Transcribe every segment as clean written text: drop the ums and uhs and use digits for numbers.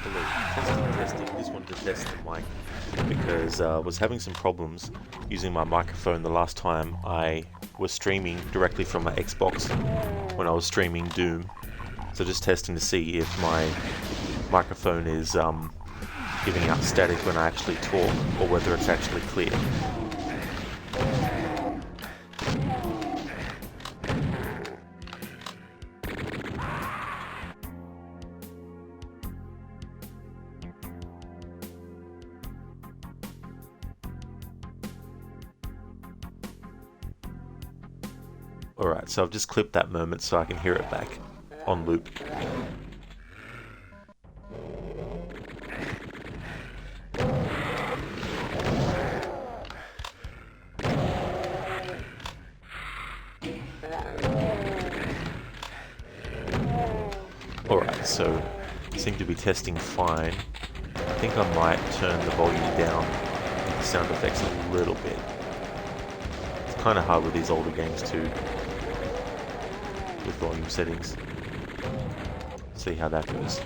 Hello, testing. Just wanted to test the mic because I was having some problems using my microphone the last time I was streaming directly from my Xbox when I was streaming Doom. So just testing to see if my microphone is giving out static when I actually talk or whether it's actually clear. Alright, so I've just clipped that moment so I can hear it back on loop. Alright, so seem to be testing fine. I think I might turn the volume down, the sound effects a little bit. It's kind of hard with these older games too, with volume settings. See how that goes.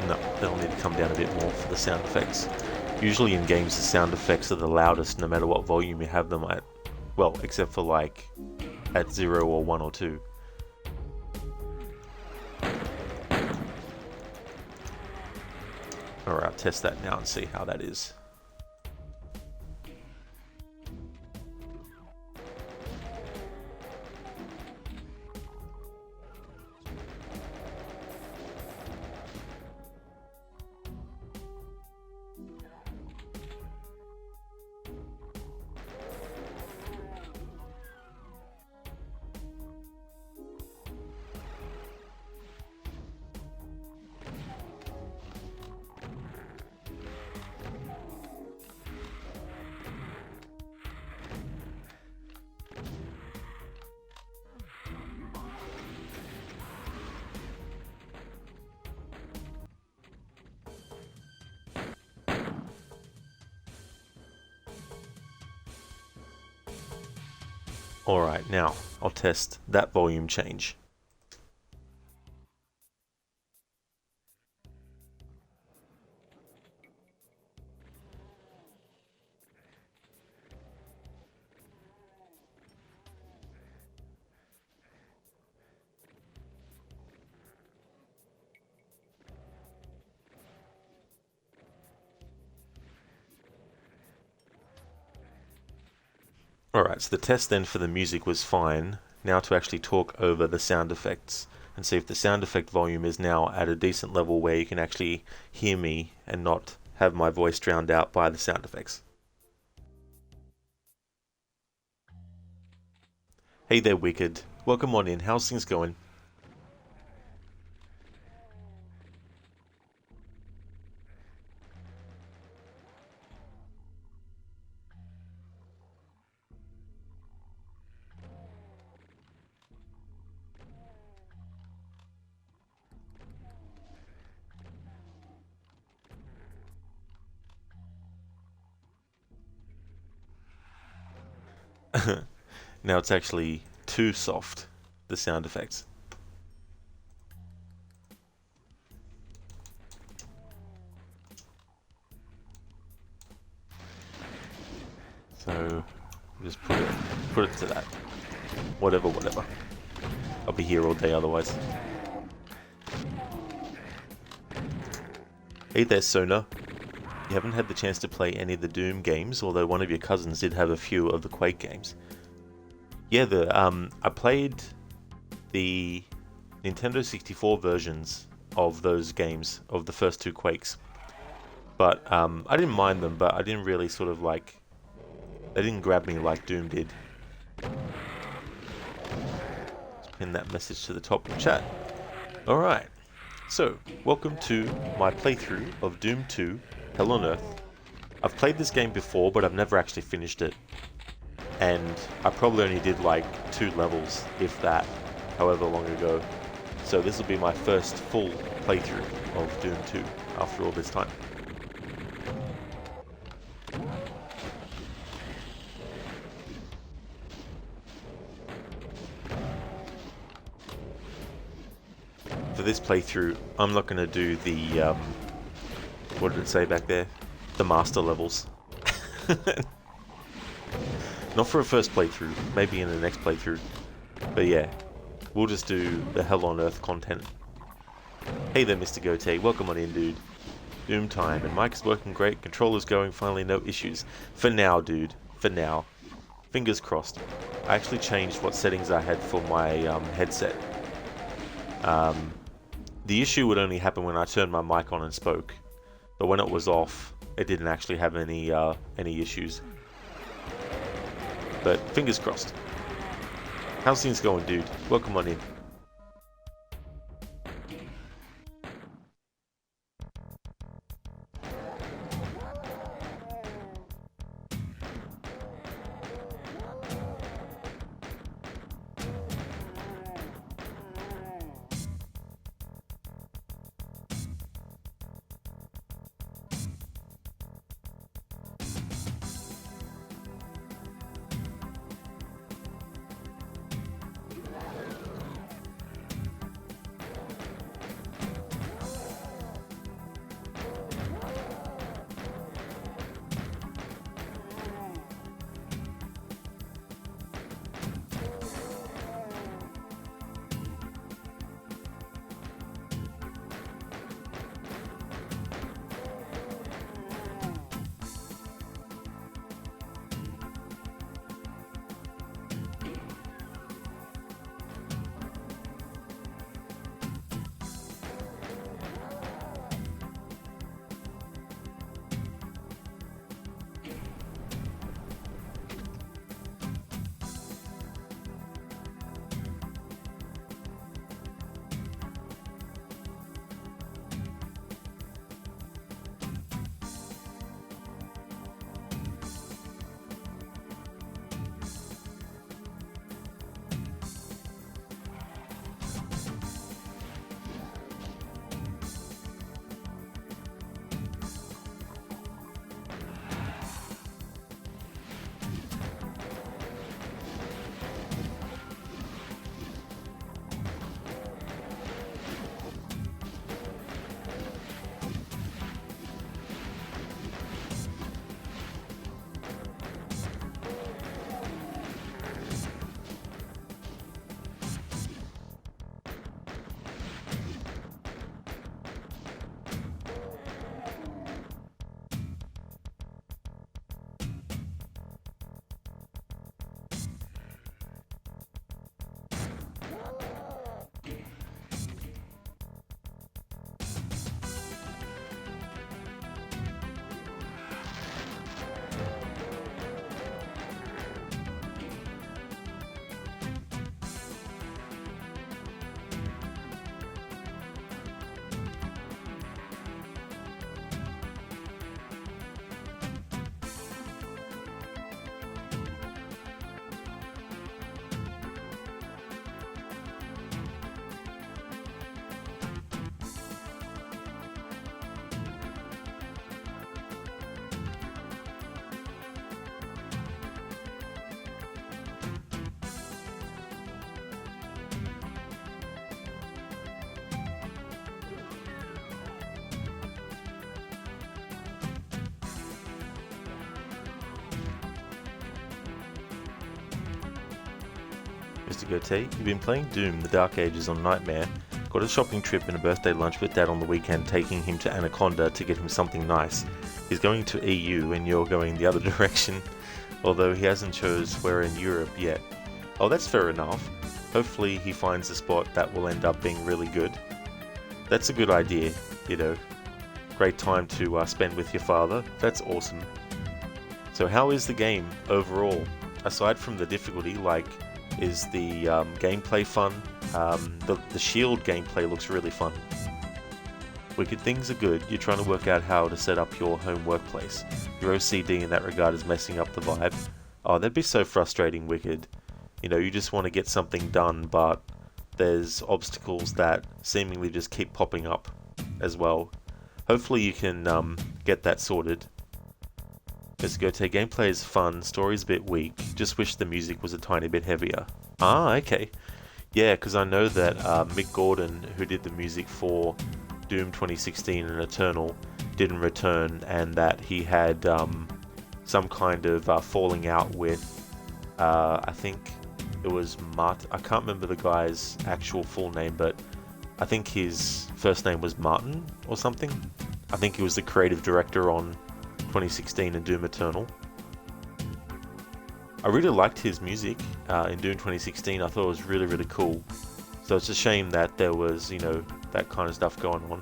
No, they'll need to come down a bit more for the sound effects. Usually in games the sound effects are the loudest no matter what volume you have them at. Well, except for like at 0 or 1 or 2. Alright, I'll test that now and see how that is. Alright, now I'll test that volume change. Alright, so the test then for the music was fine. Now to actually talk over the sound effects and see if the sound effect volume is now at a decent level where you can actually hear me and not have my voice drowned out by the sound effects. Hey there, Wicked. Welcome on in. How's things going? Now it's actually too soft, the sound effects. So just put it to that. Whatever. I'll be here all day otherwise. Hey there, Sona. You haven't had the chance to play any of the Doom games, although one of your cousins did have a few of the Quake games. Yeah, I played the Nintendo 64 versions of those games, of the first two Quakes. But I didn't mind them, but I didn't really sort of like... They didn't grab me like Doom did. Let's pin that message to the top of the chat. Alright, so welcome to my playthrough of Doom 2 Hell on Earth. I've played this game before, but I've never actually finished it. And I probably only did like 2 levels, if that, however long ago. So this will be my first full playthrough of Doom 2 after all this time. For this playthrough, I'm not going to do the, what did it say back there? The master levels. Not for a first playthrough, maybe in the next playthrough. But yeah, we'll just do the Hell on Earth content. Hey there, Mr. Goatee, welcome on in, dude. Doom time, and Mike's working great, controller's going, finally no issues. For now, dude, for now. Fingers crossed. I actually changed what settings I had for my headset. The issue would only happen when I turned my mic on and spoke, but when it was off, it didn't actually have any issues. But fingers crossed. How's things going, dude? Welcome on in. Mr. Goatee, you've been playing Doom, The Dark Ages on Nightmare, got a shopping trip and a birthday lunch with Dad on the weekend, taking him to Anaconda to get him something nice. He's going to EU and you're going the other direction, although he hasn't chose where in Europe yet. Oh, that's fair enough. Hopefully he finds a spot that will end up being really good. That's a good idea, you know. Great time to spend with your father. That's awesome. So how is the game overall? Aside from the difficulty, like, is the gameplay fun? The shield gameplay looks really fun. Wicked, things are good. You're trying to work out how to set up your home workplace. Your OCD in that regard is messing up the vibe. Oh, that'd be so frustrating, Wicked. You know, you just want to get something done, but there's obstacles that seemingly just keep popping up as well. Hopefully you can get that sorted. Let's go. Gameplay is fun, story's a bit weak, just wish the music was a tiny bit heavier. Ah, okay. Yeah, because I know that Mick Gordon, who did the music for Doom 2016 and Eternal, didn't return, and that he had some kind of falling out with, I think it was Martin. I can't remember the guy's actual full name, but I think his first name was Martin or something. I think he was the creative director on 2016 and Doom Eternal. I really liked his music in Doom 2016. I thought it was really, really cool. So it's a shame that there was, you know, that kind of stuff going on.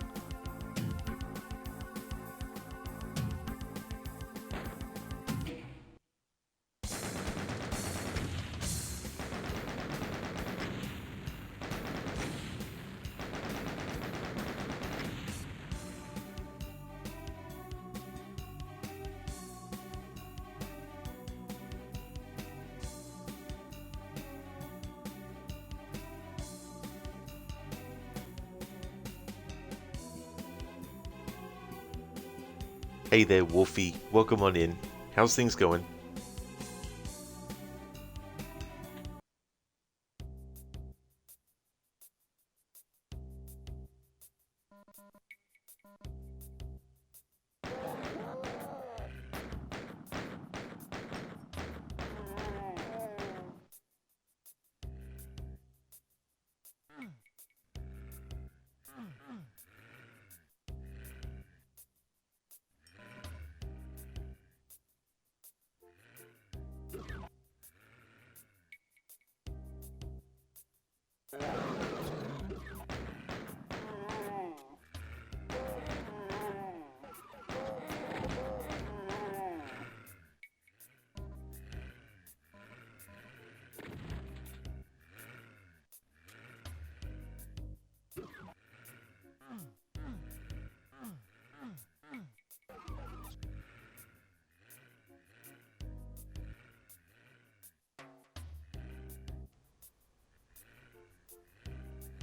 Hey there, Wolfie. Welcome on in. How's things going?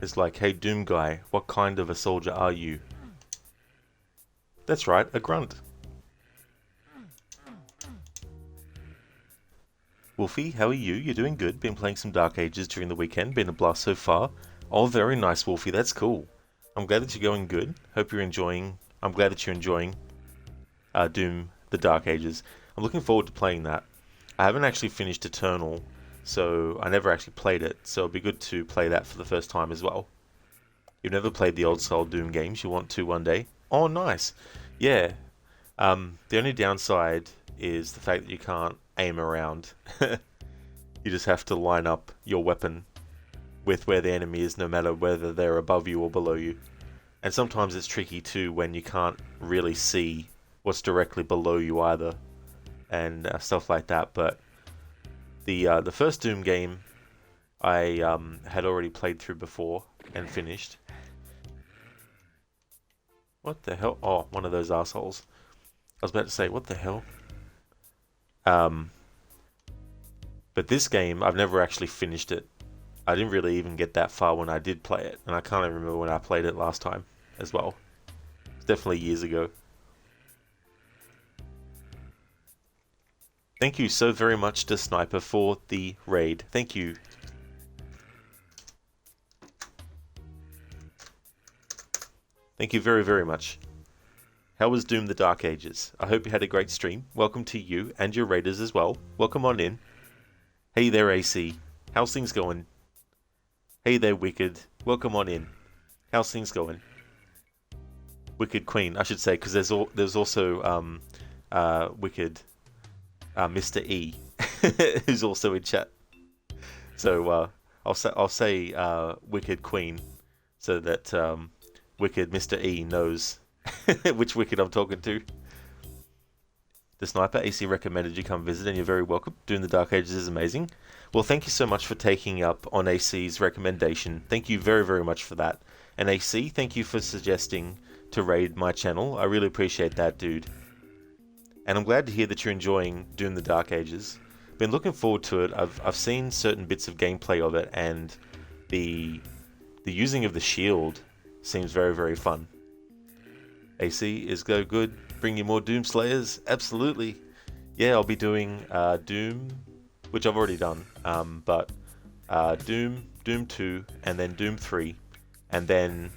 It's like, hey Doom guy, what kind of a soldier are you? That's right, a grunt. Wolfie, how are you? You're doing good. Been playing some Dark Ages during the weekend. Been a blast so far. Oh, very nice, Wolfie. That's cool. I'm glad that you're going good. Hope you're enjoying. I'm glad that you're enjoying Doom: The Dark Ages. I'm looking forward to playing that. I haven't actually finished Eternal, so I never actually played it. So it'd be good to play that for the first time as well. You've never played the old style Doom games. You want to one day? Oh, nice. Yeah. The only downside is the fact that you can't aim around. You just have to line up your weapon with where the enemy is, no matter whether they're above you or below you. And sometimes it's tricky too when you can't really see what's directly below you either, and stuff like that. But the first Doom game I had already played through before and finished. What the hell? Oh, one of those assholes. I was about to say, what the hell? But this game, I've never actually finished it. I didn't really even get that far when I did play it, and I can't even remember when I played it last time as well. It's definitely years ago. Thank you so very much to Sniper for the raid. Thank you. Thank you very, very much. How was Doom: The Dark Ages? I hope you had a great stream. Welcome to you and your raiders as well. Welcome on in. Hey there, AC. How's things going? Hey there, Wicked. Welcome on in. How's things going? Wicked Queen, I should say, because there's also Wicked Mr. E, who's also in chat. So I'll say Wicked Queen, so that Wicked Mr. E knows which Wicked I'm talking to. The Sniper AC recommended you come visit, and you're very welcome. Doing the Dark Ages is amazing. Well, thank you so much for taking up on AC's recommendation. Thank you very, very much for that. And AC, thank you for suggesting to raid my channel. I really appreciate that, dude. And I'm glad to hear that you're enjoying Doom the Dark Ages. Been looking forward to it. I've seen certain bits of gameplay of it, and the using of the shield seems very, very fun. AC is go good. Bring you more Doom Slayers? Absolutely. Yeah, I'll be doing Doom, which I've already done, but Doom, Doom 2, and then Doom 3, and then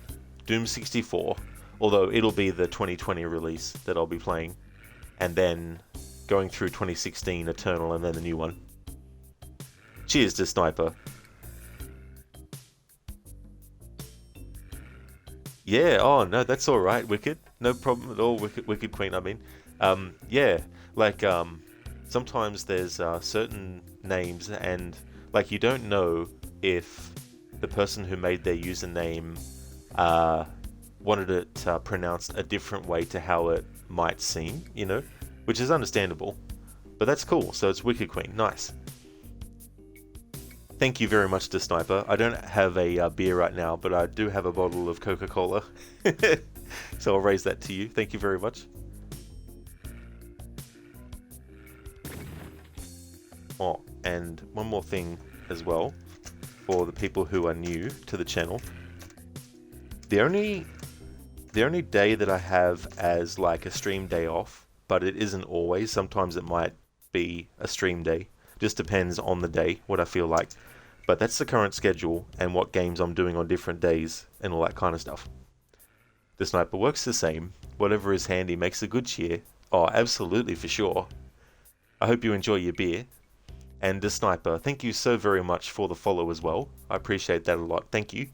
Doom 64, although it'll be the 2020 release that I'll be playing, and then going through 2016 Eternal and then the new one. Cheers to Sniper. Yeah, oh no, that's alright, Wicked. No problem at all, Wicked Queen, I mean. Yeah, like, sometimes there's certain names, and, like, you don't know if the person who made their username wanted it pronounced a different way to how it might seem, you know? Which is understandable. But that's cool, so it's Wicked Queen, nice. Thank you very much to Sniper. I don't have a beer right now, but I do have a bottle of Coca-Cola. So I'll raise that to you. Thank you very much. Oh, and one more thing as well, for the people who are new to the channel. The only day that I have as like a stream day off, but it isn't always. Sometimes it might be a stream day. Just depends on the day, what I feel like. But that's the current schedule and what games I'm doing on different days and all that kind of stuff. The Sniper works the same. Whatever is handy makes a good cheer. Oh, absolutely, for sure. I hope you enjoy your beer. And the Sniper, thank you so very much for the follow as well. I appreciate that a lot. Thank you.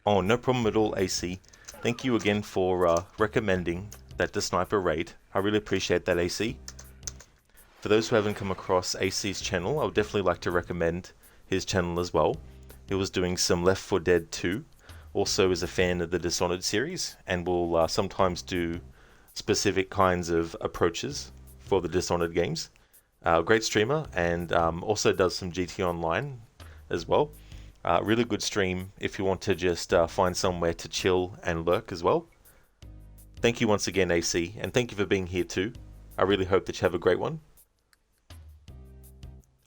Oh, no problem at all, AC. Thank you again for recommending that the Sniper raid. I really appreciate that, AC. For those who haven't come across AC's channel, I would definitely like to recommend his channel as well. He was doing some Left 4 Dead 2, also is a fan of the Dishonored series, and will sometimes do specific kinds of approaches for the Dishonored games. Great streamer, and also does some GT Online as well. Really good stream if you want to just find somewhere to chill and lurk as well. Thank you once again, AC, and thank you for being here too. I really hope that you have a great one.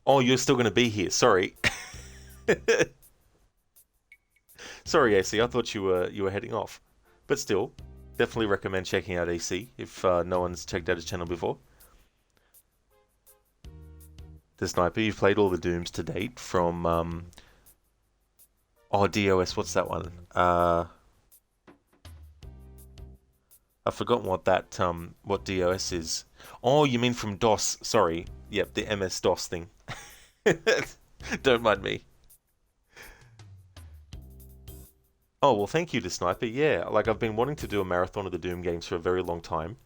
Oh, you're still going to be here. Sorry. Sorry, AC. I thought you were heading off. But still, definitely recommend checking out AC if no one's checked out his channel before. The Sniper, you've played all the Dooms to date from... Oh, DOS, what's that one? I've forgotten what that, what DOS is. Oh, you mean from DOS, sorry. Yep, the MS-DOS thing. Don't mind me. Oh, well, thank you to Sniper. Yeah, like, I've been wanting to do a marathon of the Doom games for a very long time.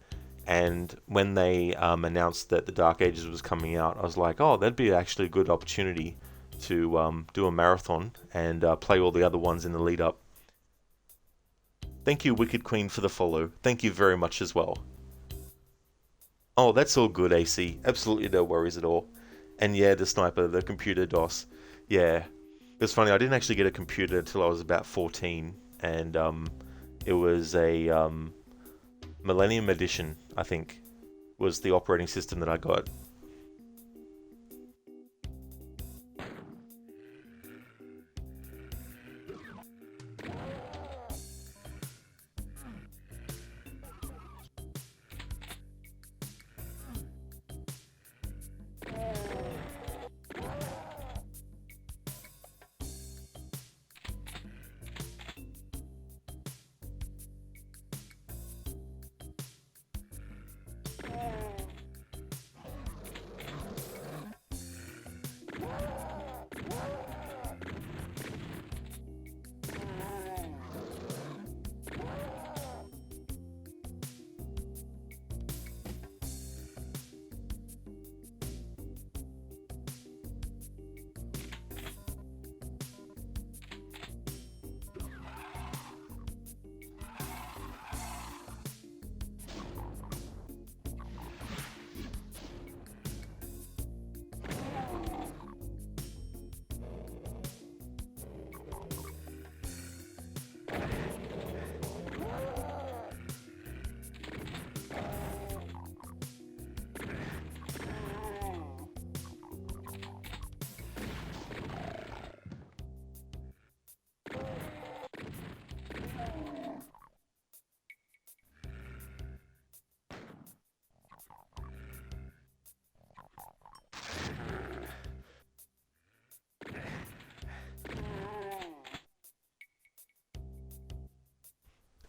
And when they announced that the Dark Ages was coming out, I was like, oh, that'd be actually a good opportunity to do a marathon and play all the other ones in the lead up. Thank you, Wicked Queen, for the follow. Thank you very much as well. Oh, that's all good, AC. Absolutely no worries at all. And yeah, the sniper, the computer DOS. Yeah. It was funny, I didn't actually get a computer until I was about 14. And it was a Millennium Edition, I think, was the operating system that I got.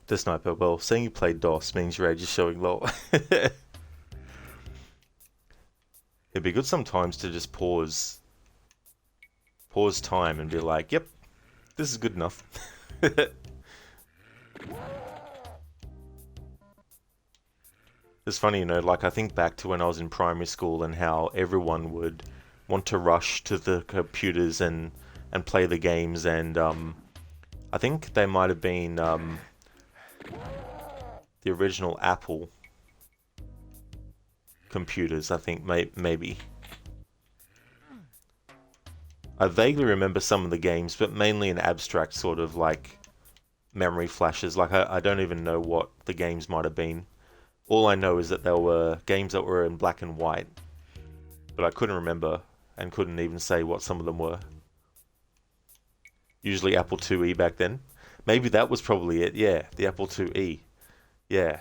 The sniper, well, saying you played DOS means your age is showing low. It'd be good sometimes to just pause time and be like, yep, this is good enough. It's funny, like I think back to when I was in primary school and how everyone would want to rush to the computers and play the games, and I think they might have been the original Apple computers, I think, maybe. I vaguely remember some of the games, but mainly in abstract sort of like memory flashes. Like I don't even know what the games might have been. All I know is that there were games that were in black and white, but I couldn't remember and couldn't even say what some of them were. Usually Apple IIe back then. Maybe that was probably it, yeah, the Apple IIe. Yeah.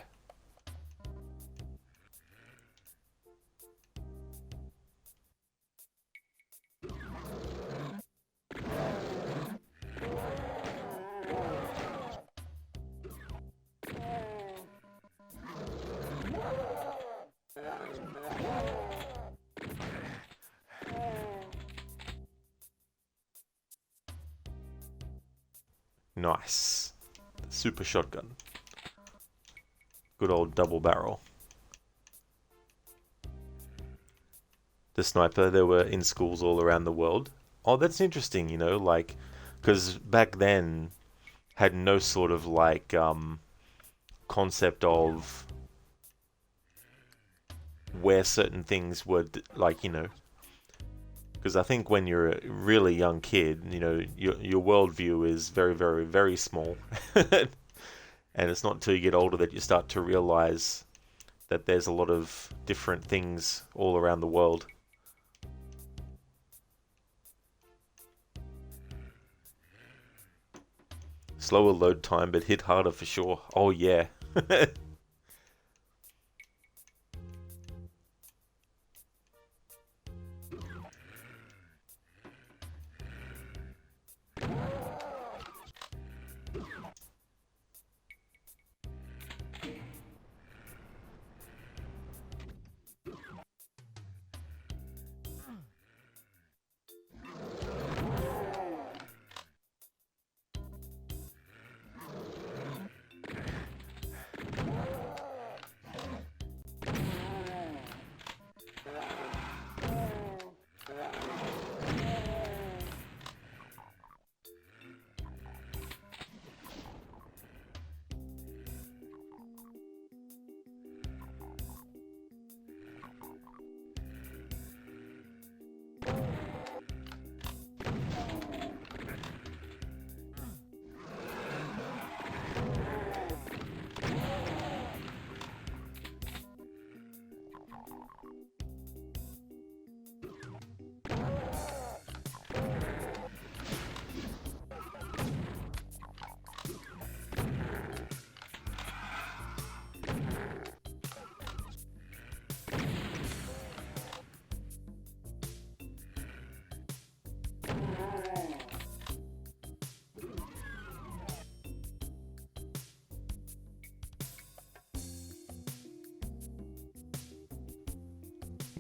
Nice. Super shotgun. Good old double barrel. The sniper, they were in schools all around the world. Oh, that's interesting, like, because back then had no sort of like concept of where certain things were, like, because I think when you're a really young kid, your worldview is very, very, very small. And it's not until you get older that you start to realize that there's a lot of different things all around the world. Slower load time, but hit harder for sure. Oh yeah.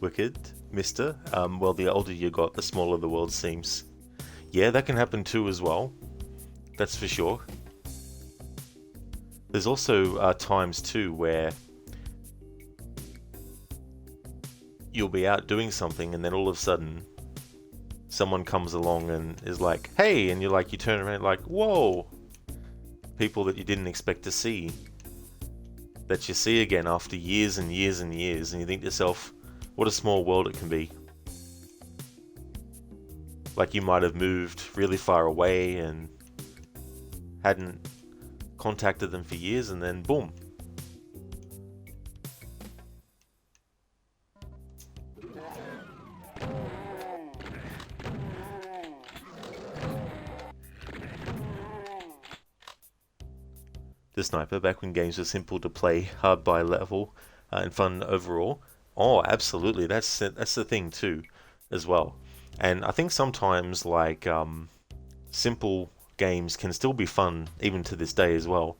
Wicked, mister. Well, the older you got, the smaller the world seems. Yeah, that can happen too as well. That's for sure. There's also times too where you'll be out doing something and then all of a sudden someone comes along and is like, hey, and you turn around like, whoa. People that you didn't expect to see, that you see again after years and years and years, and you think to yourself, what a small world it can be. Like you might have moved really far away and hadn't contacted them for years, and then boom. The Sniper, back when games were simple to play, hard by level, and fun overall. Oh, absolutely, that's the thing too, as well. And I think sometimes like simple games can still be fun even to this day as well.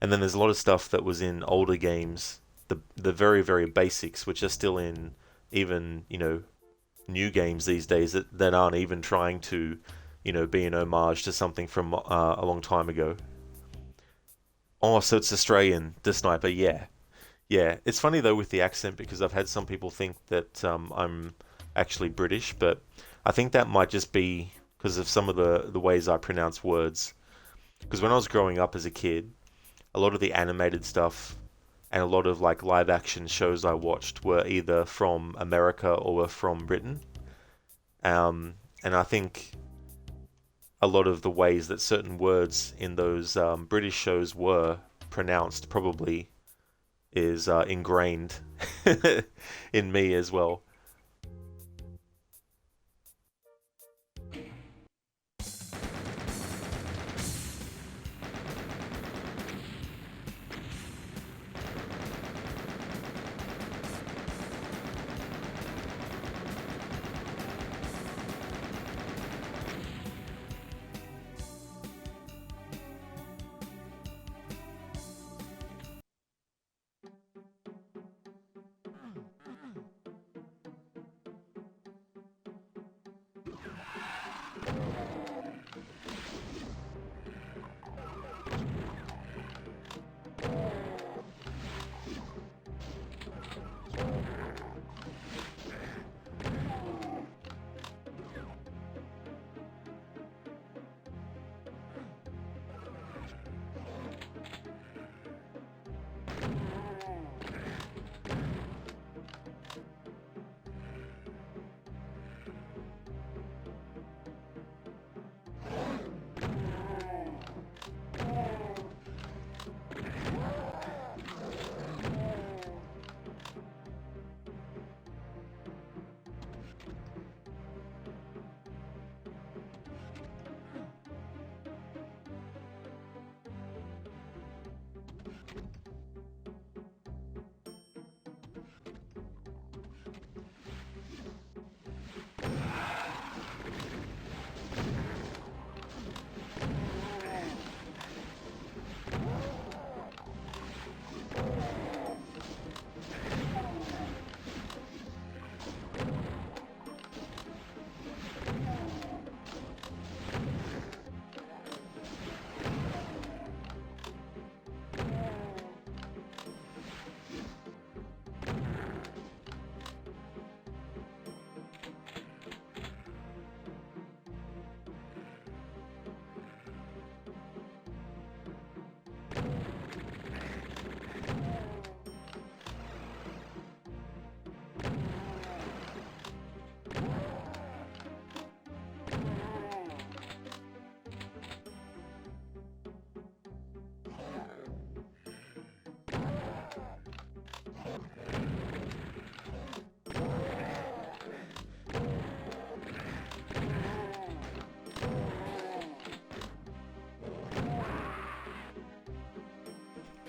And then there's a lot of stuff that was in older games, the very very basics, which are still in even new games these days that aren't even trying to be an homage to something from a long time ago. Oh, so it's Australian, the Sniper, yeah. Yeah, it's funny though with the accent because I've had some people think that I'm actually British, but I think that might just be because of some of the ways I pronounce words. Because when I was growing up as a kid, a lot of the animated stuff and a lot of like live action shows I watched were either from America or were from Britain. And I think a lot of the ways that certain words in those British shows were pronounced probably is ingrained in me as well.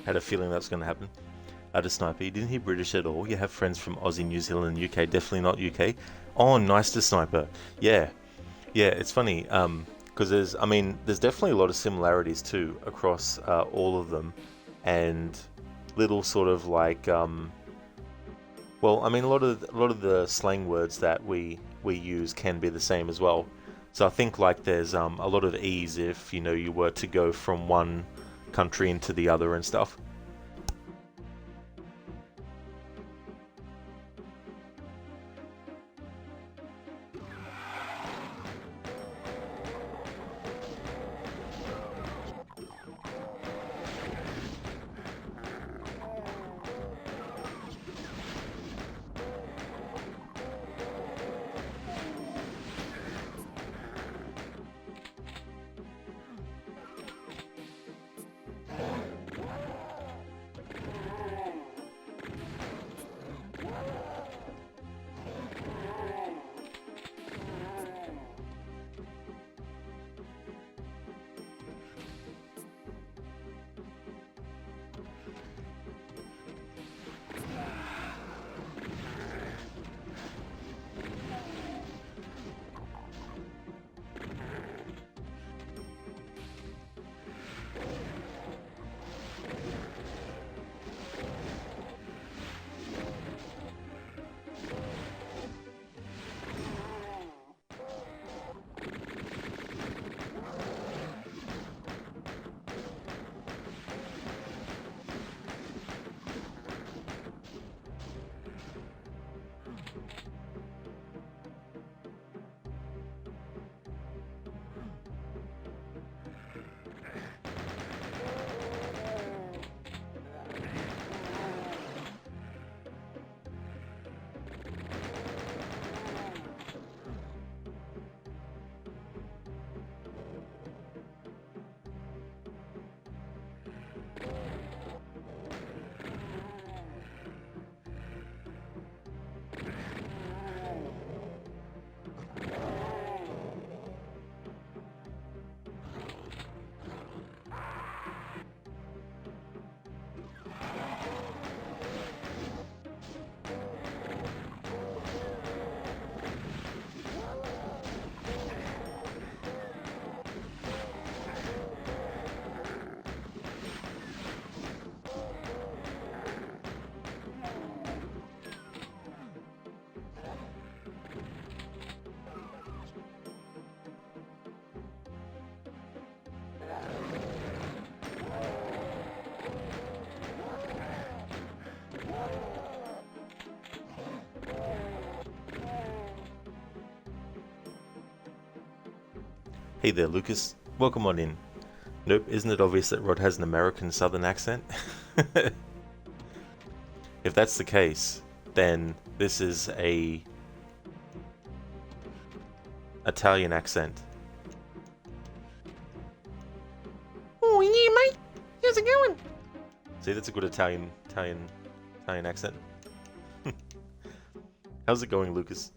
Had a feeling that was going to happen. The Sniper, you didn't hear British at all. You have friends from Aussie, New Zealand, and UK. Definitely not UK. Oh, nice to Sniper. Yeah, yeah. It's funny because there's definitely a lot of similarities too across all of them, and little sort of like Well, I mean, a lot of the slang words that we use can be the same as well. So I think like there's a lot of ease if you were to go from one country into the other and stuff. Hey there, Lucas. Welcome on in. Nope, isn't it obvious that Rod has an American Southern accent? If that's the case, then this is a Italian accent. Oh yeah, mate. How's it going? See, that's a good Italian accent. How's it going, Lucas?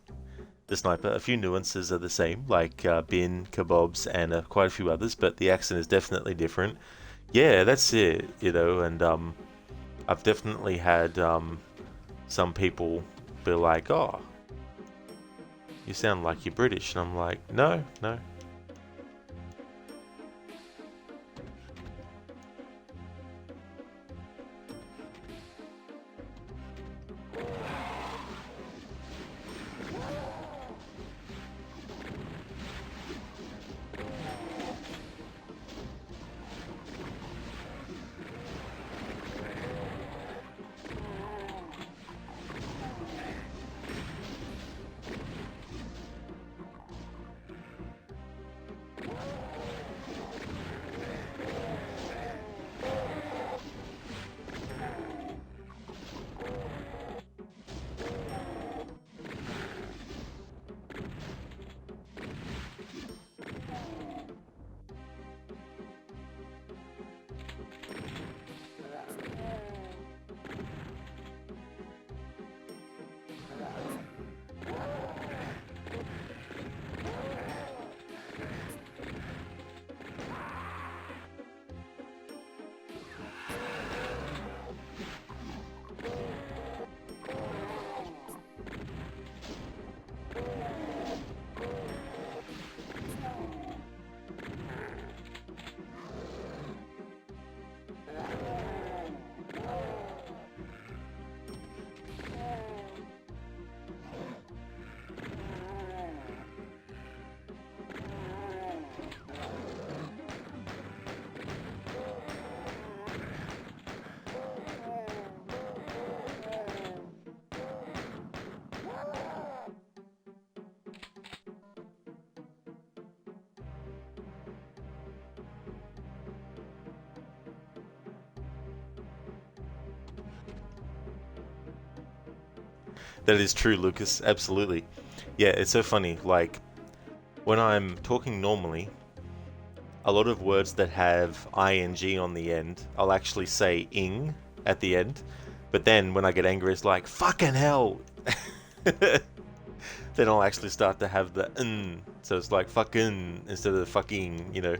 The sniper. A few nuances are the same, like bin, kebabs, and quite a few others, but the accent is definitely different. Yeah, that's it, and I've definitely had some people be like, "Oh, you sound like you're British," and I'm like, "No, no." That is true, Lucas. Absolutely. Yeah, it's so funny. Like, when I'm talking normally, a lot of words that have ing on the end, I'll actually say ing at the end. But then when I get angry, it's like, fucking hell! Then I'll actually start to have the n. So it's like fucking instead of fucking, you know.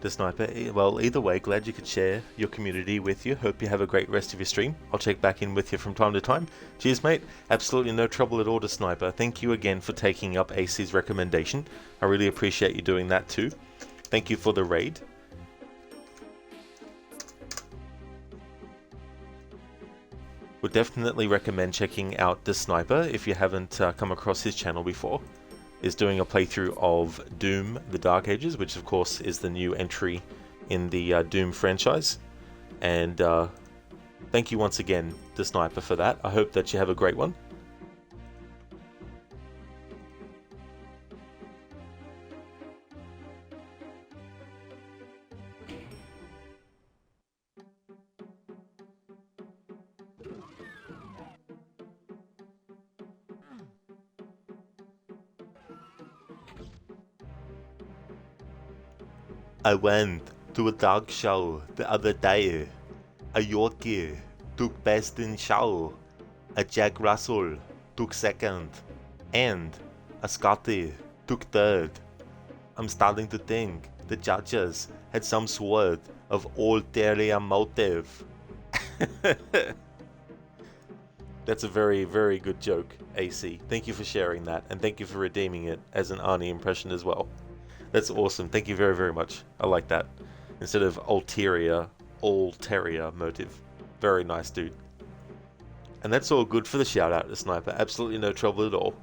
The sniper. Well, either way, glad you could share your community with you. Hope you have a great rest of your stream. I'll check back in with you from time to time. Cheers, mate. Absolutely no trouble at all to Sniper. Thank you again for taking up AC's recommendation. I really appreciate you doing that too. Thank you for the raid. Would definitely recommend checking out The Sniper if you haven't come across his channel before. Is doing a playthrough of Doom The Dark Ages, which of course is the new entry in the Doom franchise. And thank you once again, The Sniper, for that. I hope that you have a great one. I went to a dog show the other day. A Yorkie took best in show, a Jack Russell took second, and a Scotty took third. I'm starting to think the judges had some sort of ulterior motive. That's a very, very good joke, AC. Thank you for sharing that, and thank you for redeeming it as an Arnie impression as well. That's awesome. Thank you very, very much. I like that. Instead of ulterior motive. Very nice, dude. And that's all good for the shout out to Sniper. Absolutely no trouble at all.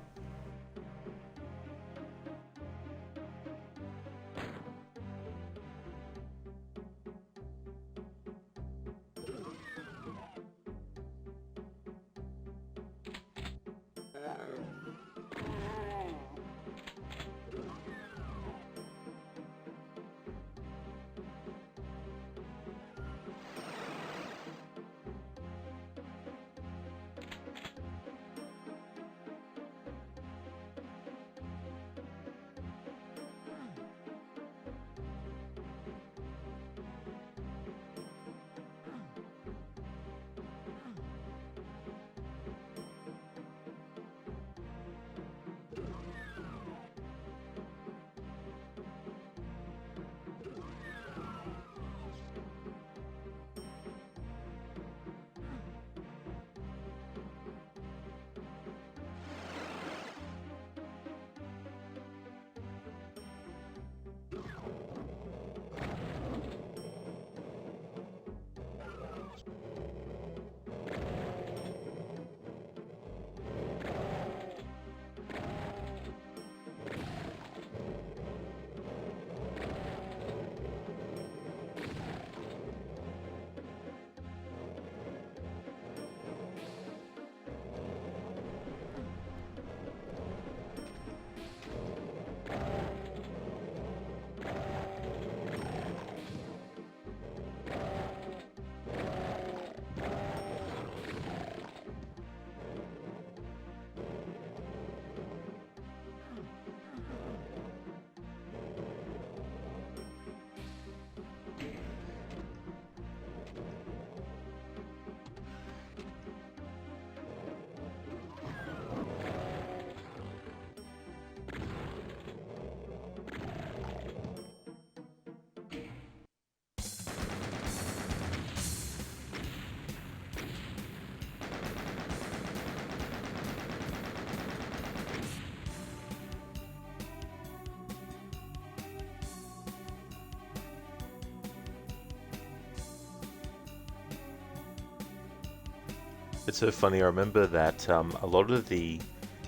It's so funny. I remember that a lot of the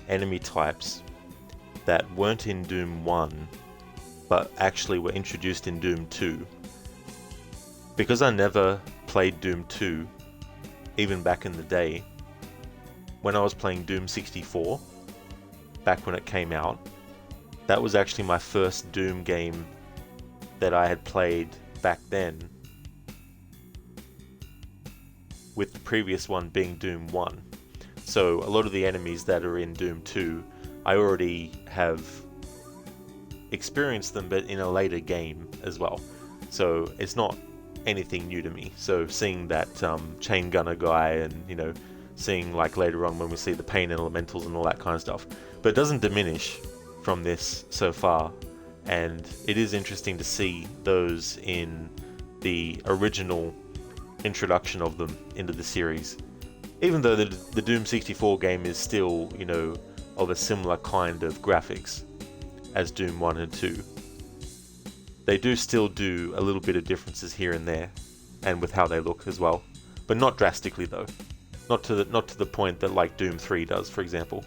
enemy types that weren't in Doom 1 but actually were introduced in Doom 2. Because I never played Doom 2, even back in the day, when I was playing Doom 64, back when it came out, that was actually my first Doom game that I had played back then, with the previous one being Doom 1. So a lot of the enemies that are in Doom 2, I already have experienced them, but in a later game as well. So it's not anything new to me. So seeing that chain gunner guy, and seeing like later on when we see the pain elementals and all that kind of stuff, but it doesn't diminish from this so far. And it is interesting to see those in the original introduction of them into the series. Even though the Doom 64 game is still, of a similar kind of graphics as Doom 1 and 2, they do still do a little bit of differences here and there, and with how they look as well, but not drastically though. Not to the point that like Doom 3 does, for example.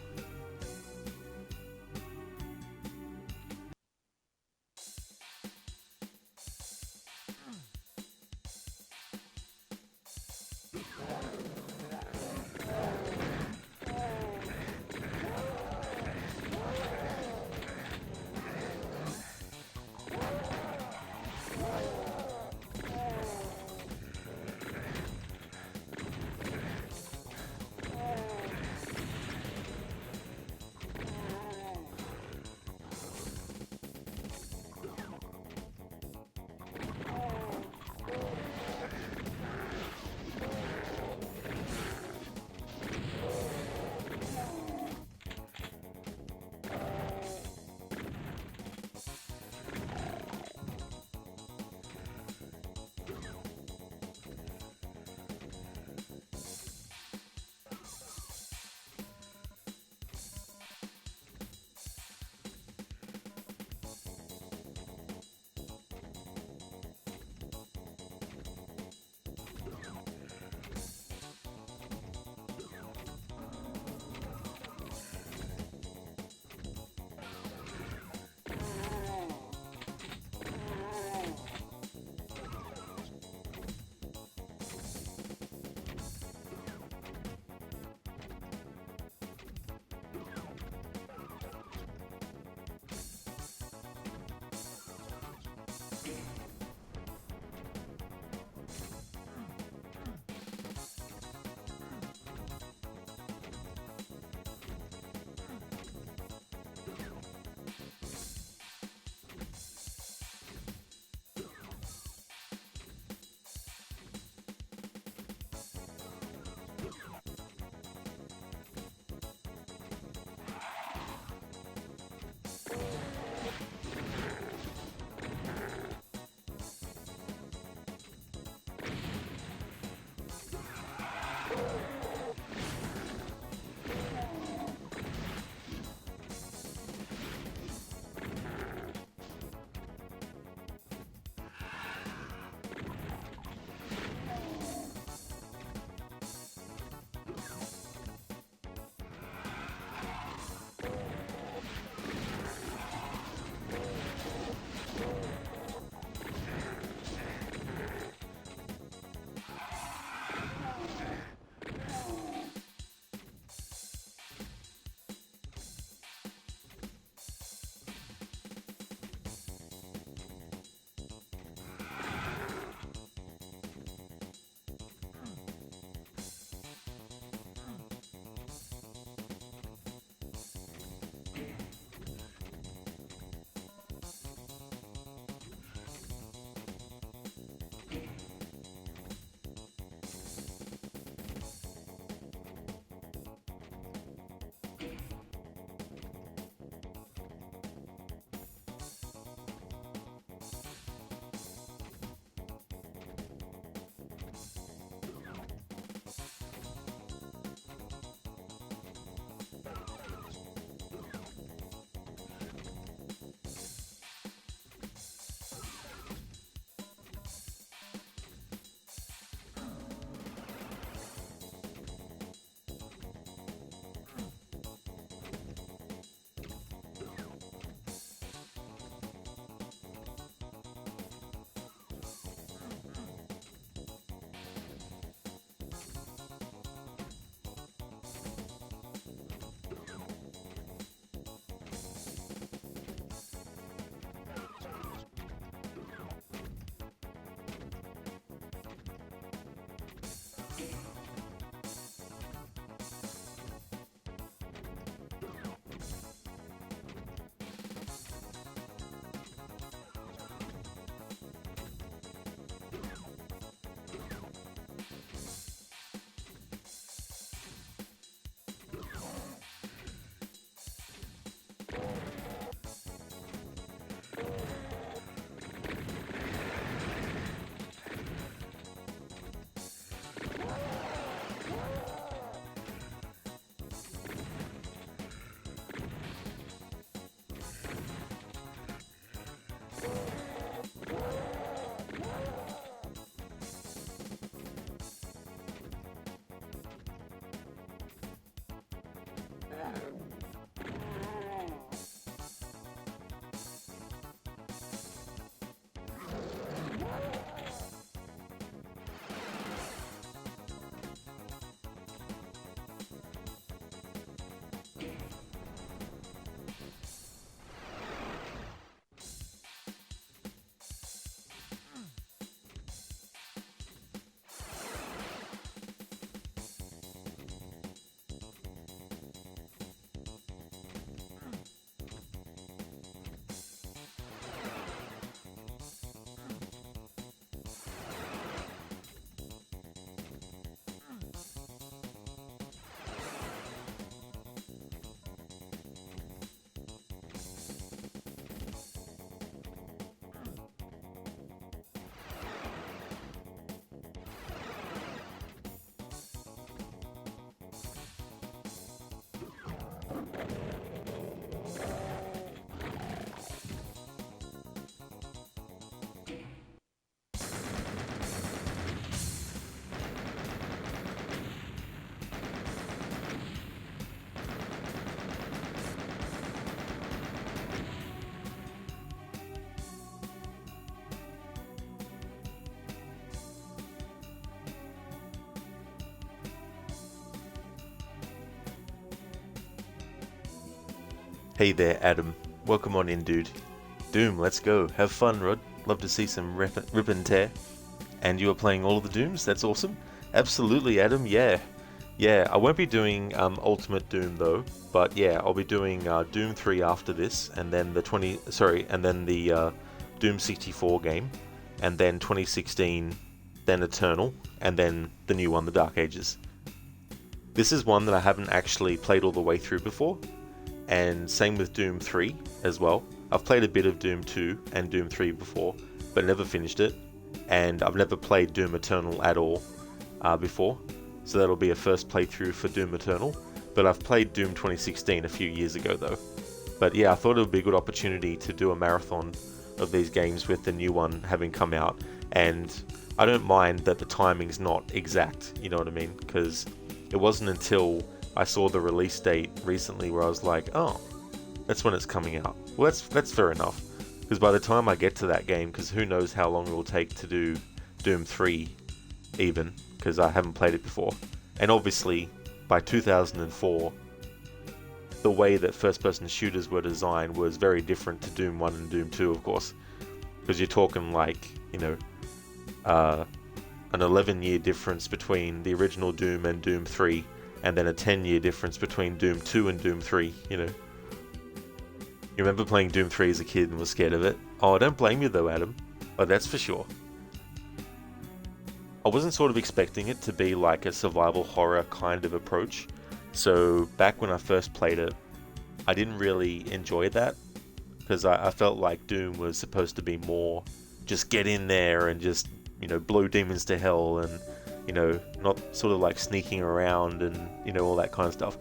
Hey there, Adam. Welcome on in, dude. Doom, let's go. Have fun, Rod. Love to see some rip and tear. And you are playing all of the Dooms? That's awesome. Absolutely, Adam. Yeah. Yeah, I won't be doing Ultimate Doom though, but yeah, I'll be doing Doom 3 after this, and then the Doom 64 game, and then 2016, then Eternal, and then the new one, the Dark Ages. This is one that I haven't actually played all the way through before, and same with Doom 3 as well. I've played a bit of Doom 2 and Doom 3 before, but never finished it, and I've never played Doom Eternal at all before, so that'll be a first playthrough for Doom Eternal. But I've played Doom 2016 a few years ago though. But yeah, I thought it would be a good opportunity to do a marathon of these games with the new one having come out, and I don't mind that the timing's not exact, you know what I mean, because it wasn't until I saw the release date recently where I was like, oh, that's when it's coming out. Well, that's fair enough, because by the time I get to that game, because who knows how long it will take to do Doom 3 even, because I haven't played it before. And obviously, by 2004, the way that first-person shooters were designed was very different to Doom 1 and Doom 2, of course, because you're talking like, you know, an 11-year difference between the original Doom and Doom 3, and then a 10-year difference between Doom 2 and Doom 3, you know. You remember playing Doom 3 as a kid and was scared of it? Oh, don't blame you though, Adam. Oh, that's for sure. I wasn't sort of expecting it to be like a survival horror kind of approach, so back when I first played it, I didn't really enjoy that, because I felt like Doom was supposed to be more just get in there and just, you know, blow demons to hell, and, you know, not sort of like sneaking around and, you know, all that kind of stuff.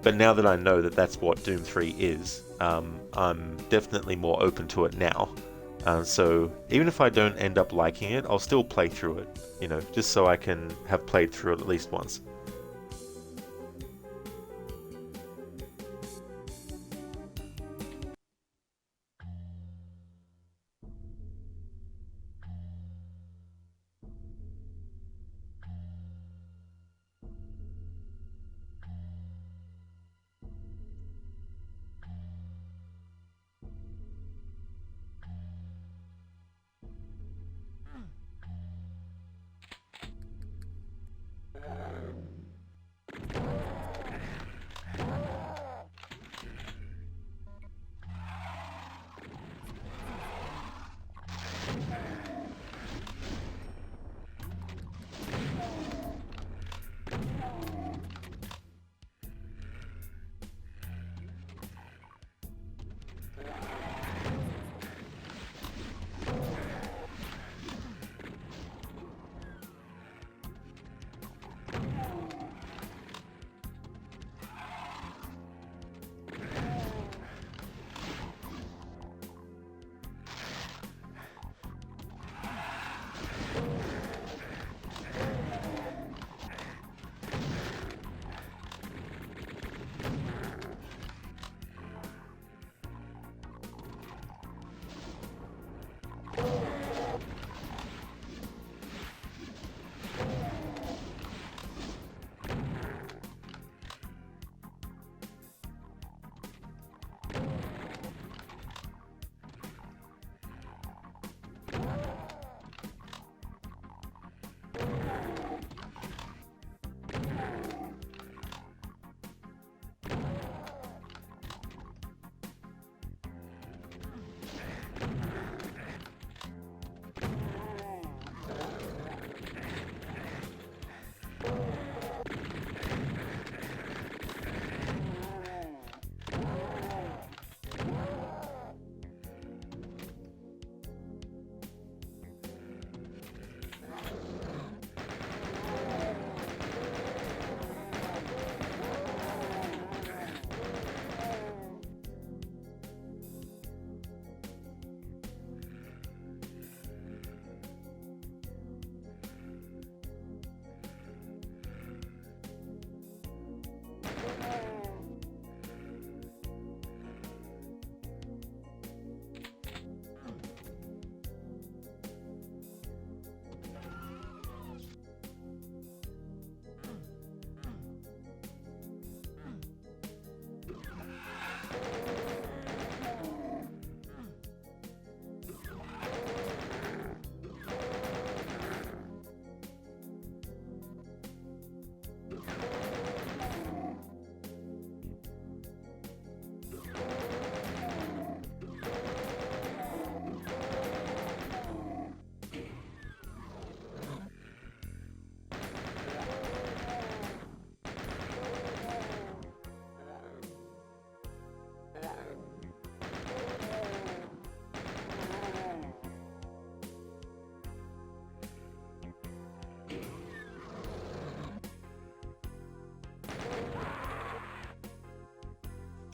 But now that I know that that's what Doom 3 is, I'm definitely more open to it now. So even if I don't end up liking it, I'll still play through it, you know, just so I can have played through it at least once.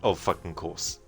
Of fucking course.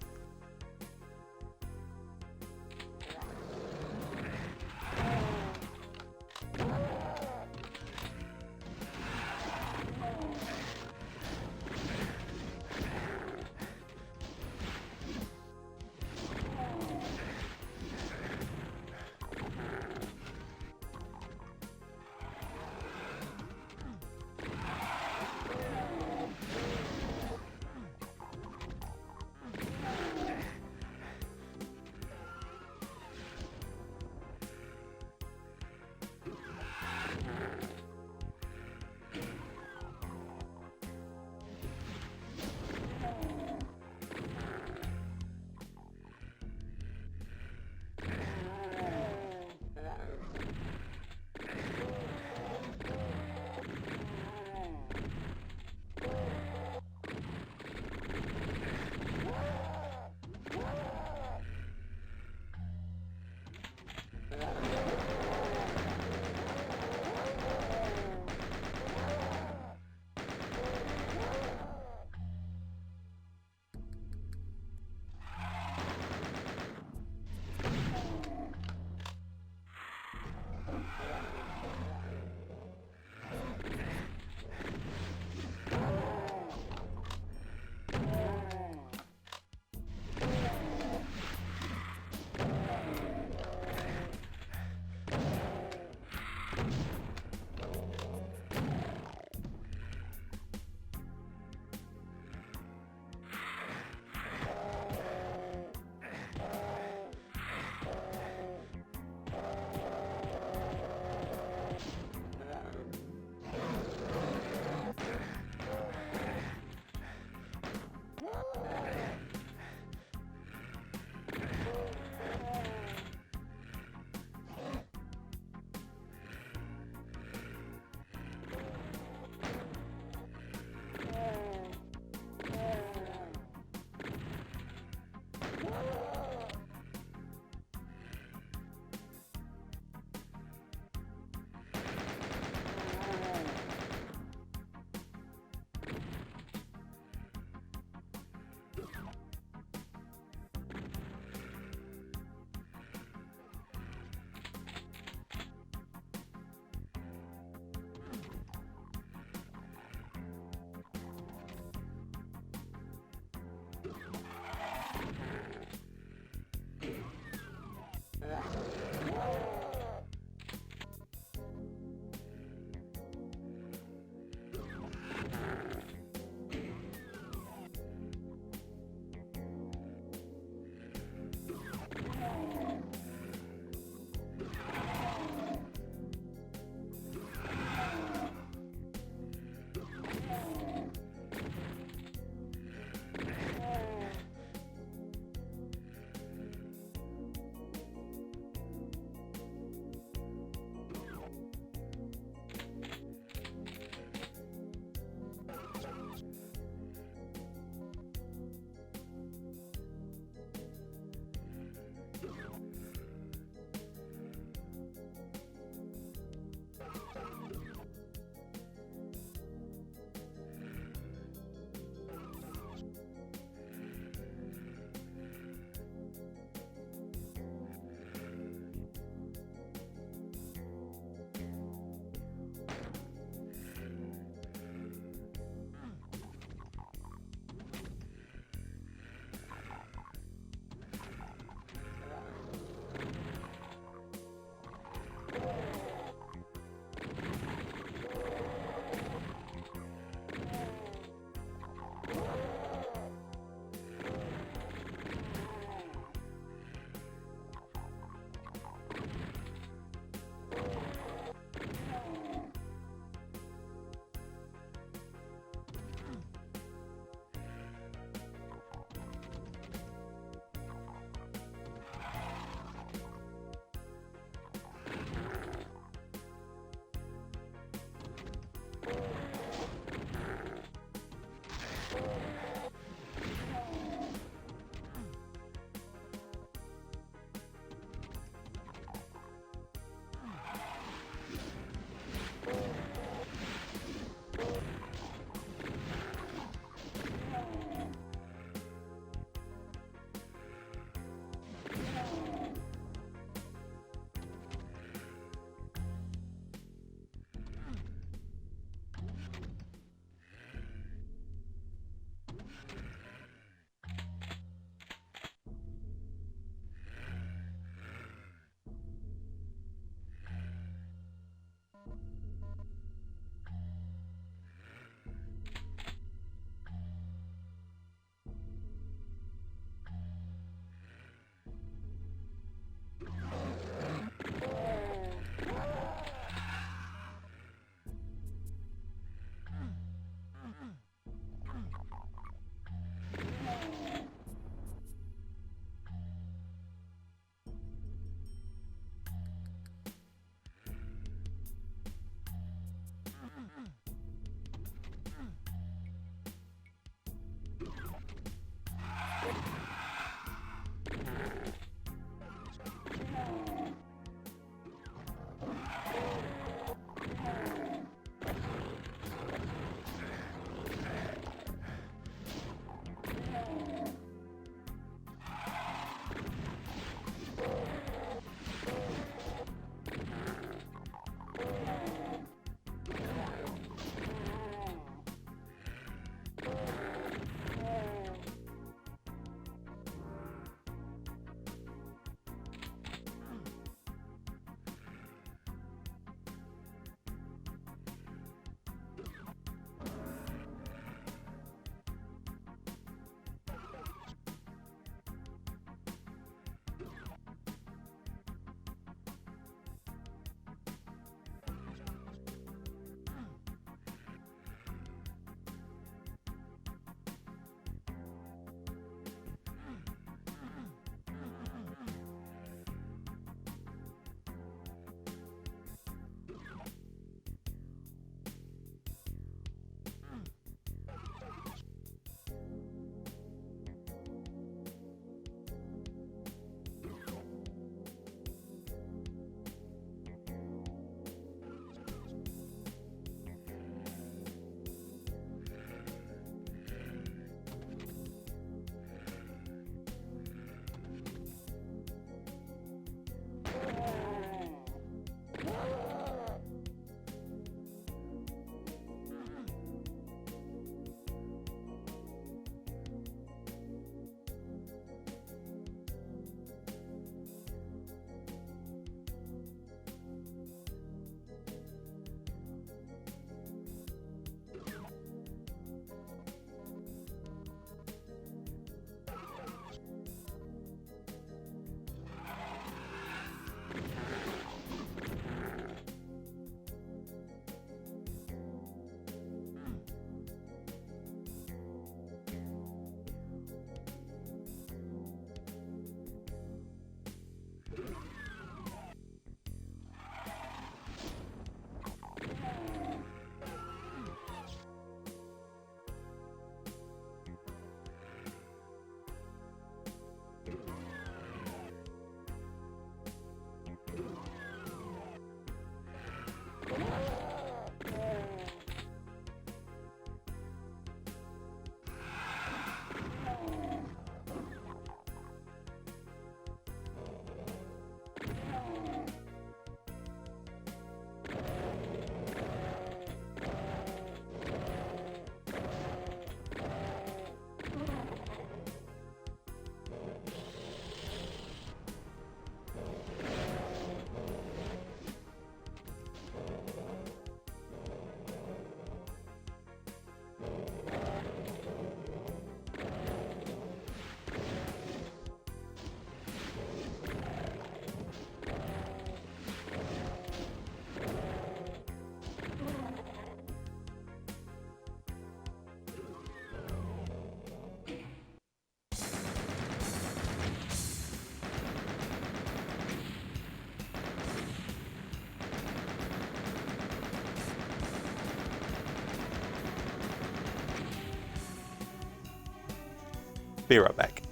Be right back.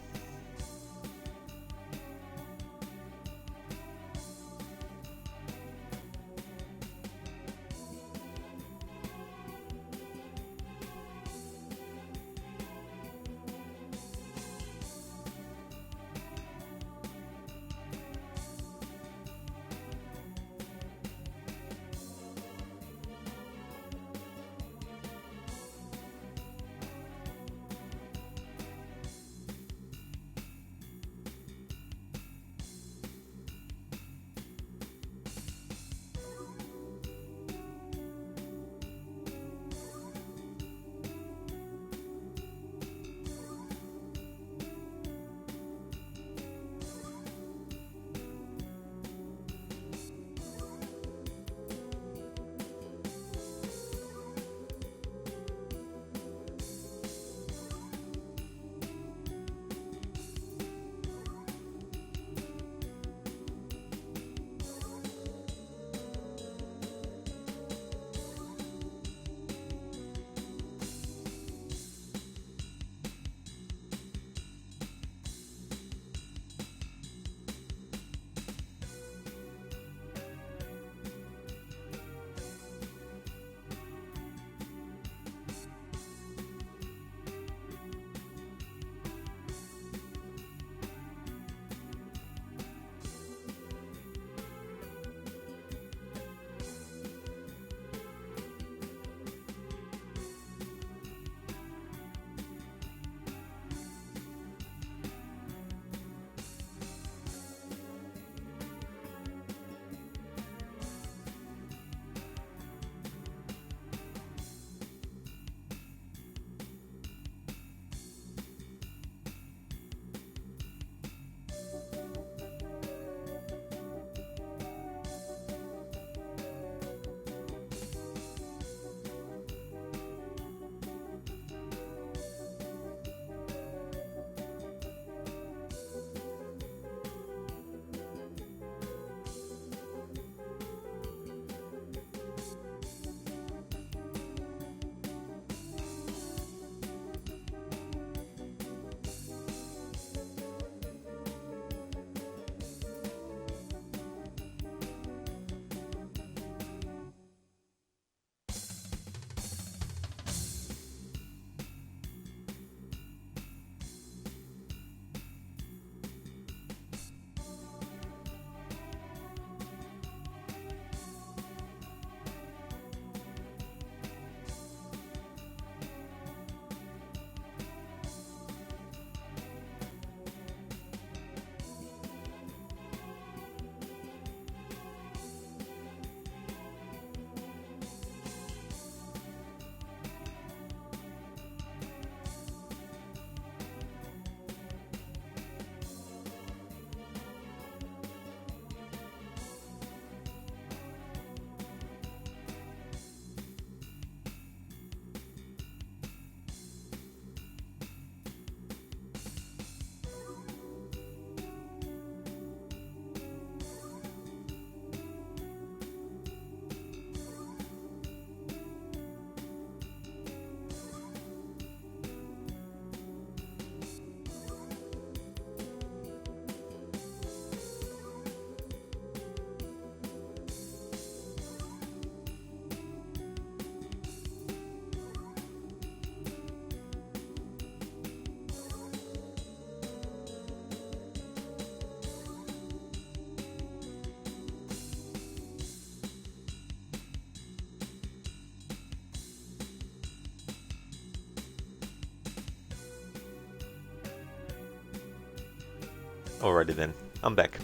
Alrighty then, I'm back.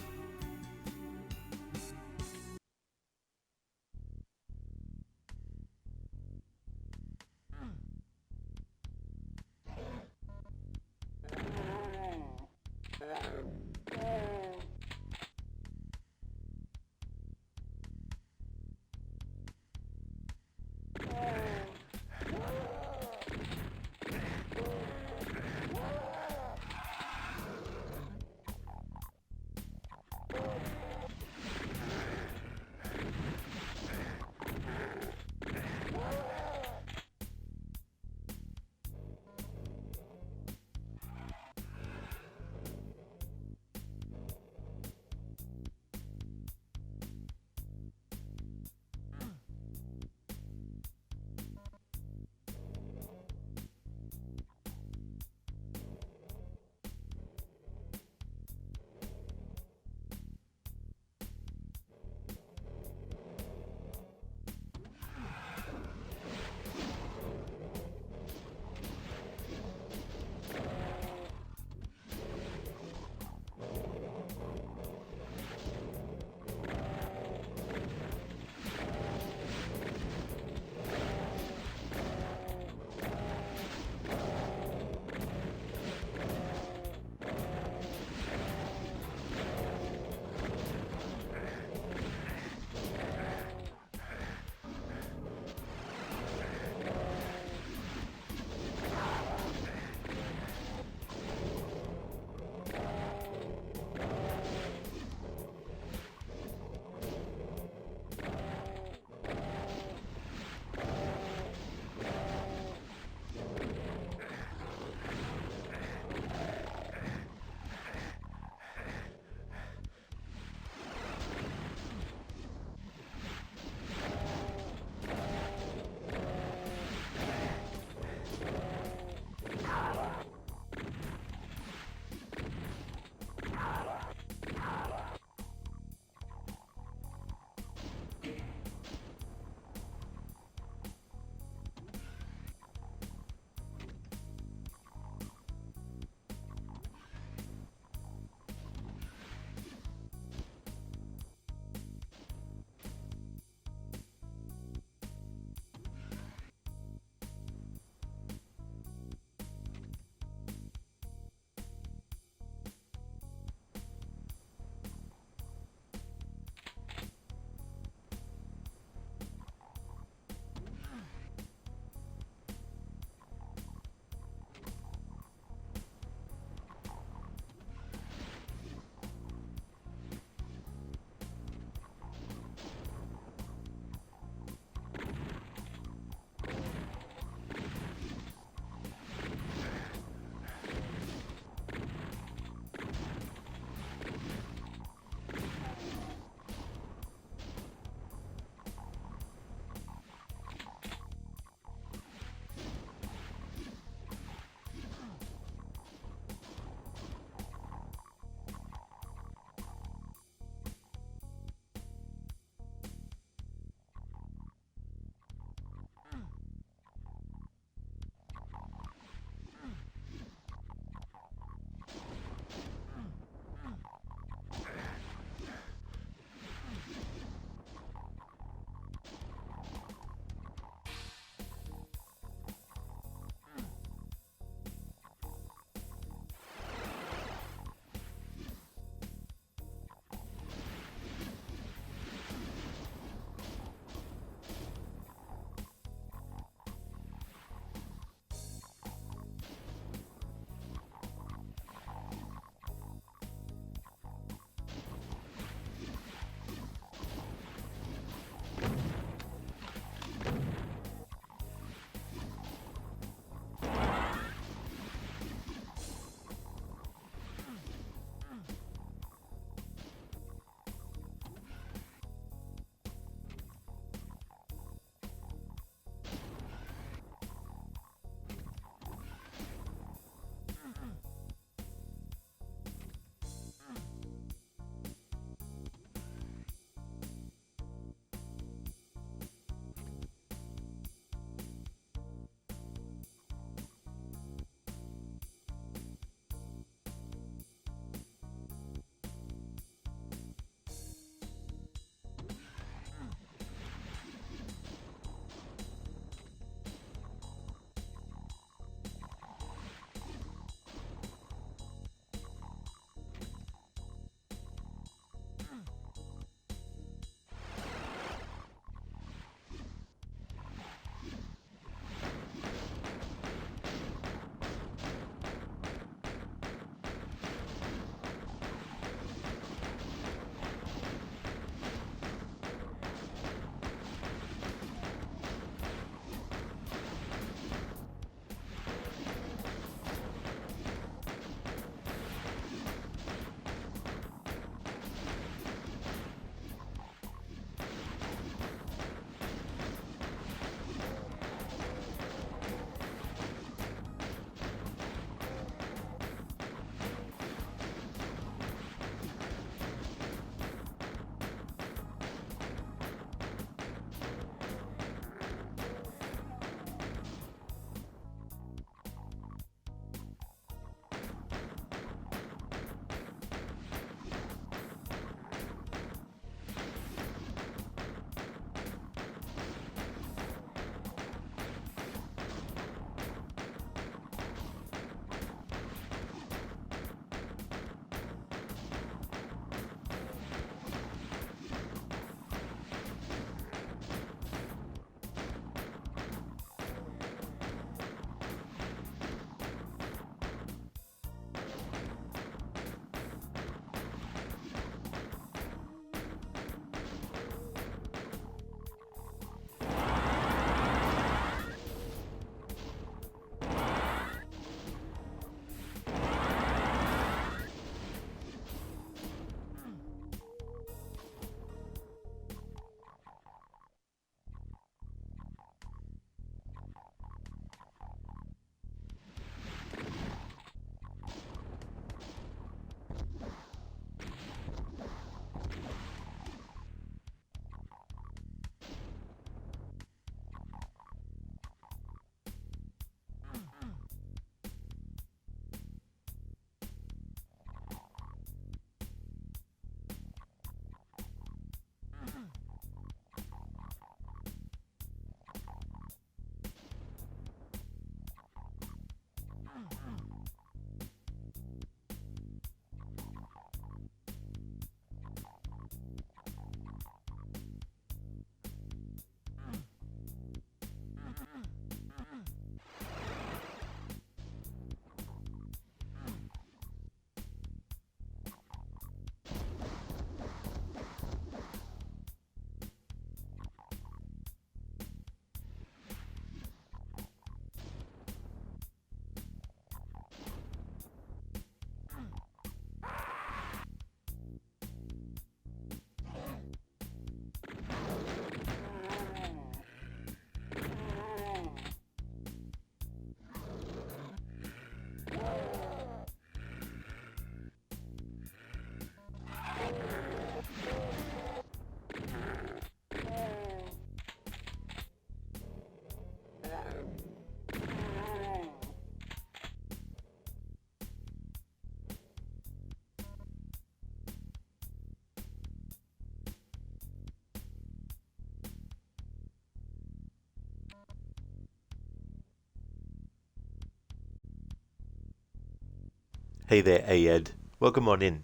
Hey there, Ayed. Welcome on in.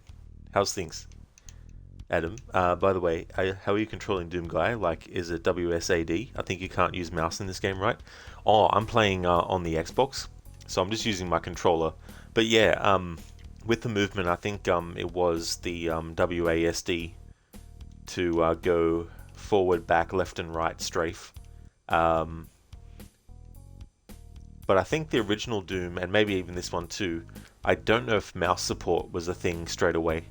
How's things? Adam, by the way, how are you controlling Doom Guy? Like, is it WSAD? I think you can't use mouse in this game, right? Oh, I'm playing on the Xbox, so I'm just using my controller. But yeah, with the movement, I think it was the WASD to go forward, back, left, and right strafe. Um, but I think the original Doom, and maybe even this one too, I don't know if mouse support was a thing straight away.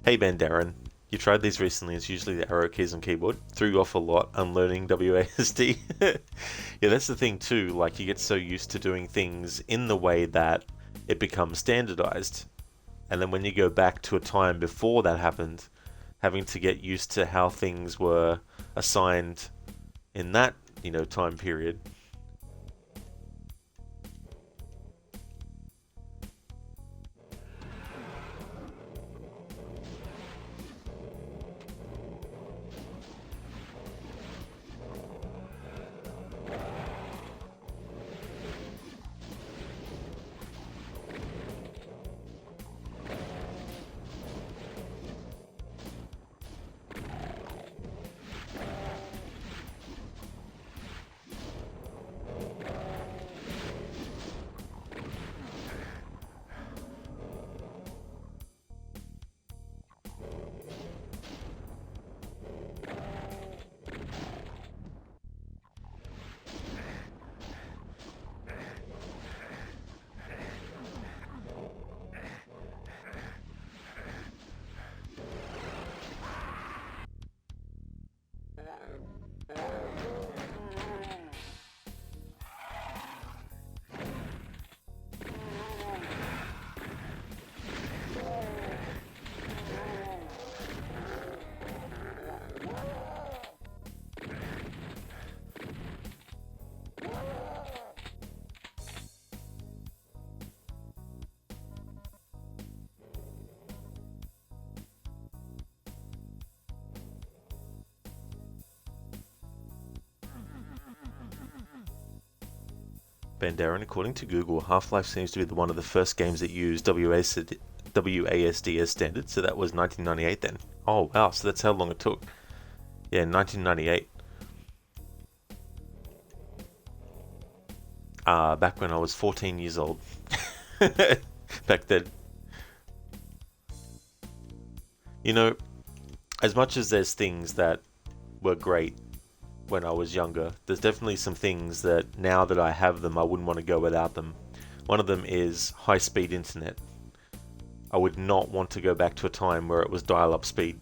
Hey Ben Darren, you tried these recently, it's usually the arrow keys on keyboard. Threw you off a lot unlearning WASD. Yeah, that's the thing too, like you get so used to doing things in the way that it becomes standardized. And then when you go back to a time before that happened, having to get used to how things were assigned in that, time period. Ben Darren, according to Google, Half-Life seems to be one of the first games that used WASD as standard, so that was 1998 then. Oh wow, so that's how long it took. Yeah, 1998. Back when I was 14 years old. Back then. As much as there's things that were great when I was younger, there's definitely some things that now that I have them, I wouldn't want to go without them. One of them is high-speed internet. I would not want to go back to a time where it was dial-up speed.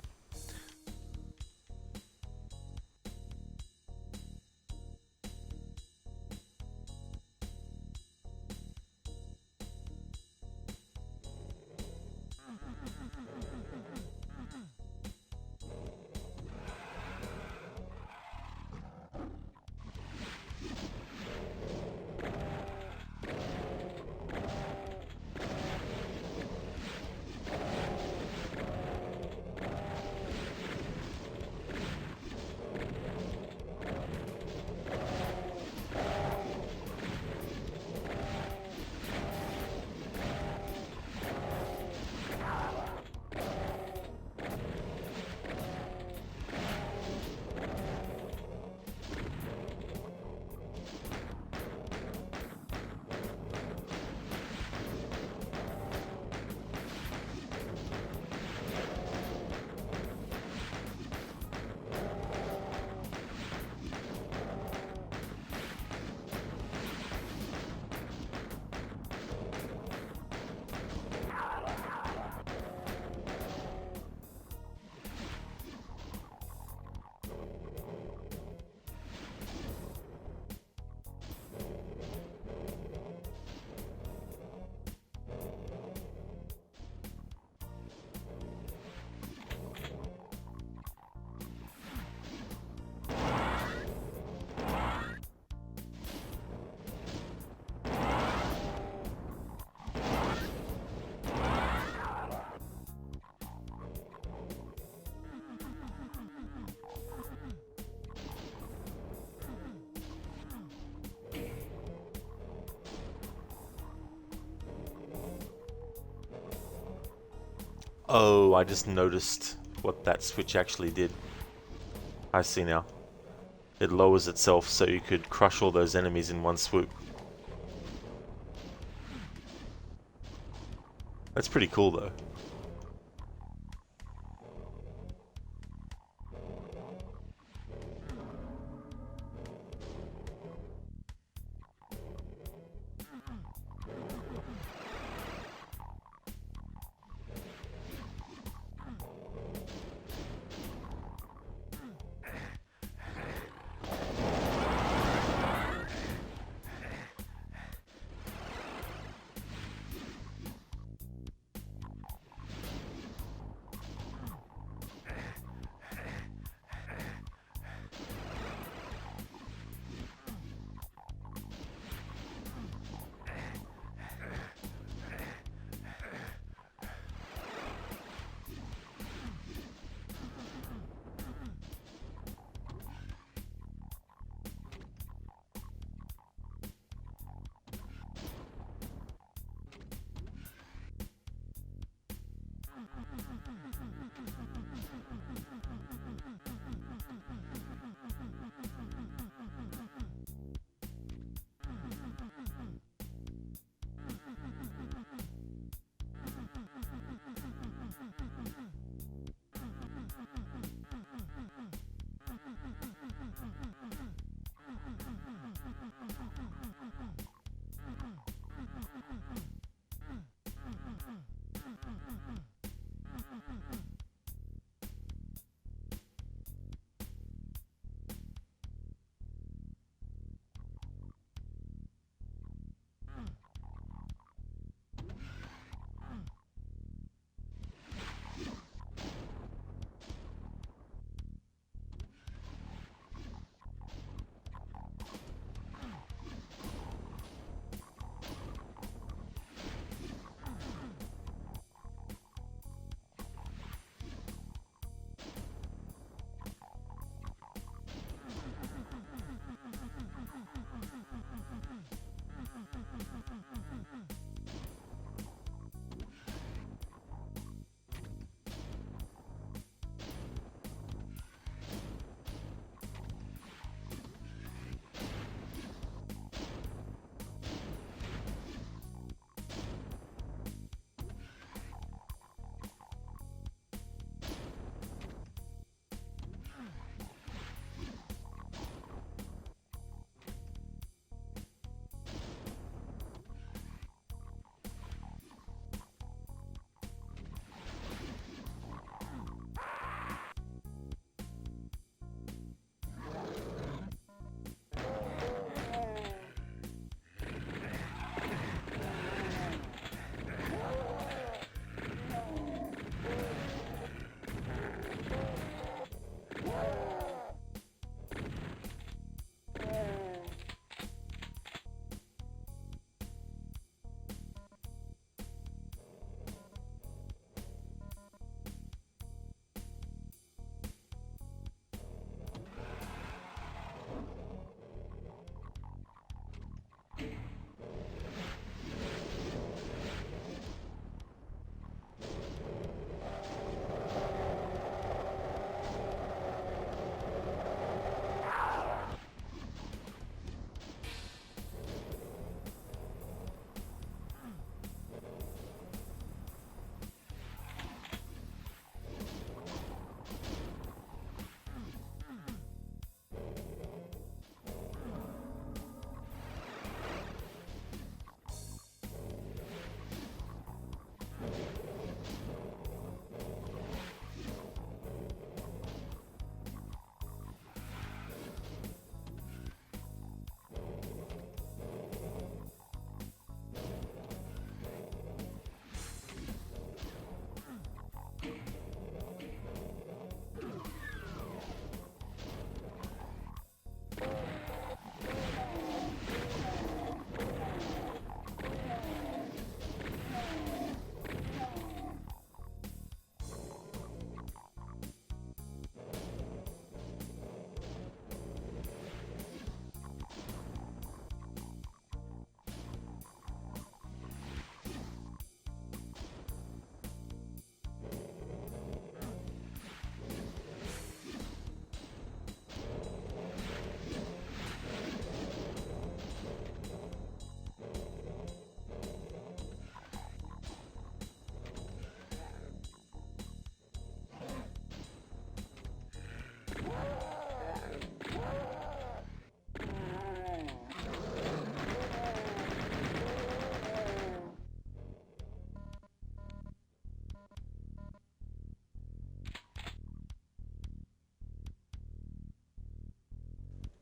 Oh, I just noticed what that switch actually did. I see now. It lowers itself so you could crush all those enemies in one swoop. That's pretty cool though.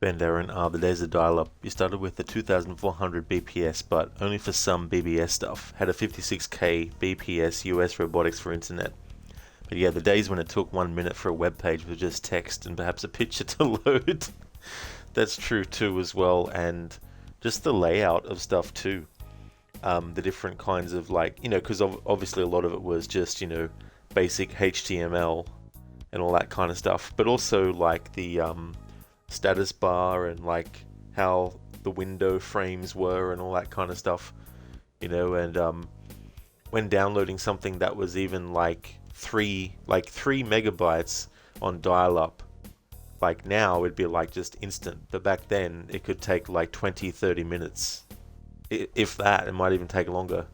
Ben Darren, the days of dial-up. You started with the 2400 BPS, but only for some BBS stuff. Had a 56k BPS US robotics for internet. But yeah, the days when it took 1 minute for a web page with just text and perhaps a picture to load. That's true too as well, and just the layout of stuff too. The different kinds of because obviously a lot of it was just, basic HTML and all that kind of stuff, but also like the status bar and like how the window frames were and all that kind of stuff, and when downloading something that was even like 3 megabytes on dial-up, like now it'd be like just instant, but back then it could take like 20-30 minutes, if that. It might even take longer.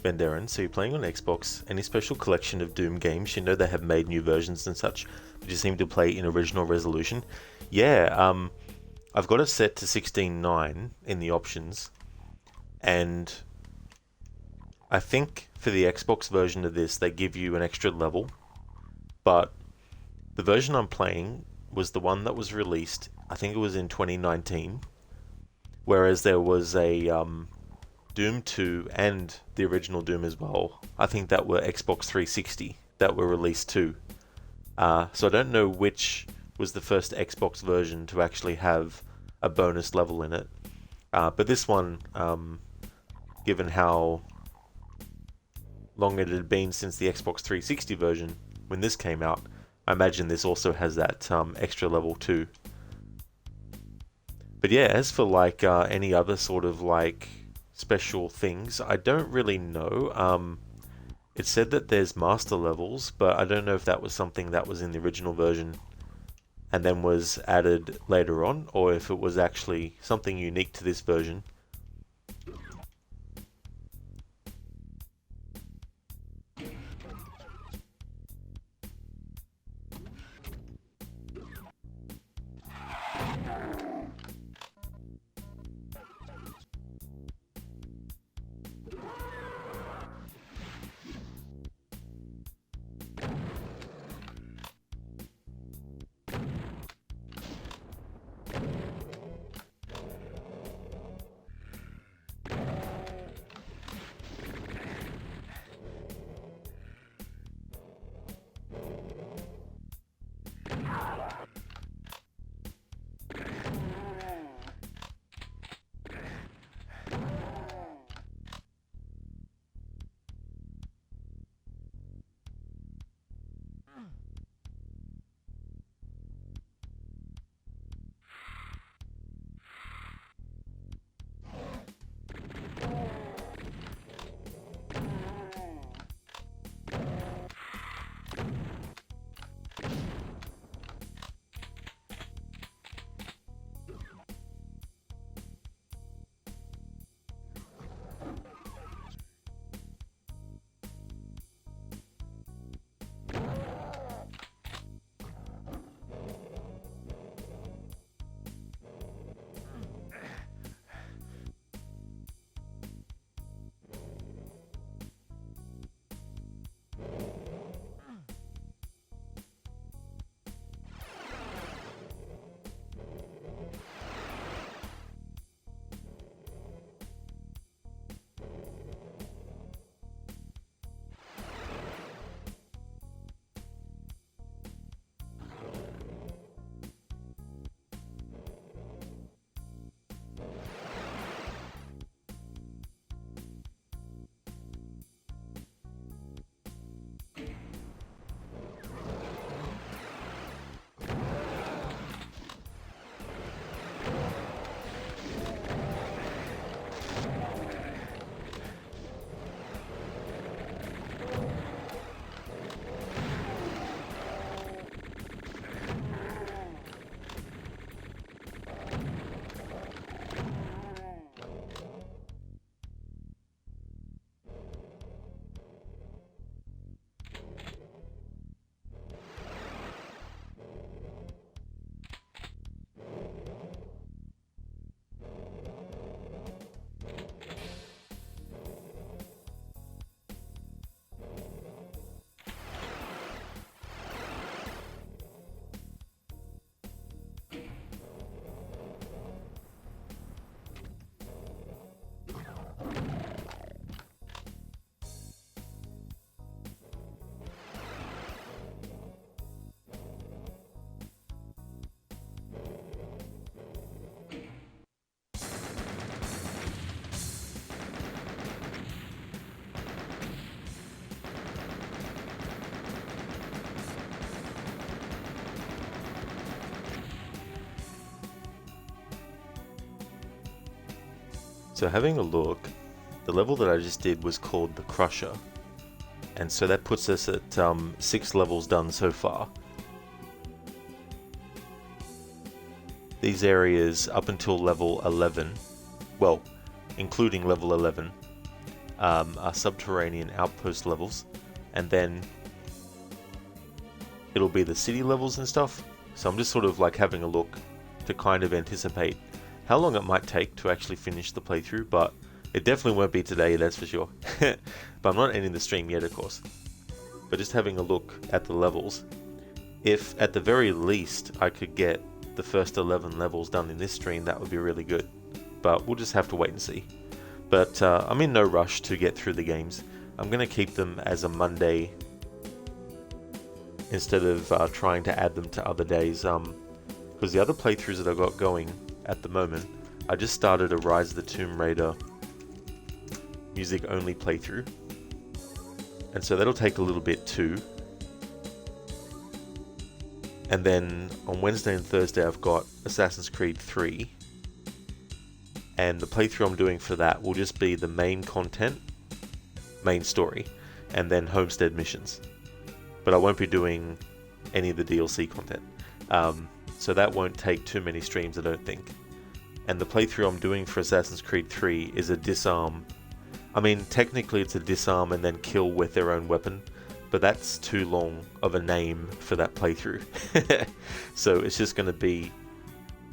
Van Daren. So you're playing on Xbox. Any special collection of Doom games? You know they have made new versions and such, but you seem to play in original resolution. Yeah, I've got it set to 16:9 in the options, and I think for the Xbox version of this, they give you an extra level, but the version I'm playing was the one that was released, I think it was in 2019, whereas there was a Doom 2 and the original Doom as well. I think that were Xbox 360 that were released too. So I don't know which was the first Xbox version to actually have a bonus level in it. But this one, given how long it had been since the Xbox 360 version when this came out, I imagine this also has that extra level too. But yeah, as for like any other sort of like special things, I don't really know. It said that there's master levels, but I don't know if that was something that was in the original version and then was added later on, or if it was actually something unique to this version. So having a look, the level that I just did was called the Crusher, and so that puts us at 6 levels done so far. These areas up until level 11, well, including level 11, are subterranean outpost levels, and then it'll be the city levels and stuff. So I'm just sort of like having a look to kind of anticipate how long it might take to actually finish the playthrough, but it definitely won't be today, that's for sure. But I'm not ending the stream yet, of course. But just having a look at the levels, if at the very least I could get the first 11 levels done in this stream, that would be really good. But we'll just have to wait and see. But I'm in no rush to get through the games. I'm going to keep them as a Monday instead of trying to add them to other days. Because the other playthroughs that I've got going at the moment, I just started a Rise of the Tomb Raider music only playthrough. And so that'll take a little bit too. And then on Wednesday and Thursday I've got Assassin's Creed 3. And the playthrough I'm doing for that will just be the main content, main story, and then Homestead missions. But I won't be doing any of the DLC content. So that won't take too many streams, I don't think. And the playthrough I'm doing for Assassin's Creed 3 is a disarm. I mean, technically it's a disarm and then kill with their own weapon, but that's too long of a name for that playthrough. So it's just going to be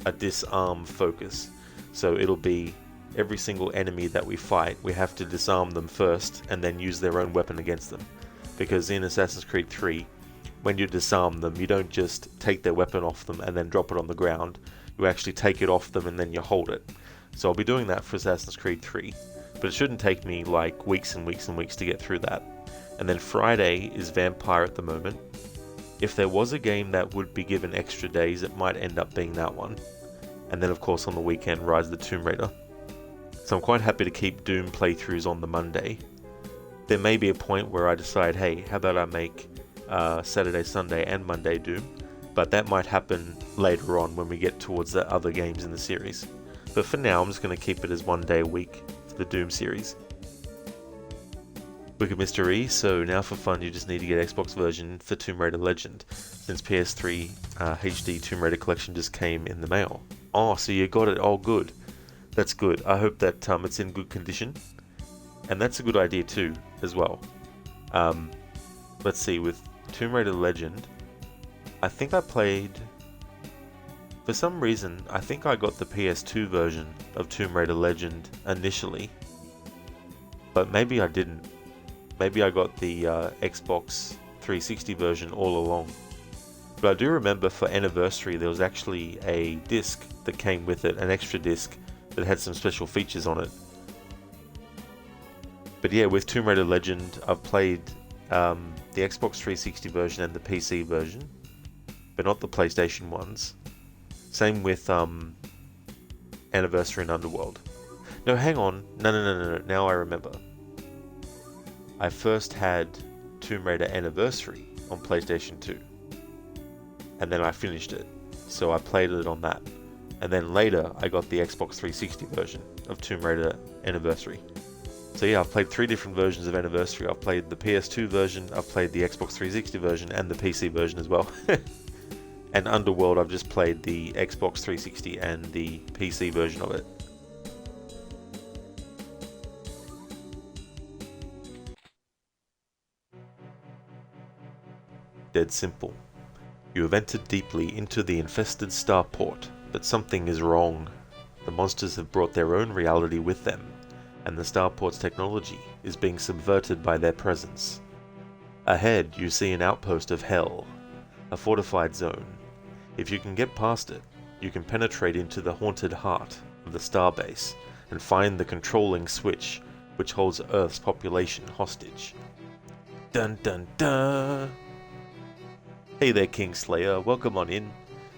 a disarm focus. So it'll be every single enemy that we fight, we have to disarm them first and then use their own weapon against them. Because in Assassin's Creed 3, when you disarm them, you don't just take their weapon off them and then drop it on the ground. You actually take it off them and then you hold it. So I'll be doing that for Assassin's Creed 3. But it shouldn't take me like weeks and weeks and weeks to get through that. And then Friday is Vampire at the moment. If there was a game that would be given extra days, it might end up being that one. And then of course on the weekend, Rise of the Tomb Raider. So I'm quite happy to keep Doom playthroughs on the Monday. There may be a point where I decide, hey, how about I make Saturday, Sunday and Monday Doom? But that might happen later on when we get towards the other games in the series. But for now, I'm just going to keep it as 1 day a week for the Doom series. Wicked Mr. E, so now for fun you just need to get Xbox version for Tomb Raider Legend, since PS3 HD Tomb Raider Collection just came in the mail. Oh, so you got it, oh good. That's good. I hope that it's in good condition. And that's a good idea too, as well. Let's see, with Tomb Raider Legend, I think I played... For some reason, I think I got the PS2 version of Tomb Raider Legend initially. But maybe I didn't. Maybe I got the Xbox 360 version all along. But I do remember for Anniversary there was actually a disc that came with it, an extra disc that had some special features on it. But yeah, with Tomb Raider Legend, I've played the Xbox 360 version and the PC version, but not the PlayStation ones. Same with Anniversary and Underworld. No, hang on. No. Now I remember. I first had Tomb Raider Anniversary on PlayStation 2. And then I finished it. So I played it on that. And then later I got the Xbox 360 version of Tomb Raider Anniversary. So yeah, I've played 3 different versions of Anniversary. I've played the PS2 version, I've played the Xbox 360 version, and the PC version as well. And Underworld, I've just played the Xbox 360 and the PC version of it. Dead simple. You have entered deeply into the infested starport, but something is wrong. The monsters have brought their own reality with them, and the starport's technology is being subverted by their presence. Ahead, you see an outpost of hell, a fortified zone. If you can get past it, you can penetrate into the haunted heart of the starbase and find the controlling switch which holds Earth's population hostage. Dun dun dun! Hey there, Kingslayer, welcome on in.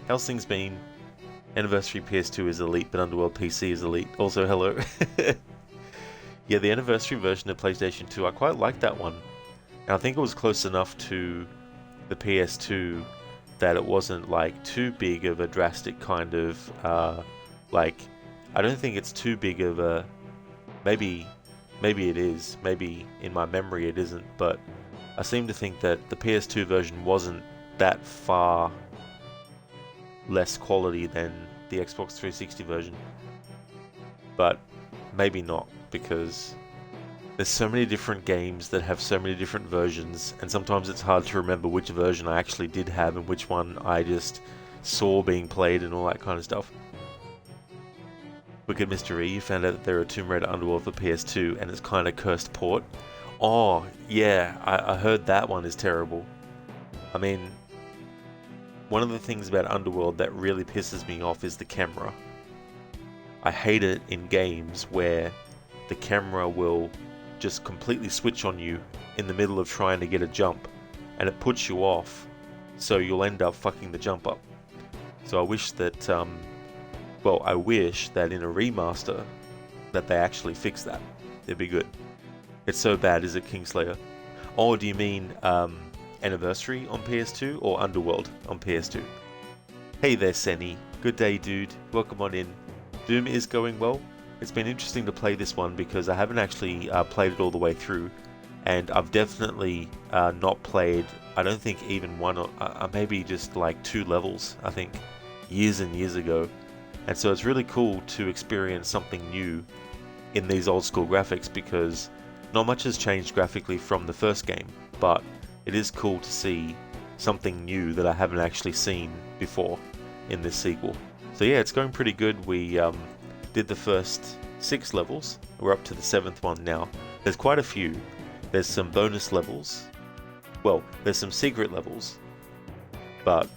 How's things been? Anniversary PS2 is elite, but Underworld PC is elite. Also, hello. Yeah, the Anniversary version of PlayStation 2, I quite liked that one. And I think it was close enough to the PS2 that it wasn't like too big of a drastic kind of like, I don't think it's too big of a, maybe it is, maybe in my memory it isn't, but I seem to think that the PS2 version wasn't that far less quality than the Xbox 360 version. But maybe not, because There's so many different games that have so many different versions, and sometimes it's hard to remember which version I actually did have and which one I just saw being played and all that kind of stuff. Wicked Mystery, you found out that there are Tomb Raider Underworld for PS2 and it's kind of cursed port. Oh, yeah, I heard that one is terrible. I mean, one of the things about Underworld that really pisses me off is the camera. I hate it in games where the camera will just completely switch on you in the middle of trying to get a jump, and it puts you off, so you'll end up fucking the jump up. So I wish that, I wish that in a remaster that they actually fix that. It'd be good. It's so bad, is it, Kingslayer? Or do you mean Anniversary on PS2 or Underworld on PS2? Hey there, Senny. Good day, dude. Welcome on in. Doom is going well. It's been interesting to play this one because I haven't actually played it all the way through, and I've definitely not played, I don't think even one, maybe just like 2 levels, I think, years and years ago. And so it's really cool to experience something new in these old school graphics because not much has changed graphically from the first game, but it is cool to see something new that I haven't actually seen before in this sequel. So yeah, it's going pretty good. We did the first 6 levels. We're up to the 7th one now. There's quite a few. There's some bonus levels. Well, there's some secret levels, but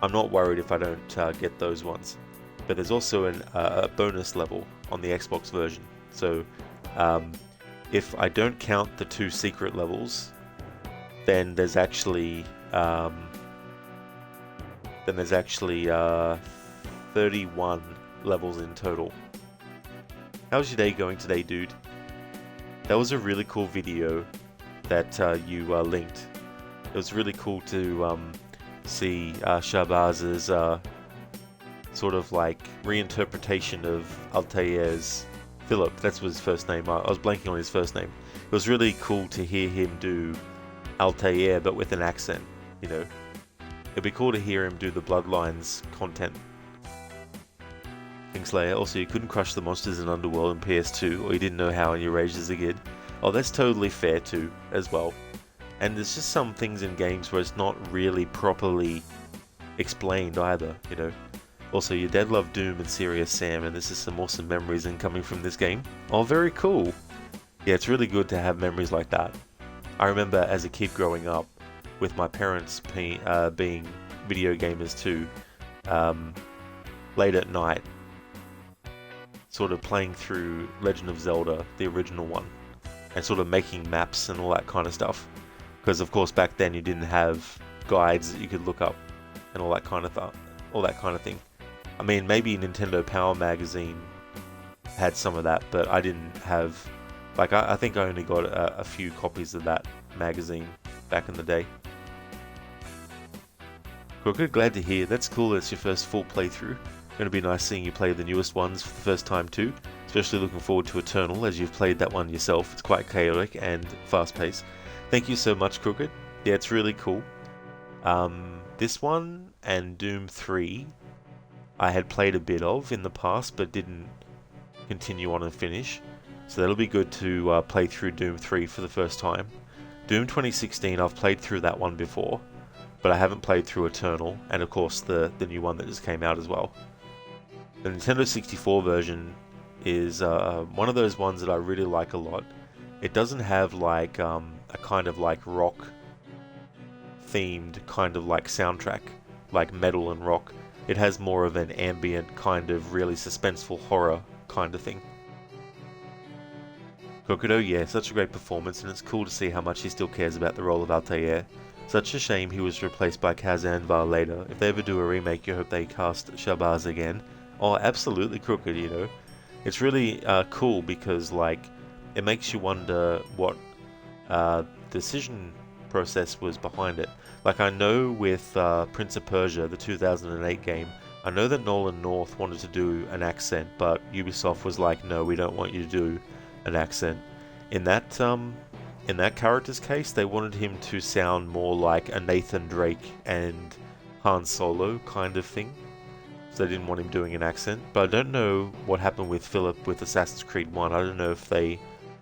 I'm not worried if I don't get those ones. But there's also a bonus level on the Xbox version. So if I don't count the 2 secret levels, then there's actually 31 levels in total. How's your day going today, dude? That was a really cool video that you linked. It was really cool to see Shahbaz's sort of like reinterpretation of Altair's Philip. That's his first name. I was blanking on his first name. It was really cool to hear him do Altair but with an accent, you know. It'd be cool to hear him do the Bloodlines content. Kingslayer, also you couldn't crush the monsters in Underworld in PS2, or you didn't know how and you raged as a kid. Oh, that's totally fair too, as well. And there's just some things in games where it's not really properly explained either, you know. Also, your dad loved Doom and Serious Sam, and this is some awesome memories incoming from this game. Oh, very cool. Yeah, it's really good to have memories like that. I remember as a kid growing up, with my parents being video gamers too, late at night, sort of playing through Legend of Zelda, the original one, and sort of making maps and all that kind of stuff. Because of course back then you didn't have guides that you could look up and all that kind of thing. I mean, maybe Nintendo Power Magazine had some of that, but I didn't have. Like, I think I only got a few copies of that magazine back in the day. Crooked, glad to hear. That's cool. That's your first full playthrough. Going to be nice seeing you play the newest ones for the first time too. Especially looking forward to Eternal, as you've played that one yourself. It's quite chaotic and fast-paced. Thank you so much, Crooked. Yeah, it's really cool. This one and Doom 3, I had played a bit of in the past, but didn't continue on and finish. So that'll be good to play through Doom 3 for the first time. Doom 2016, I've played through that one before, but I haven't played through Eternal, and of course the new one that just came out as well. The Nintendo 64 version is one of those ones that I really like a lot. It doesn't have like a kind of like rock themed kind of like soundtrack, like metal and rock. It has more of an ambient kind of really suspenseful horror kind of thing. Kokodo, yeah, such a great performance, and it's cool to see how much he still cares about the role of Altair. Such a shame he was replaced by Kazan Var later. If they ever do a remake, you hope they cast Shahbaz again. Oh, absolutely, Crooked, you know. It's really cool because, like, it makes you wonder what decision process was behind it. Like, I know with Prince of Persia, the 2008 game, I know that Nolan North wanted to do an accent, but Ubisoft was like, no, we don't want you to do an accent. In that character's case, they wanted him to sound more like a Nathan Drake and Han Solo kind of thing. So they didn't want him doing an accent. But I don't know what happened with Philip with Assassin's Creed 1. I don't know if they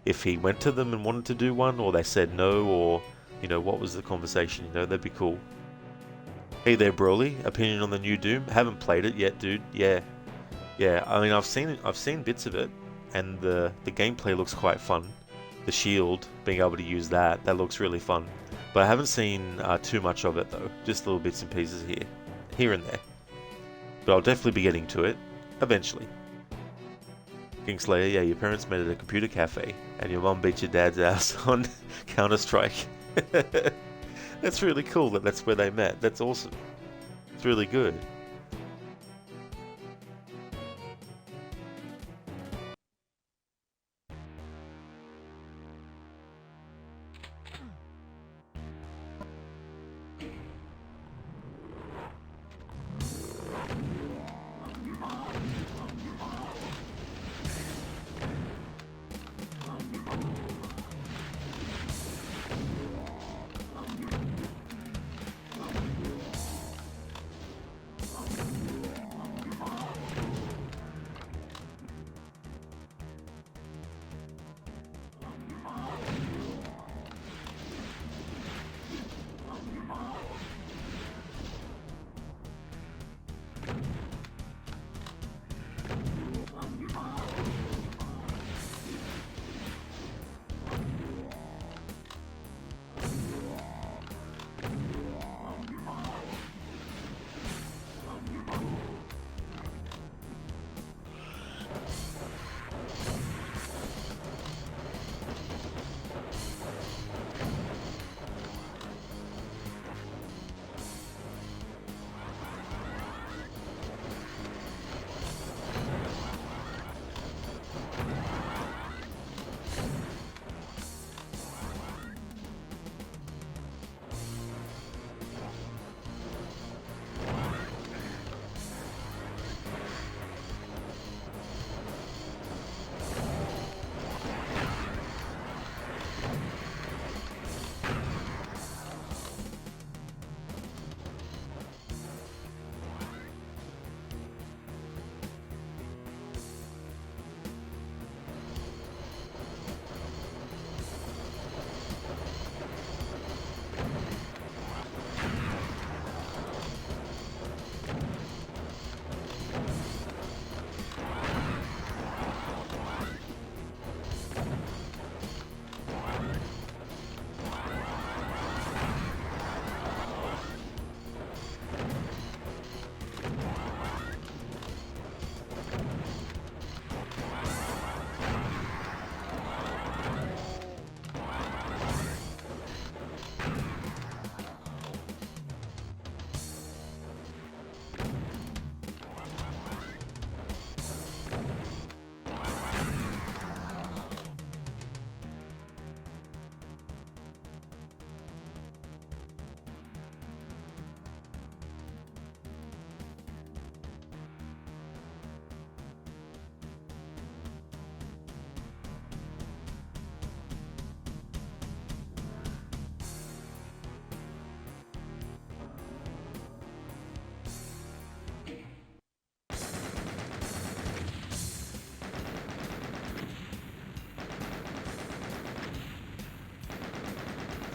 if he went to them and wanted to do one, or they said no, or, you know, what was the conversation, you know, that'd be cool. Hey there, Broly, opinion on the new Doom? Haven't played it yet, dude. Yeah, I mean, I've seen bits of it, and the gameplay looks quite fun. The shield, being able to use that looks really fun. But I haven't seen too much of it though, just little bits and pieces here and there. But I'll definitely be getting to it, eventually. Kingslayer, yeah, your parents met at a computer cafe, and your mum beat your dad's ass on Counter-Strike. That's really cool that's where they met. That's awesome. It's really good.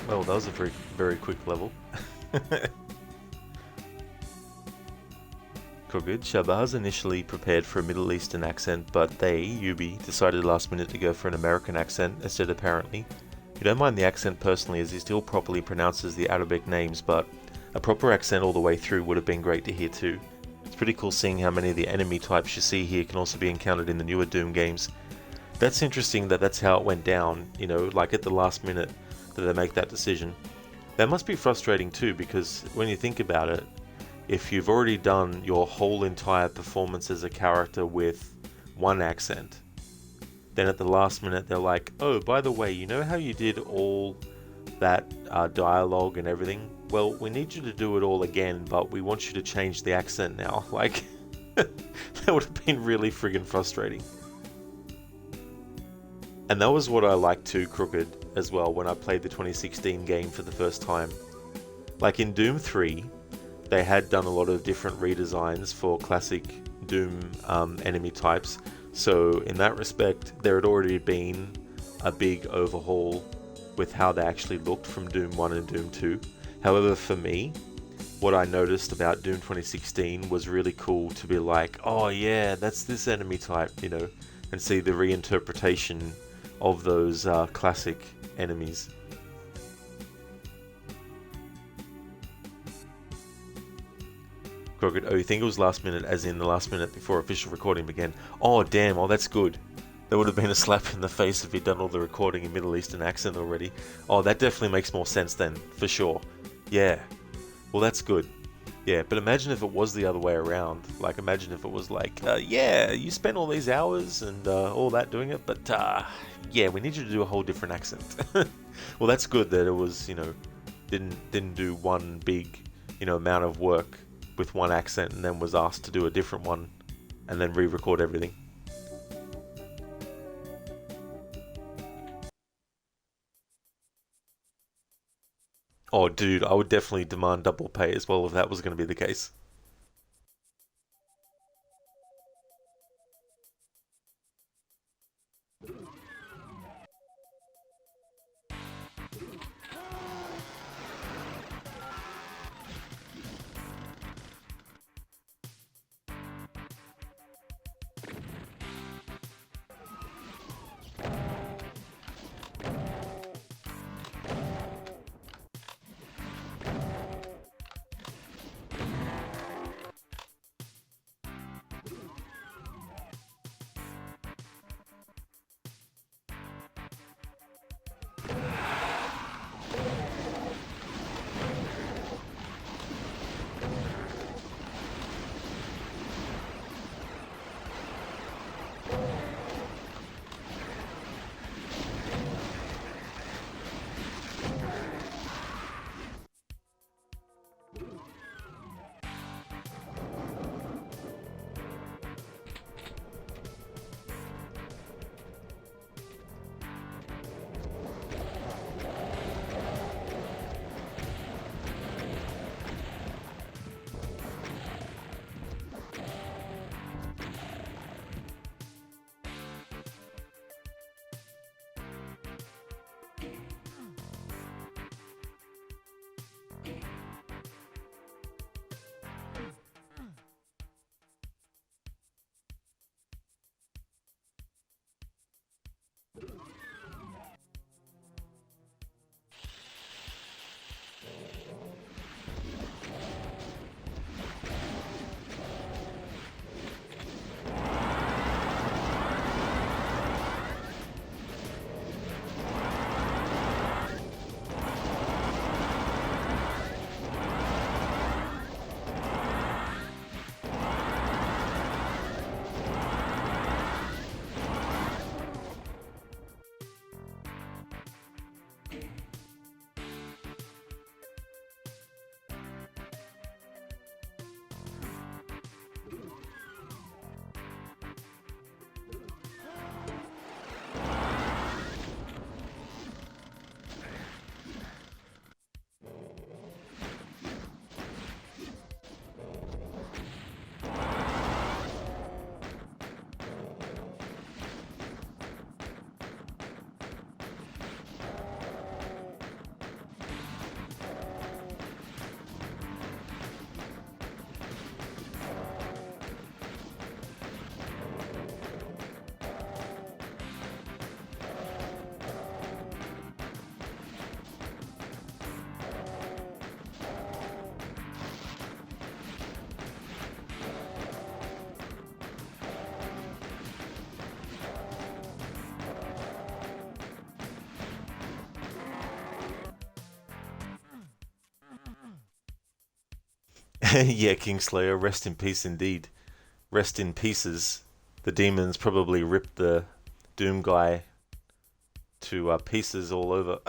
Well, that was a very, very quick level. Krugid, Shabazz initially prepared for a Middle Eastern accent, but they, Yubi, decided last minute to go for an American accent instead apparently. You don't mind the accent personally as he still properly pronounces the Arabic names, but a proper accent all the way through would have been great to hear too. It's pretty cool seeing how many of the enemy types you see here can also be encountered in the newer Doom games. That's interesting that that's how it went down, you know, like at the last minute that they make that decision. That must be frustrating too, because when you think about it, if you've already done your whole entire performance as a character with one accent, then at the last minute they're like, oh, by the way, you know how you did all that dialogue and everything? Well, we need you to do it all again, but we want you to change the accent now. Like, that would have been really friggin' frustrating. And that was what I liked too, Krugid, as well, when I played the 2016 game for the first time. Like in Doom 3, they had done a lot of different redesigns for classic Doom enemy types, so in that respect, there had already been a big overhaul with how they actually looked from Doom 1 and Doom 2. However, for me, what I noticed about Doom 2016 was really cool to be like, oh yeah, that's this enemy type, you know, and see the reinterpretation of those classic enemies. Crooked, oh, you think it was last minute, as in the last minute before official recording began? Oh, damn, oh, that's good. That would have been a slap in the face if he'd done all the recording in Middle Eastern accent already. Oh, that definitely makes more sense then, for sure. Yeah. Well, that's good. Yeah, but imagine if it was the other way around. Like, imagine if it was like, yeah, you spent all these hours and all that doing it, but yeah, we need you to do a whole different accent. Well, that's good that it was, you know, didn't do one big, you know, amount of work with one accent and then was asked to do a different one and then re-record everything. Oh, dude, I would definitely demand double pay as well if that was going to be the case. Yeah, Kingslayer, rest in peace indeed. Rest in pieces. The demons probably ripped the Doom guy to pieces all over.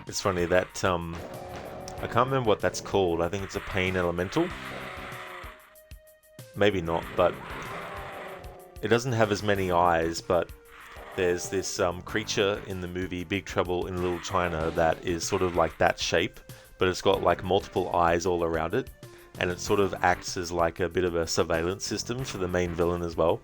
It's funny that I can't remember what that's called. I think it's a pain elemental. Maybe not, but it doesn't have as many eyes, but there's this creature in the movie Big Trouble in Little China that is sort of like that shape, but it's got like multiple eyes all around it, and it sort of acts as like a bit of a surveillance system for the main villain as well.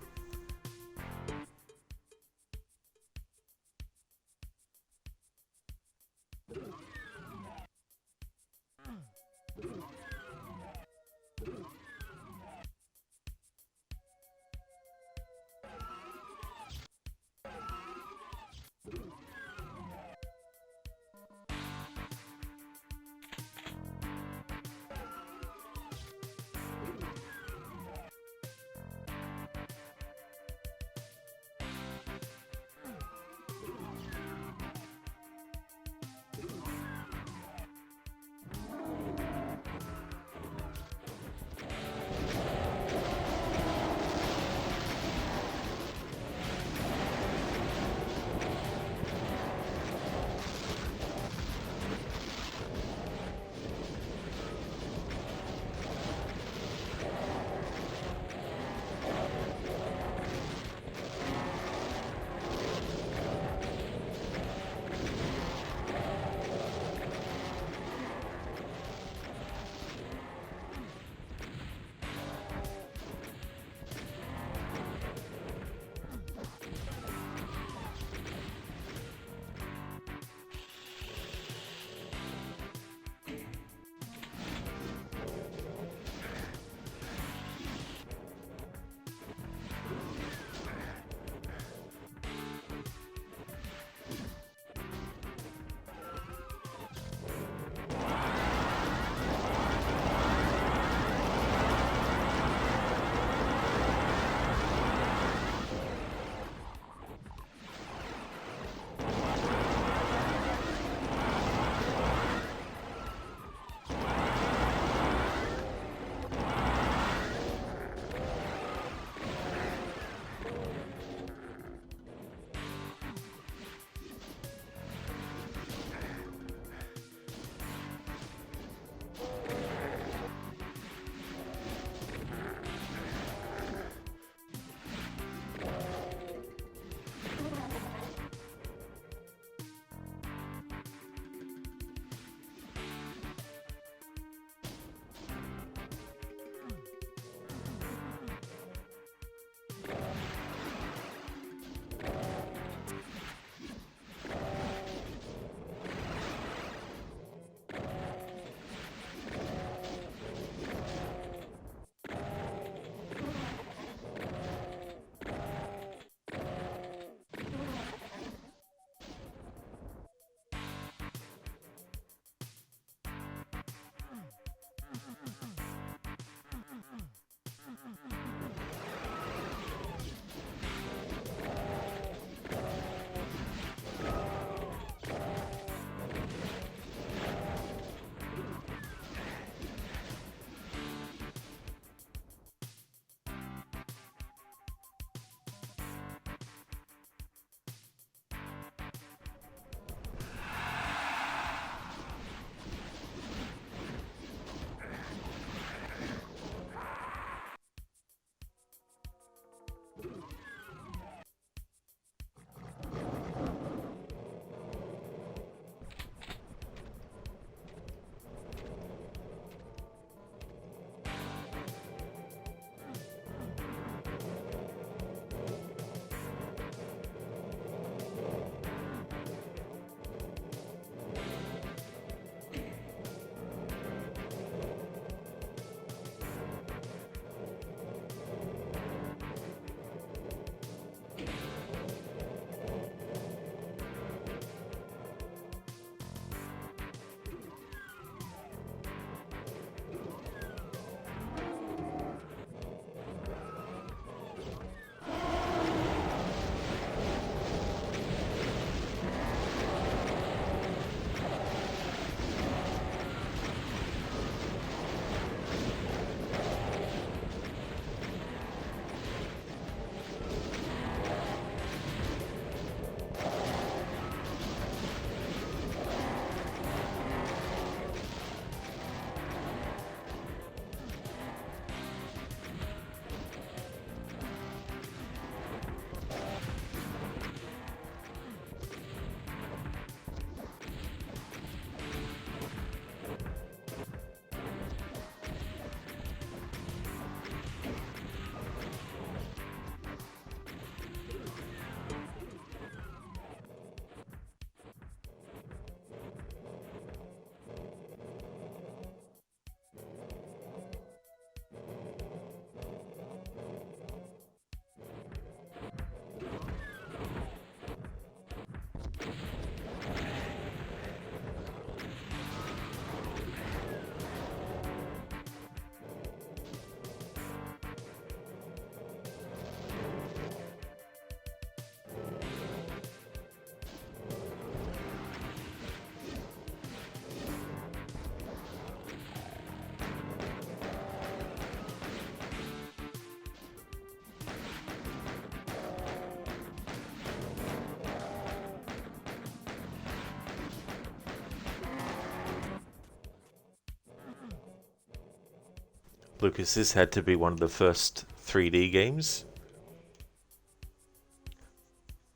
Lucas, this had to be one of the first 3D games.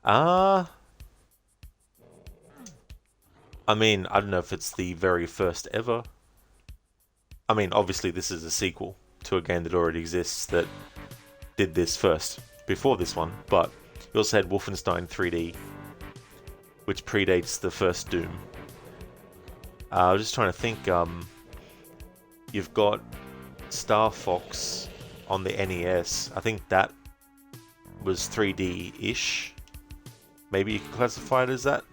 I mean, I don't know if it's the very first ever. I mean, obviously this is a sequel to a game that already exists that did this first, before this one, but you also had Wolfenstein 3D, which predates the first Doom. I was just trying to think, you've got Star Fox on the NES. I think that was 3D-ish. Maybe you could classify it as that.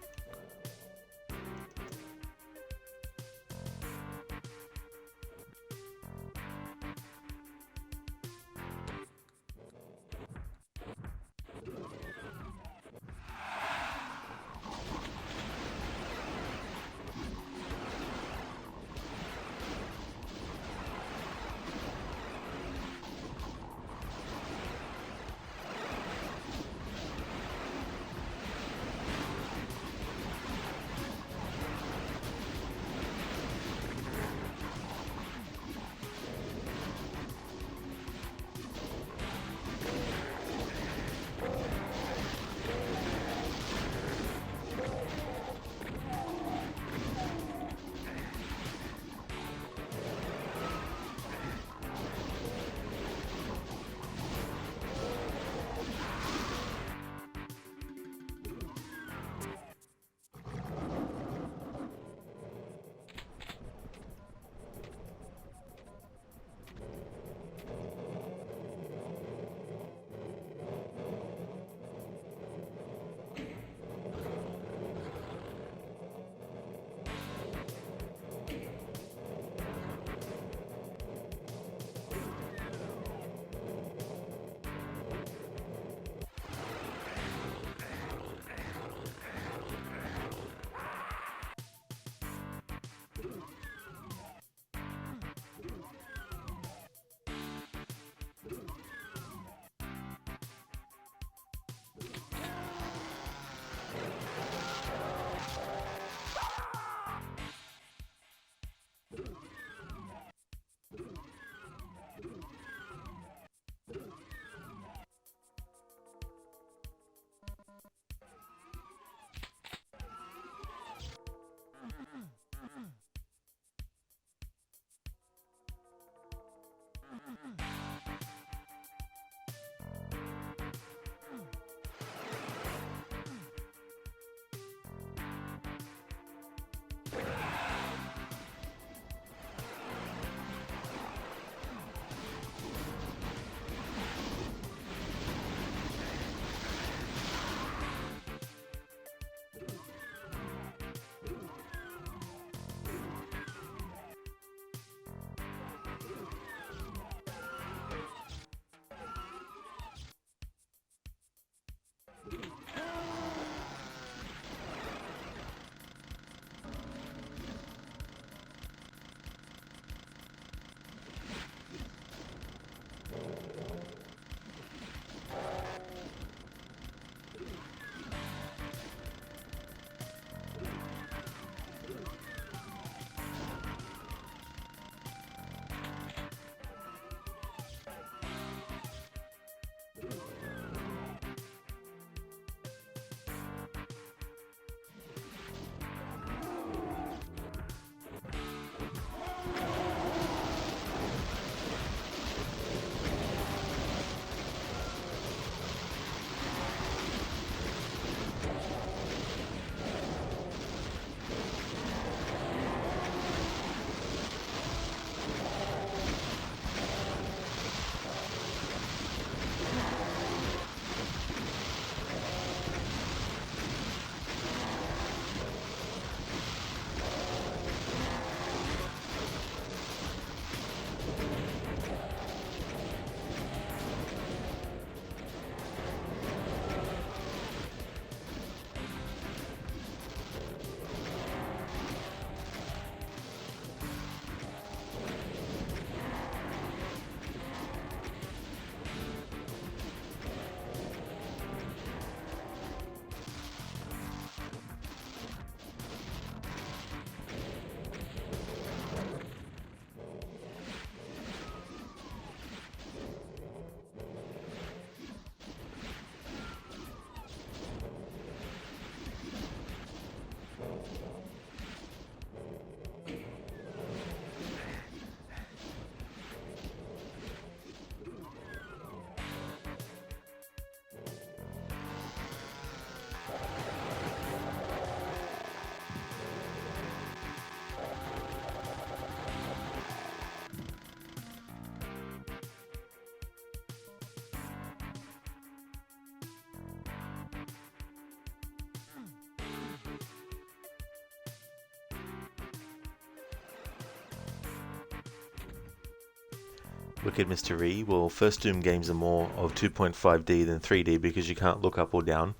Wicked Mystery. Well, first Doom games are more of 2.5D than 3D because you can't look up or down.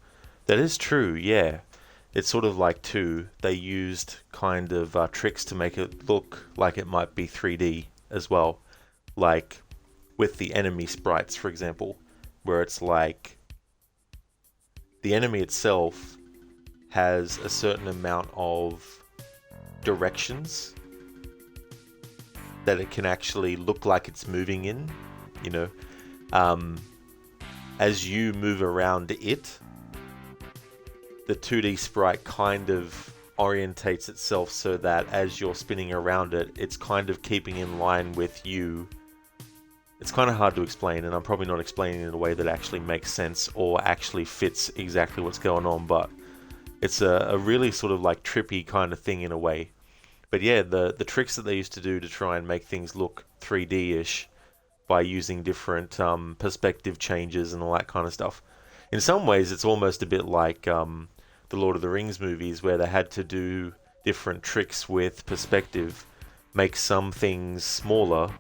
That is true, yeah. It's sort of like 2. They used kind of tricks to make it look like it might be 3D as well. Like with the enemy sprites, for example, where it's like the enemy itself has a certain amount of directions that it can actually look like it's moving in, you know. As you move around it, the 2D sprite kind of orientates itself so that as you're spinning around it, it's kind of keeping in line with you. It's kind of hard to explain, and I'm probably not explaining it in a way that actually makes sense or actually fits exactly what's going on, but it's a really sort of like trippy kind of thing in a way. But yeah, the tricks that they used to do to try and make things look 3D-ish by using different perspective changes and all that kind of stuff. In some ways, it's almost a bit like the Lord of the Rings movies, where they had to do different tricks with perspective, make some things smaller,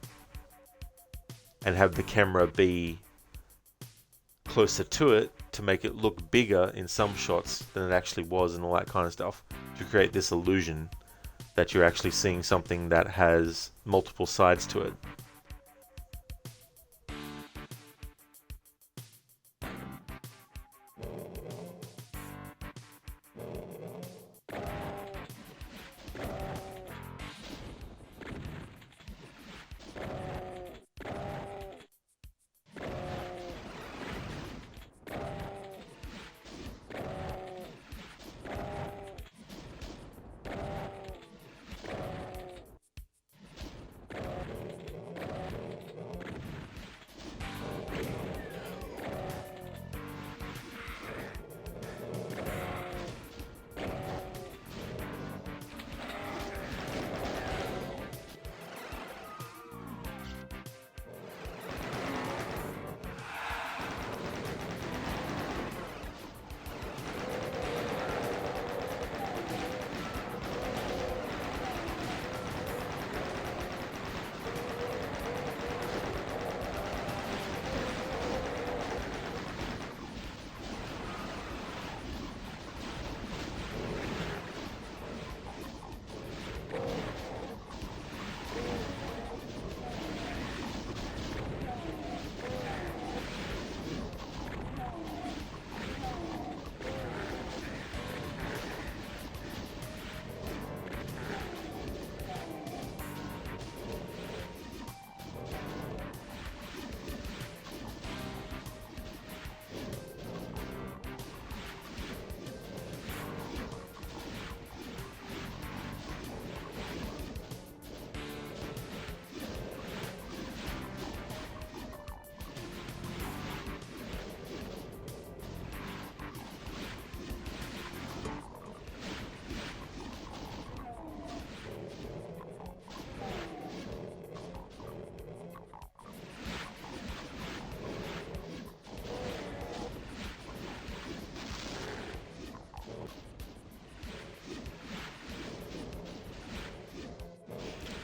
and have the camera be closer to it to make it look bigger in some shots than it actually was, and all that kind of stuff, to create this illusion that you're actually seeing something that has multiple sides to it.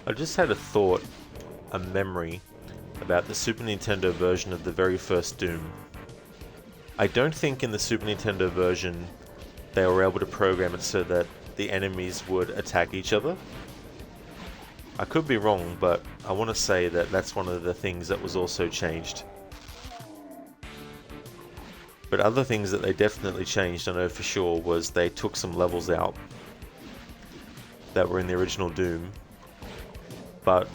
I just had a thought, a memory, about the Super Nintendo version of the very first Doom. I don't think in the Super Nintendo version they were able to program it so that the enemies would attack each other. I could be wrong, but I want to say that that's one of the things that was also changed. But other things that they definitely changed, I know for sure, was they took some levels out that were in the original Doom. But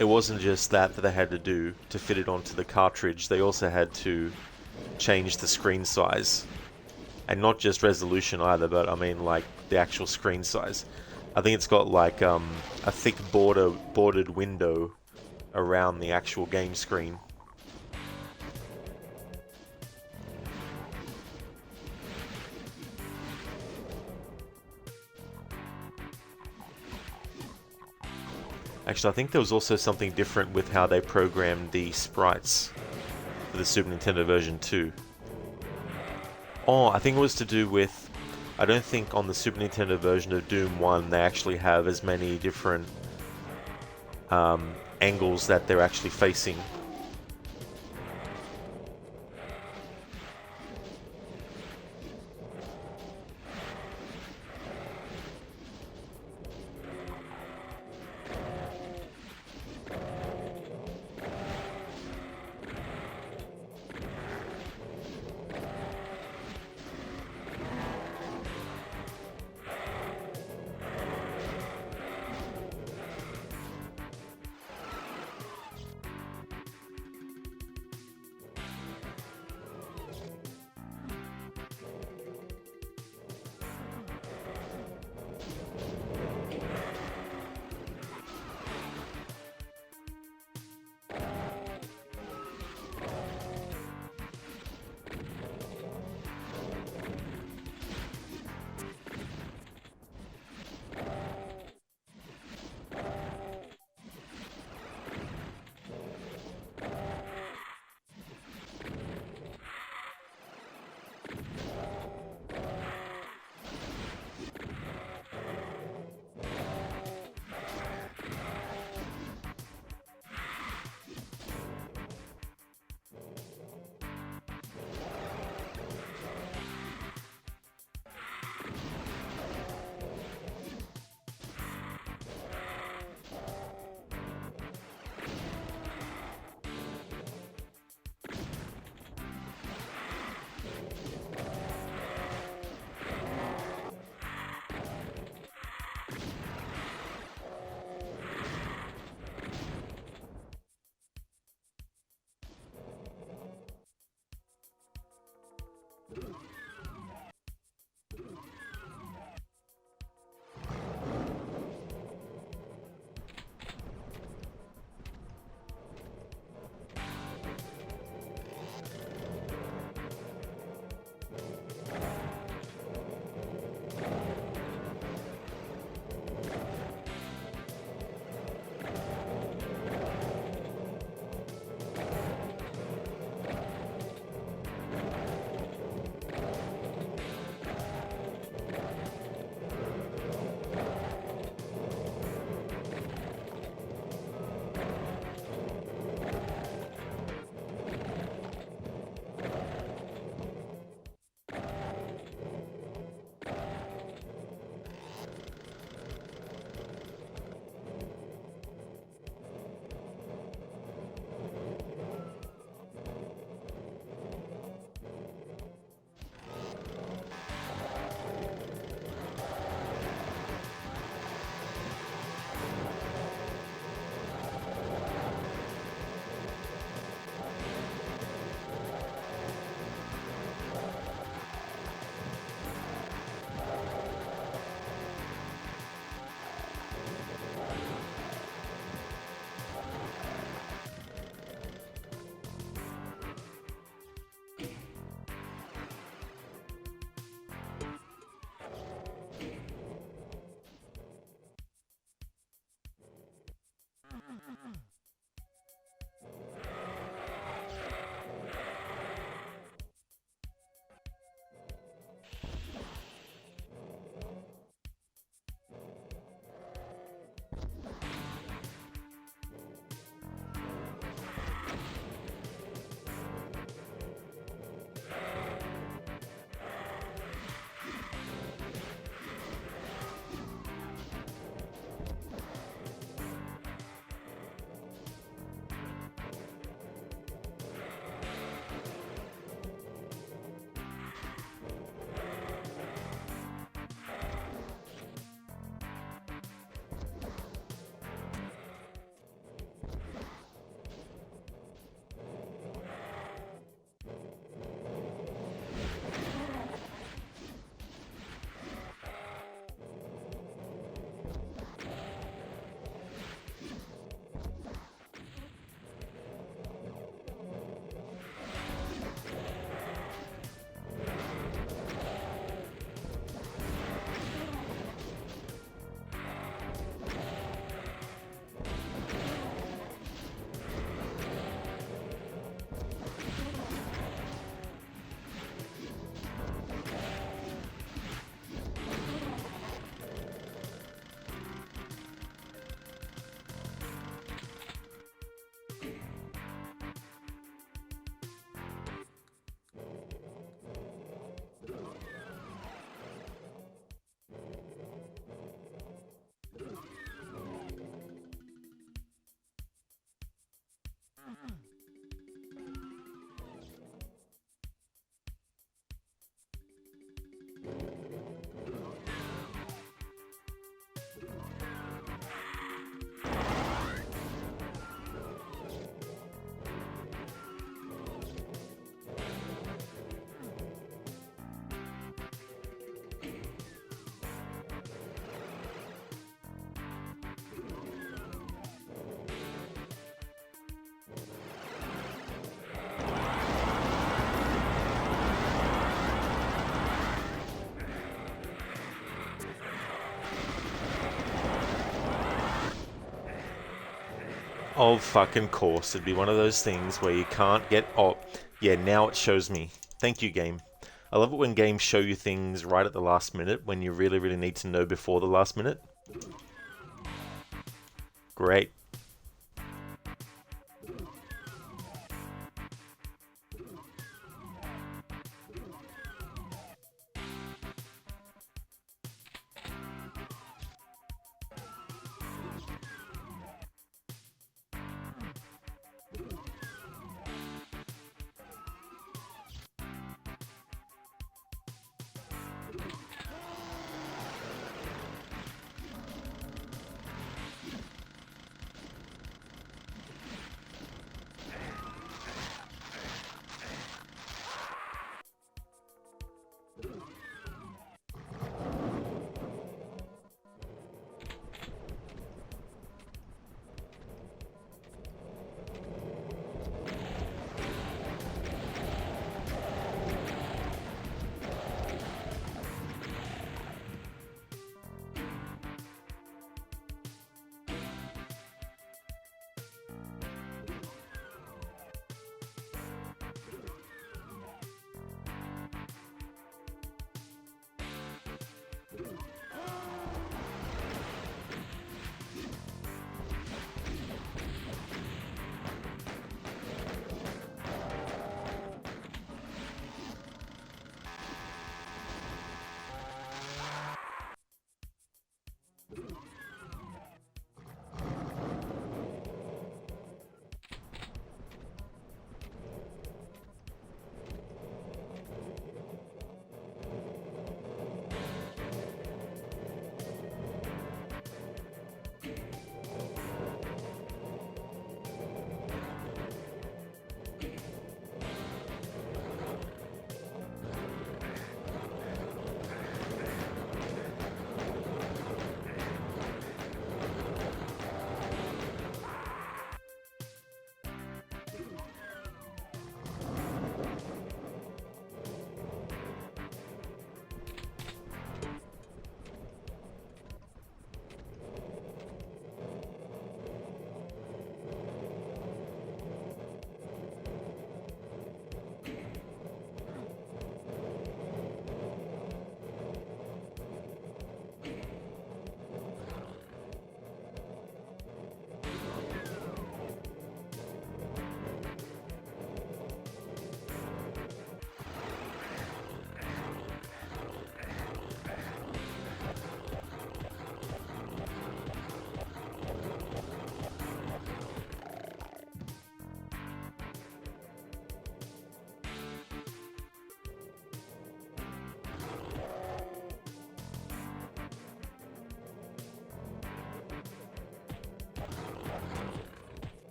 it wasn't just that they had to do to fit it onto the cartridge. They also had to change the screen size. And not just resolution either, but I mean like the actual screen size. I think it's got like a thick bordered window around the actual game screen. Actually, I think there was also something different with how they programmed the sprites for the Super Nintendo version too. Oh, I think it was to do with... I don't think on the Super Nintendo version of Doom 1 they actually have as many different angles that they're actually facing. Oh, fucking course. It'd be one of those things where you can't get... Oh, yeah, now it shows me. Thank you, game. I love it when games show you things right at the last minute when you really, really need to know before the last minute. Great.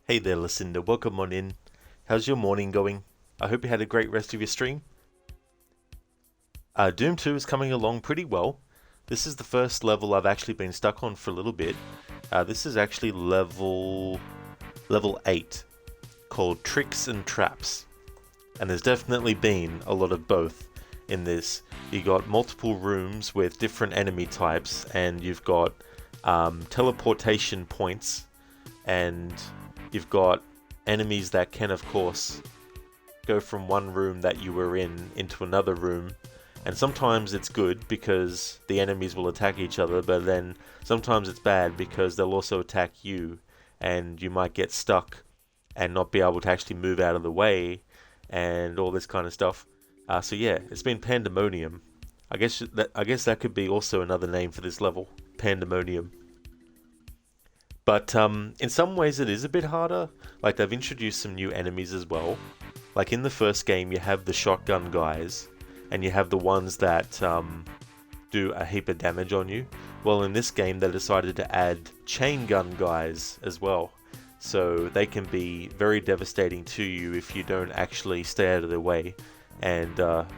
Hey there, Lucinda. Welcome on in. How's your morning going? I hope you had a great rest of your stream. Doom 2 is coming along pretty well. This is the first level I've actually been stuck on for a little bit. This is actually level 8, called Tricks and Traps. And there's definitely been a lot of both in this. You got multiple rooms with different enemy types, and you've got teleportation points, and you've got enemies that can, of course, go from one room that you were in into another room. And sometimes it's good because the enemies will attack each other, but then sometimes it's bad because they'll also attack you, and you might get stuck and not be able to actually move out of the way, and all this kind of stuff. So yeah, it's been Pandemonium. I guess that could be also another name for this level, Pandemonium. But in some ways it is a bit harder. Like, they've introduced some new enemies as well. Like in the first game you have the shotgun guys, and you have the ones that do a heap of damage on you. Well, in this game they decided to add chain gun guys as well. So they can be very devastating to you if you don't actually stay out of their way and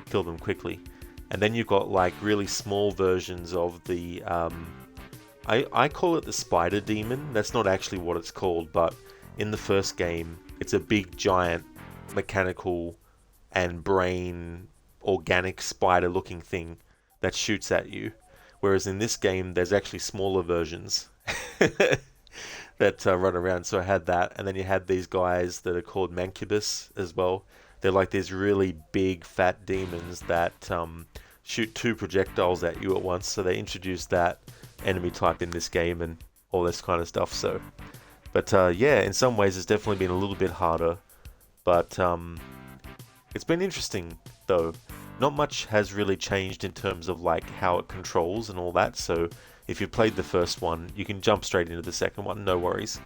kill them quickly. And then you've got like really small versions of the... I call it the spider demon. That's not actually what it's called, but in the first game it's a big giant mechanical and brain organic spider looking thing that shoots at you, whereas in this game there's actually smaller versions that run around. So I had that, and then you had these guys that are called Mancubus as well. They're like these really big fat demons that shoot 2 projectiles at you at once. So they introduced that enemy type in this game and all this kind of stuff. So but yeah, in some ways it's definitely been a little bit harder, but it's been interesting though. Not much has really changed in terms of like how it controls and all that, so if you played the first one you can jump straight into the second one, no worries.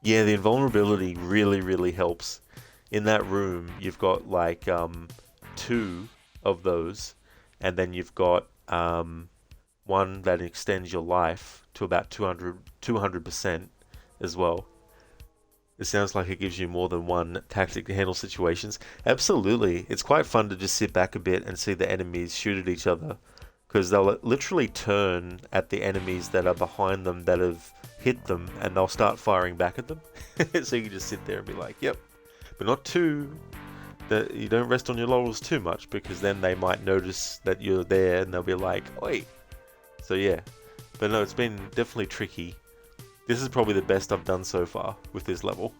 Yeah, the invulnerability really helps. In that room you've got like 2 of those, and then you've got one that extends your life to about 200% as well. It sounds like it gives you more than one tactic to handle situations. Absolutely. It's quite fun to just sit back a bit and see the enemies shoot at each other, because they'll literally turn at the enemies that are behind them that have hit them, and they'll start firing back at them. So you can just sit there and be like, yep. But not too... You don't rest on your laurels too much, because then they might notice that you're there and they'll be like, oi. So yeah. But no, it's been definitely tricky. This is probably the best I've done so far with this level.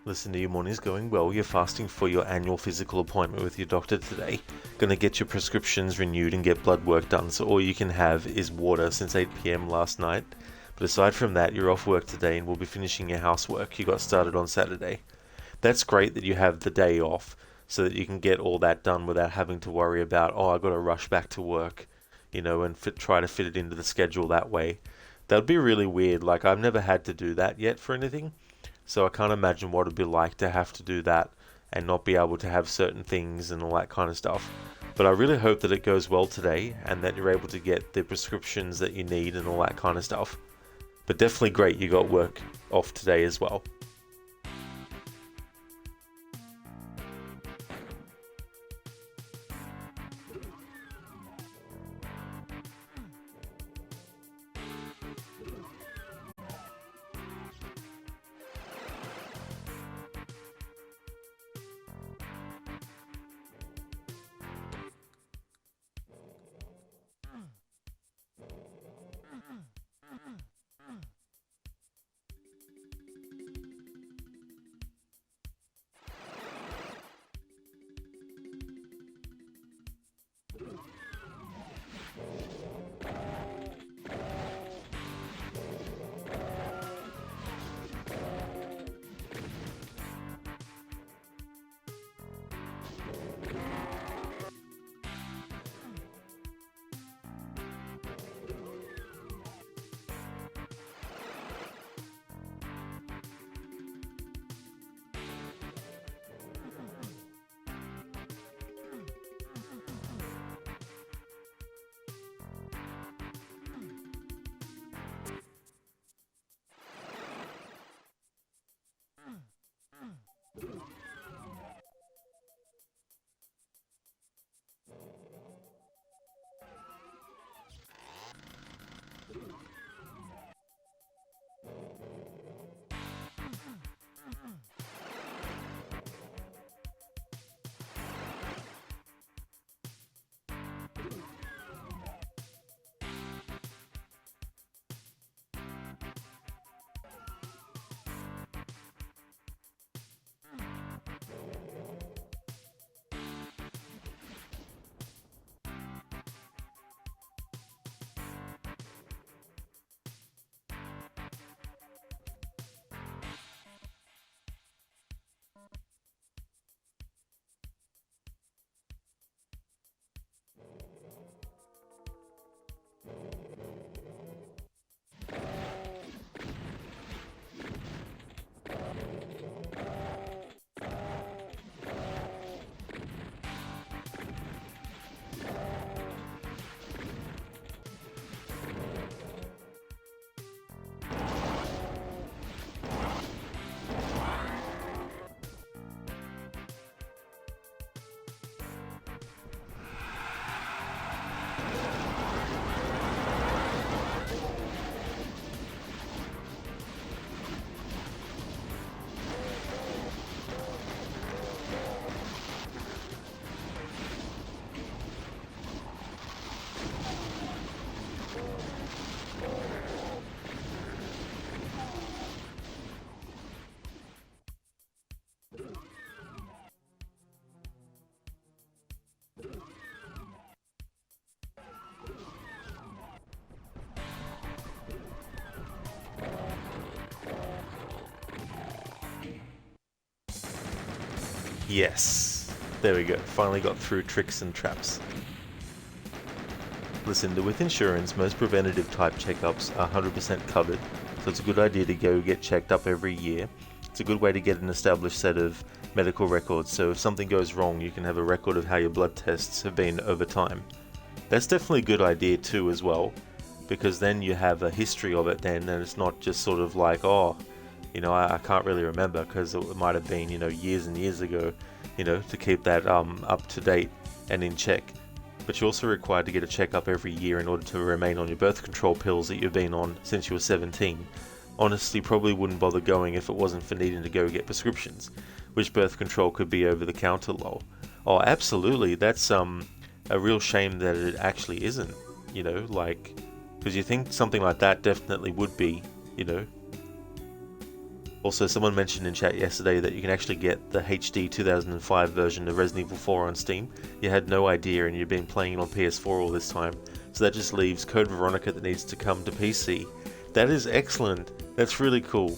Listen to your mornings going well. You're fasting for your annual physical appointment with your doctor today. Gonna get your prescriptions renewed and get blood work done, so all you can have is water since 8 p.m. last night. But aside from that, you're off work today and will be finishing your housework you got started on Saturday. That's great that you have the day off so that you can get all that done without having to worry about, oh, I've got to rush back to work, and try to fit it into the schedule that way. That would be really weird. Like, I've never had to do that yet for anything, so I can't imagine what it'd be like to have to do that and not be able to have certain things and all that kind of stuff. But I really hope that it goes well today and that you're able to get the prescriptions that you need and all that kind of stuff. But definitely great you got work off today as well. Yes, there we go. Finally got through tricks and traps. Listen, with insurance, most preventative type checkups are 100% covered, so it's a good idea to go get checked up every year. It's a good way to get an established set of medical records, so if something goes wrong, you can have a record of how your blood tests have been over time. That's definitely a good idea too as well, because then you have a history of it then, and it's not just sort of like, oh, I can't really remember because it might have been, years and years ago, to keep that up to date and in check. But you're also required to get a checkup every year in order to remain on your birth control pills that you've been on since you were 17. Honestly, probably wouldn't bother going if it wasn't for needing to go get prescriptions, which birth control could be over the counter lol. Oh, absolutely, that's a real shame that it actually isn't, because you think something like that definitely would be, Also, someone mentioned in chat yesterday that you can actually get the HD 2005 version of Resident Evil 4 on Steam. You had no idea and you've been playing it on PS4 all this time. So that just leaves Code Veronica that needs to come to PC. That is excellent. That's really cool.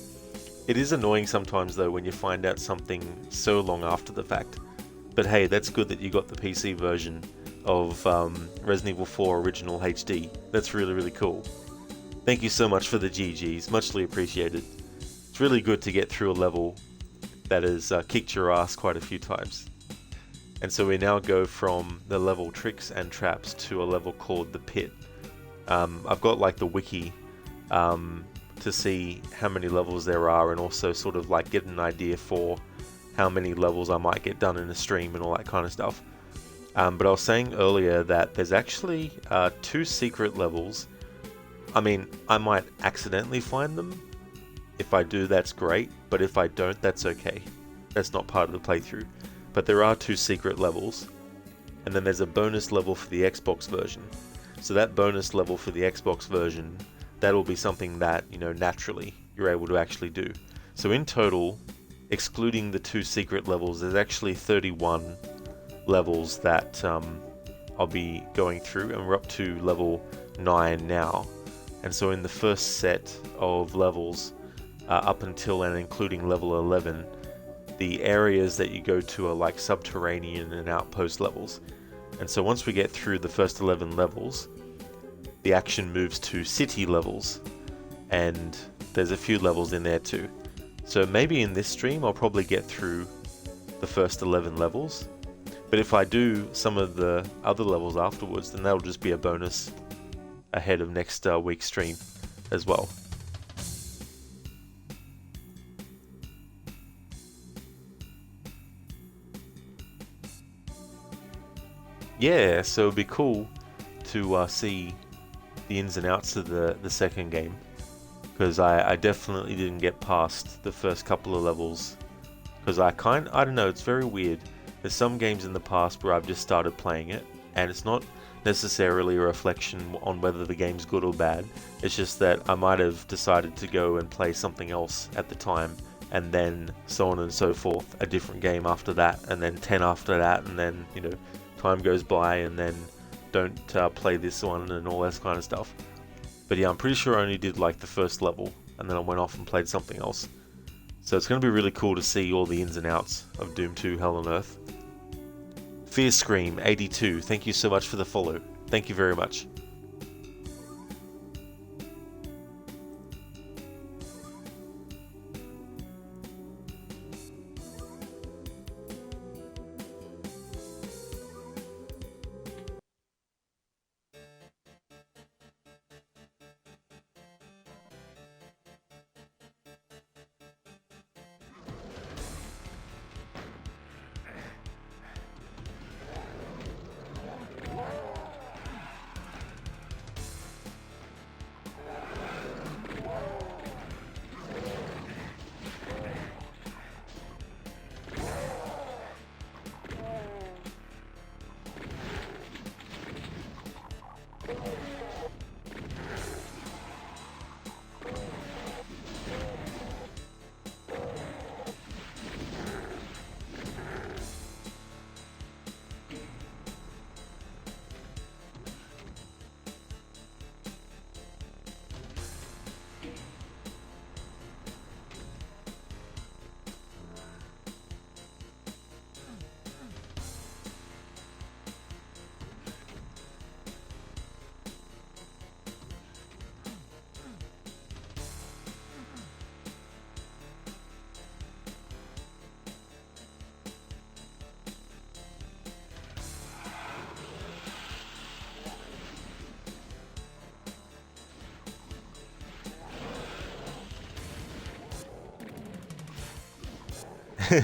It is annoying sometimes though when you find out something so long after the fact. But hey, that's good that you got the PC version of Resident Evil 4 Original HD. That's really, really cool. Thank you so much for the GGs, muchly appreciated. It's really good to get through a level that has kicked your ass quite a few times. And so we now go from the level Tricks and Traps to a level called the Pit. I've got like the wiki to see how many levels there are and also sort of like get an idea for how many levels I might get done in a stream and all that kind of stuff. But I was saying earlier that there's actually 2 secret levels. I mean, I might accidentally find them. If I do, that's great, but if I don't, that's okay. That's not part of the playthrough. But there are 2 secret levels, and then there's a bonus level for the Xbox version. So that bonus level for the Xbox version, that'll be something that, you know, naturally you're able to actually do. So in total, excluding the 2 secret levels, there's actually 31 levels that I'll be going through, and we're up to level 9 now. And so in the first set of levels, up until and including level 11, the areas that you go to are like subterranean and outpost levels. And so once we get through the first 11 levels, the action moves to city levels, and there's a few levels in there too. So maybe in this stream I'll probably get through the first 11 levels, but if I do some of the other levels afterwards, then that'll just be a bonus ahead of next week's stream as well. Yeah, so it'd be cool to see the ins and outs of the second game, because I definitely didn't get past the first couple of levels, because I don't know, it's very weird. There's some games in the past where I've just started playing it, and it's not necessarily a reflection on whether the game's good or bad. It's just that I might have decided to go and play something else at the time, and then so on and so forth, a different game after that, and then 10 after that, and then, you know, time goes by and then don't play this one and all that kind of stuff. But yeah, I'm pretty sure I only did like the first level, and then I went off and played something else. So it's going to be really cool to see all the ins and outs of Doom 2 Hell on Earth. Fear Scream 82, thank you so much for the follow. Thank you very much.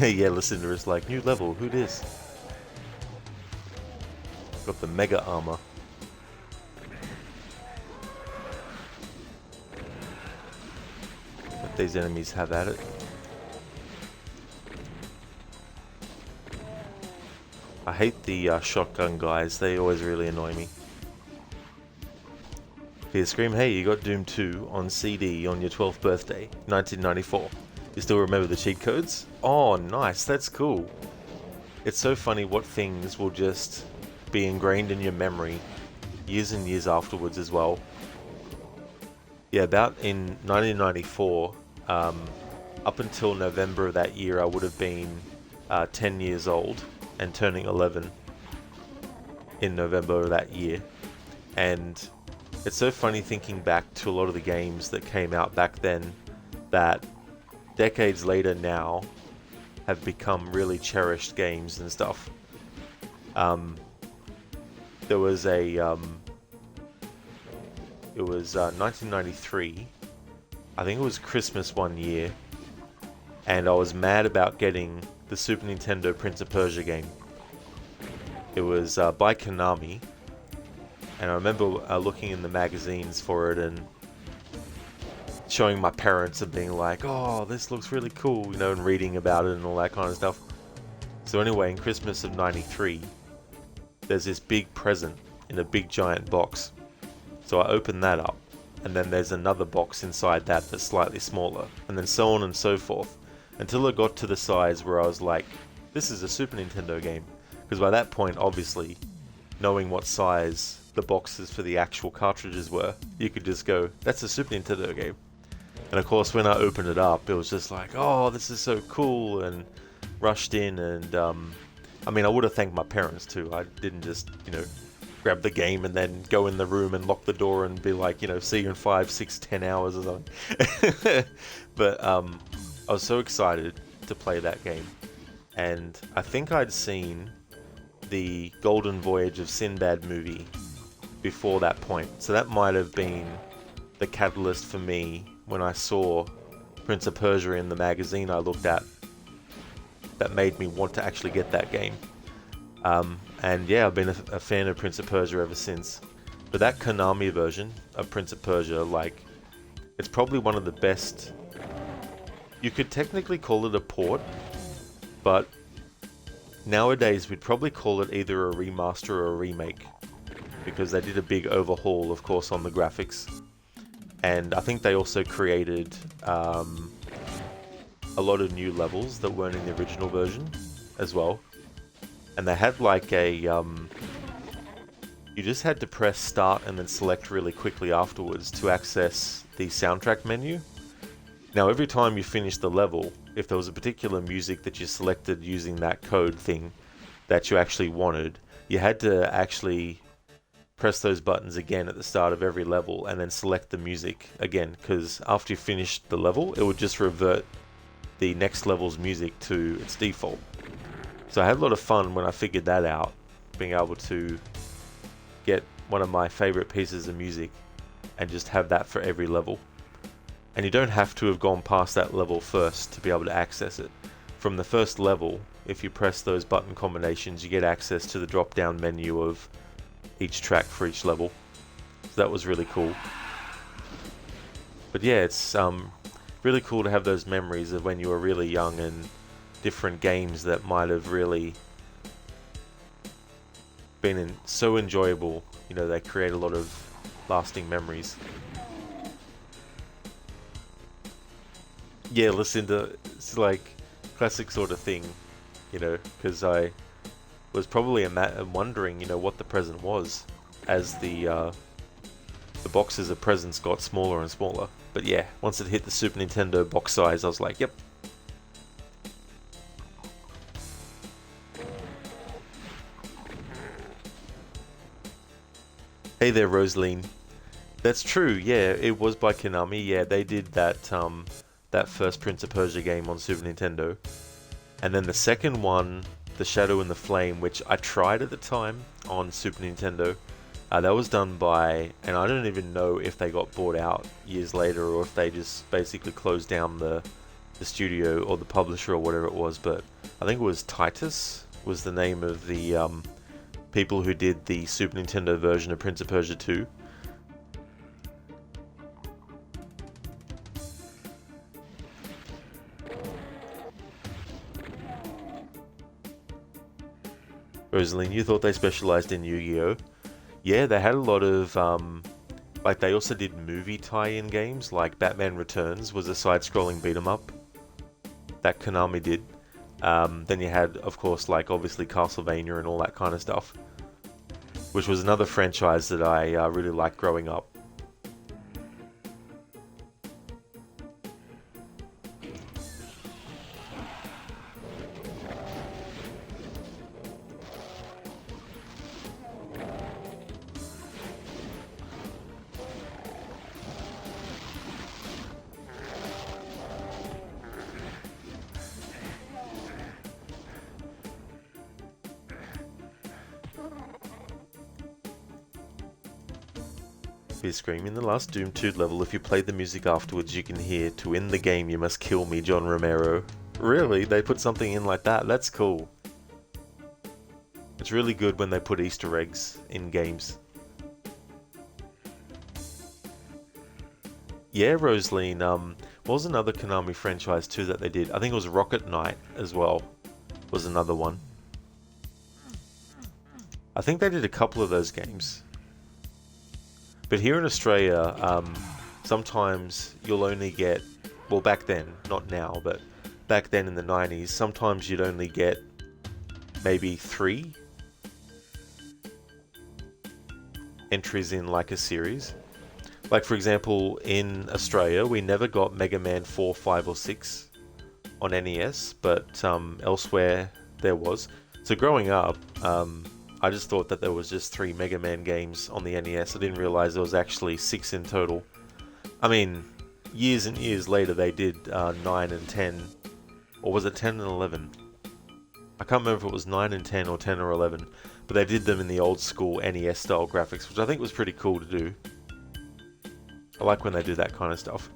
Yeah, Lucinda is like, new level, who dis? Got the mega armor. Let these enemies have at it. I hate the shotgun guys, they always really annoy me. Fear Scream, hey, you got Doom 2 on CD on your 12th birthday, 1994. You still remember the cheat codes? Oh, nice. That's cool. It's so funny what things will just be ingrained in your memory years and years afterwards as well. Yeah, about in 1994, up until November of that year, I would have been 10 years old and turning 11 in November of that year. And it's so funny thinking back to a lot of the games that came out back then that decades later now have become really cherished games and stuff. There was a it was 1993. I think it was Christmas one year, and I was mad about getting the Super Nintendo Prince of Persia game. It was by Konami, and I remember looking in the magazines for it and showing my parents and being like, "Oh, this looks really cool," you know, and reading about it and all that kind of stuff. So anyway, in Christmas of '93, there's this big present in a big giant box. So I opened that up, and then there's another box inside that that's slightly smaller, and then so on and so forth, until it got to the size where I was like, this is a Super Nintendo game. Because by that point, obviously, knowing what size the boxes for the actual cartridges were, you could just go, that's a Super Nintendo game. And of course, when I opened it up, it was just like, oh, this is so cool, and rushed in, and I mean, I would have thanked my parents too. I didn't just, you know, grab the game and then go in the room and lock the door and be like, you know, see you in 5, 6, 10 hours or something. But I was so excited to play that game. And I think I'd seen the Golden Voyage of Sinbad movie before that point. So that might have been the catalyst for me when I saw Prince of Persia in the magazine I looked at that made me want to actually get that game. And yeah, I've been a fan of Prince of Persia ever since. But that Konami version of Prince of Persia, like, it's probably one of the best. You could technically call it a port, but nowadays we'd probably call it either a remaster or a remake, because they did a big overhaul, of course, on the graphics. And I think they also created a lot of new levels that weren't in the original version as well. And they had like a, you just had to press start and then select really quickly afterwards to access the soundtrack menu. Now every time you finished the level, if there was a particular music that you selected using that code thing that you actually wanted, you had to actually press those buttons again at the start of every level and then select the music again, because after you finished the level, it would just revert the next level's music to its default. So I had a lot of fun when I figured that out, being able to get one of my favorite pieces of music and just have that for every level. And you don't have to have gone past that level first to be able to access it. From the first level, if you press those button combinations, you get access to the drop-down menu of each track for each level. So that was really cool. But yeah, it's really cool to have those memories of when you were really young and different games that might have really been so enjoyable. You know, they create a lot of lasting memories. Yeah, listen to, it's like classic sort of thing, you know, because I was probably wondering, you know, what the present was as the boxes of presents got smaller and smaller. But yeah, once it hit the Super Nintendo box size, I was like, yep. Hey there, Rosaline. That's true, yeah, it was by Konami. Yeah, they did that that first Prince of Persia game on Super Nintendo. And then the second one, The Shadow and the Flame, which I tried at the time on Super Nintendo. That was done by, and I don't even know if they got bought out years later or if they just basically closed down the studio or the publisher or whatever it was, but I think it was Titus was the name of the people who did the Super Nintendo version of Prince of Persia 2. Rosaline, you thought they specialized in Yu-Gi-Oh? Yeah, they had a lot of, like they also did movie tie-in games, like Batman Returns was a side-scrolling beat-em-up. that Konami did. Then you had, of course, like obviously Castlevania and all that kind of stuff, which was another franchise that I really liked growing up. Scream. In the last Doom 2 level, if you play the music afterwards, you can hear, "To end the game, you must kill me, John Romero." Really? They put something in like that? That's cool. It's really good when they put Easter eggs in games. Yeah, Rosaline, what was another Konami franchise too that they did? I think it was Rocket Knight as well, was another one. I think they did a couple of those games. But here in Australia, sometimes you'll only get, well back then, not now, but back then in the 90s, sometimes you'd only get maybe 3 entries in like a series. Like for example, in Australia, we never got Mega Man 4, 5 or 6 on NES, but elsewhere there was. So growing up, I just thought that there was just 3 Mega Man games on the NES. I didn't realize there was actually 6 in total. I mean, years and years later they did 9 and 10, or was it 10 and 11? I can't remember if it was 9 and 10 or 10 or 11, but they did them in the old school NES style graphics, which I think was pretty cool to do. I like when they do that kind of stuff.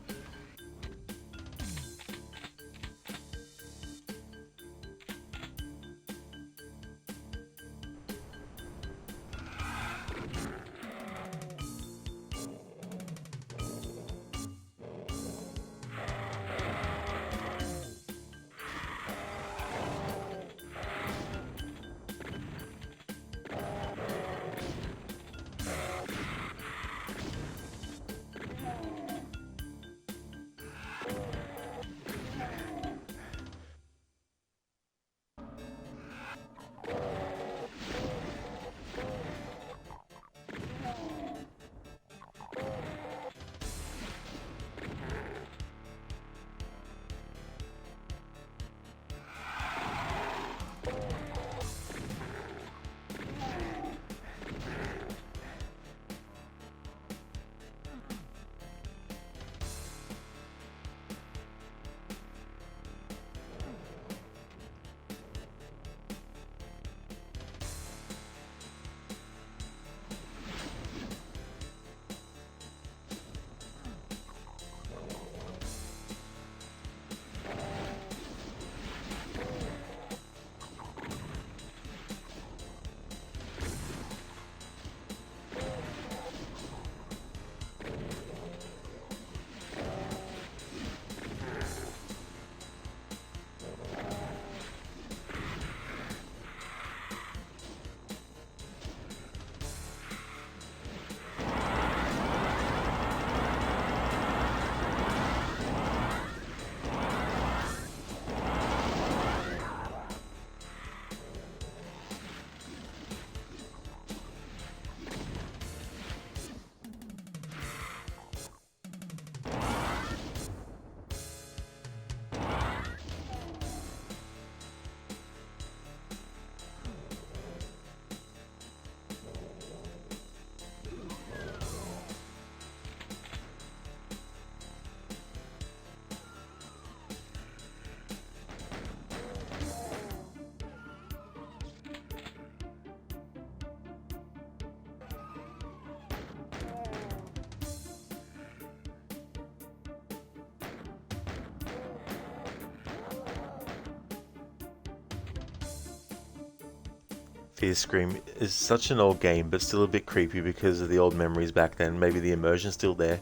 Fear Scream is such an old game, but still a bit creepy because of the old memories back then. Maybe the immersion's still there.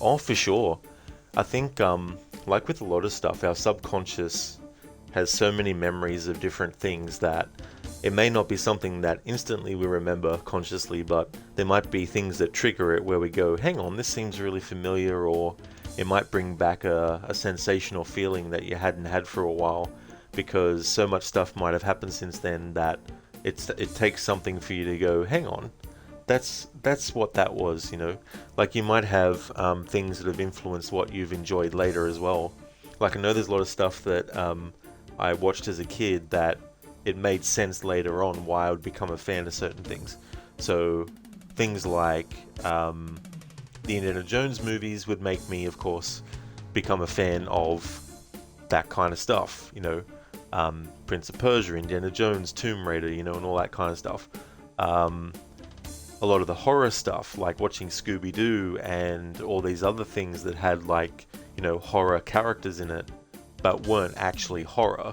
Oh, for sure. I think, like with a lot of stuff, our subconscious has so many memories of different things that it may not be something that instantly we remember consciously, but there might be things that trigger it where we go, hang on, this seems really familiar, or it might bring back a sensational feeling that you hadn't had for a while, because so much stuff might have happened since then that it takes something for you to go, hang on, that's what that was, you know. Like you might have things that have influenced what you've enjoyed later as well. Like I know there's a lot of stuff that I watched as a kid that it made sense later on why I would become a fan of certain things. So things like the Indiana Jones movies would make me, of course, become a fan of that kind of stuff, you know. Prince of Persia, Indiana Jones, Tomb Raider, you know, and all that kind of stuff. A lot of the horror stuff, like watching Scooby-Doo and all these other things that had, like, you know, horror characters in it, but weren't actually horror.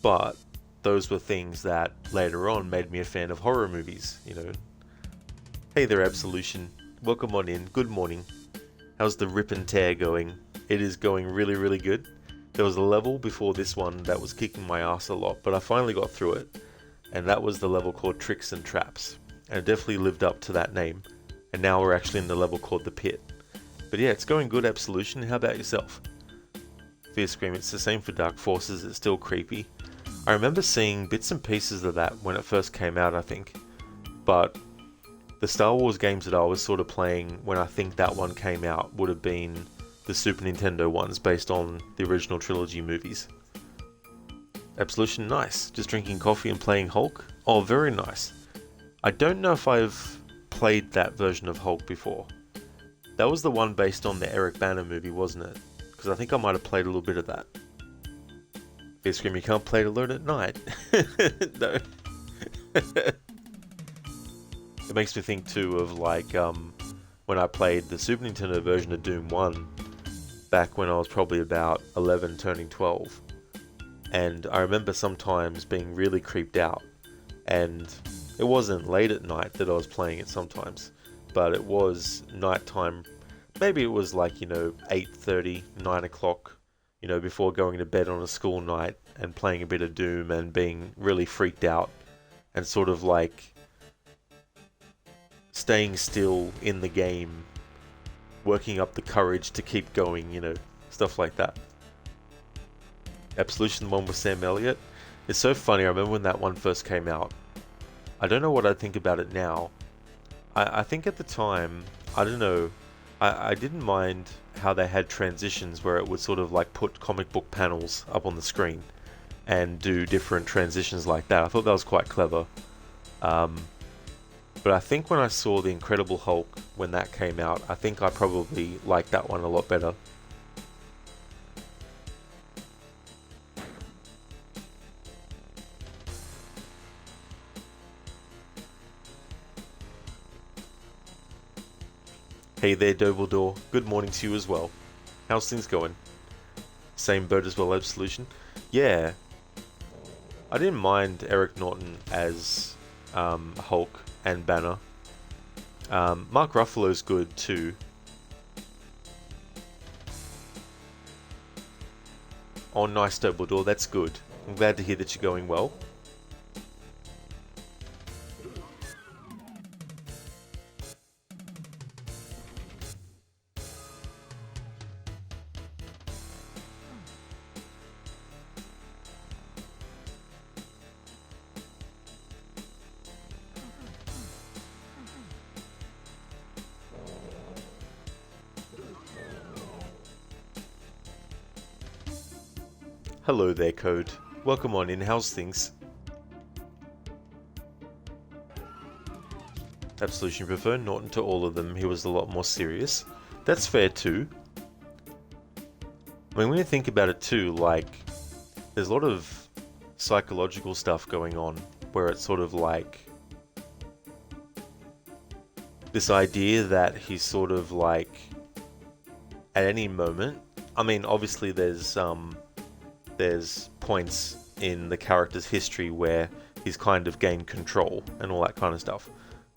But those were things that later on made me a fan of horror movies, you know. Hey there, Absolution. Welcome on in. Good morning. How's the rip and tear going? It is going really, really good. There was a level before this one that was kicking my ass a lot, but I finally got through it. And that was the level called Tricks and Traps. And it definitely lived up to that name. And now we're actually in the level called The Pit. But yeah, it's going good, Absolution. How about yourself? Fear Scream, it's the same for Dark Forces. It's still creepy. I remember seeing bits and pieces of that when it first came out, I think. But the Star Wars games that I was sort of playing when I think that one came out would have been the Super Nintendo ones based on the original trilogy movies. Absolution, nice. Just drinking coffee and playing Hulk? Oh, very nice. I don't know if I've played that version of Hulk before. That was the one based on the Eric Bana movie, wasn't it? Because I think I might have played a little bit of that. Fear Scream, you can't play it alone at night. No. It makes me think too of like when I played the Super Nintendo version of Doom 1 back when I was probably about 11 turning 12. And I remember sometimes being really creeped out. And it wasn't late at night that I was playing it sometimes, but it was nighttime. Maybe it was like, you know, 8:30, 9 o'clock, you know, before going to bed on a school night and playing a bit of Doom and being really freaked out and sort of like staying still in the game, working up the courage to keep going, you know, stuff like that. Absolution, the one with Sam Elliott. It's so funny, I remember when that one first came out. I don't know what I think about it now. I think at the time, I don't know, I didn't mind how they had transitions where it would sort of like put comic book panels up on the screen and do different transitions like that. I thought that was quite clever. But I think when I saw The Incredible Hulk, when that came out, I think I probably liked that one a lot better. Hey there, Dobledore. Good morning to you as well. How's things going? Same boat as well, Absolution. Yeah. I didn't mind Eric Norton as Hulk and Banner. Mark Ruffalo's good too. Oh, nice, Dobledore. That's good. I'm glad to hear that you're going well. Hello there, Code. Welcome on in. How's things? Absolution prefer Norton to all of them. He was a lot more serious. That's fair too. I mean, when you think about it too, like, there's a lot of psychological stuff going on where it's sort of like this idea that he's sort of like at any moment. I mean, obviously there's points in the character's history where he's kind of gained control and all that kind of stuff.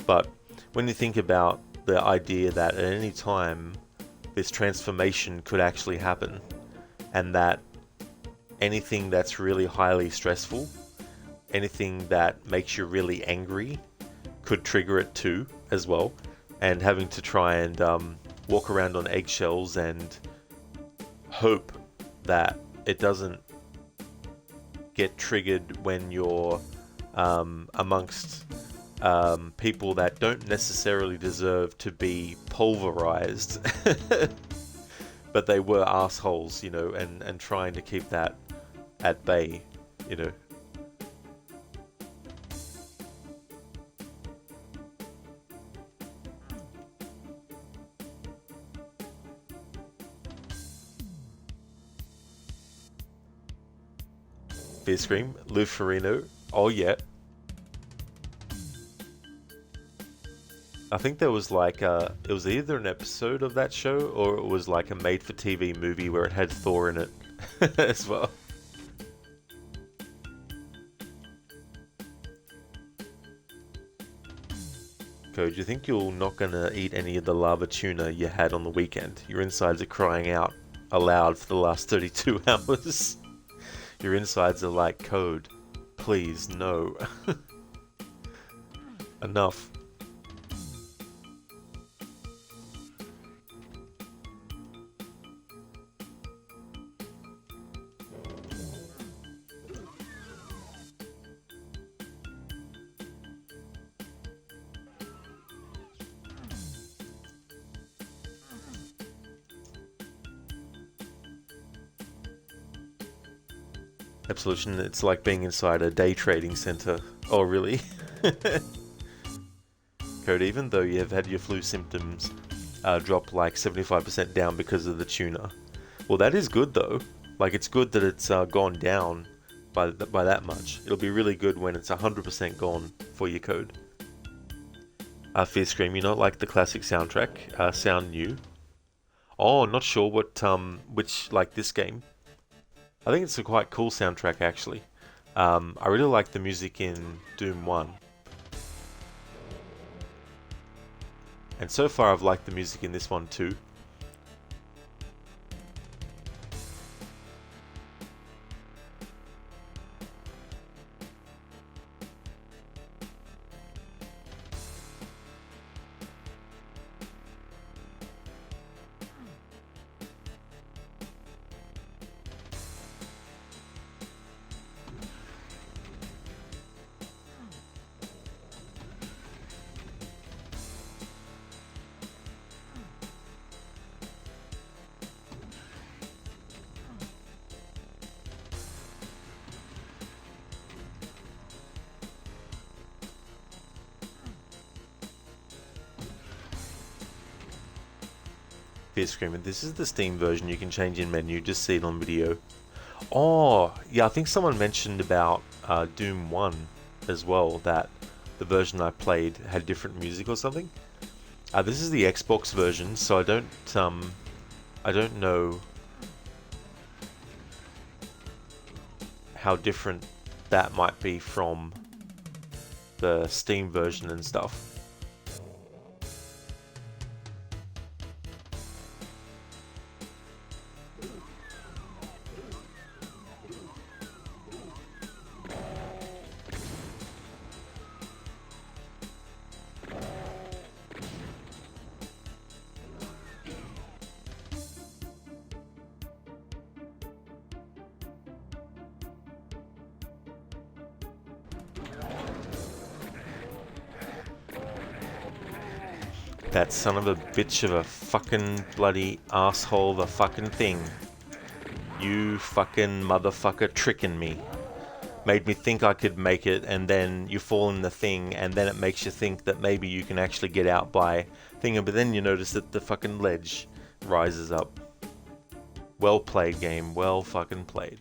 But when you think about the idea that at any time this transformation could actually happen, and that anything that's really highly stressful, anything that makes you really angry, could trigger it too, as well, and having to try and walk around on eggshells and hope that it doesn't get triggered when you're amongst people that don't necessarily deserve to be pulverized, but they were assholes, you know, and trying to keep that at bay, you know. Fear Scream, Lou Ferrigno, oh yeah. I think there was like it was either an episode of that show or it was like a made-for-TV movie where it had Thor in it as well. Code, you think you're not gonna eat any of the lava tuna you had on the weekend? Your insides are crying out aloud for the last 32 hours. Your insides are like, Code, please, no. Enough. Absolution, it's like being inside a day trading center. Oh, really? Code, even though you have had your flu symptoms drop like 75% down because of the tuna. Well, that is good though. Like, it's good that it's gone down by that much. It'll be really good when it's 100% gone for your Code. Fear Scream, you not like the classic soundtrack? Sound new? Oh, not sure what, which, like this game. I think it's a quite cool soundtrack actually. I really like the music in Doom 1. And so far I've liked the music in this one too. Fear Screamer, this is the Steam version you can change in menu, just see it on video. Oh, yeah, I think someone mentioned about Doom 1 as well, that the version I played had different music or something. This is the Xbox version, so I don't know how different that might be from the Steam version and stuff. That son of a bitch of a fucking bloody asshole of a fucking thing. You fucking motherfucker tricking me. Made me think I could make it, and then you fall in the thing, and then it makes you think that maybe you can actually get out by thinking, but then you notice that the fucking ledge rises up. Well played, game. Well fucking played.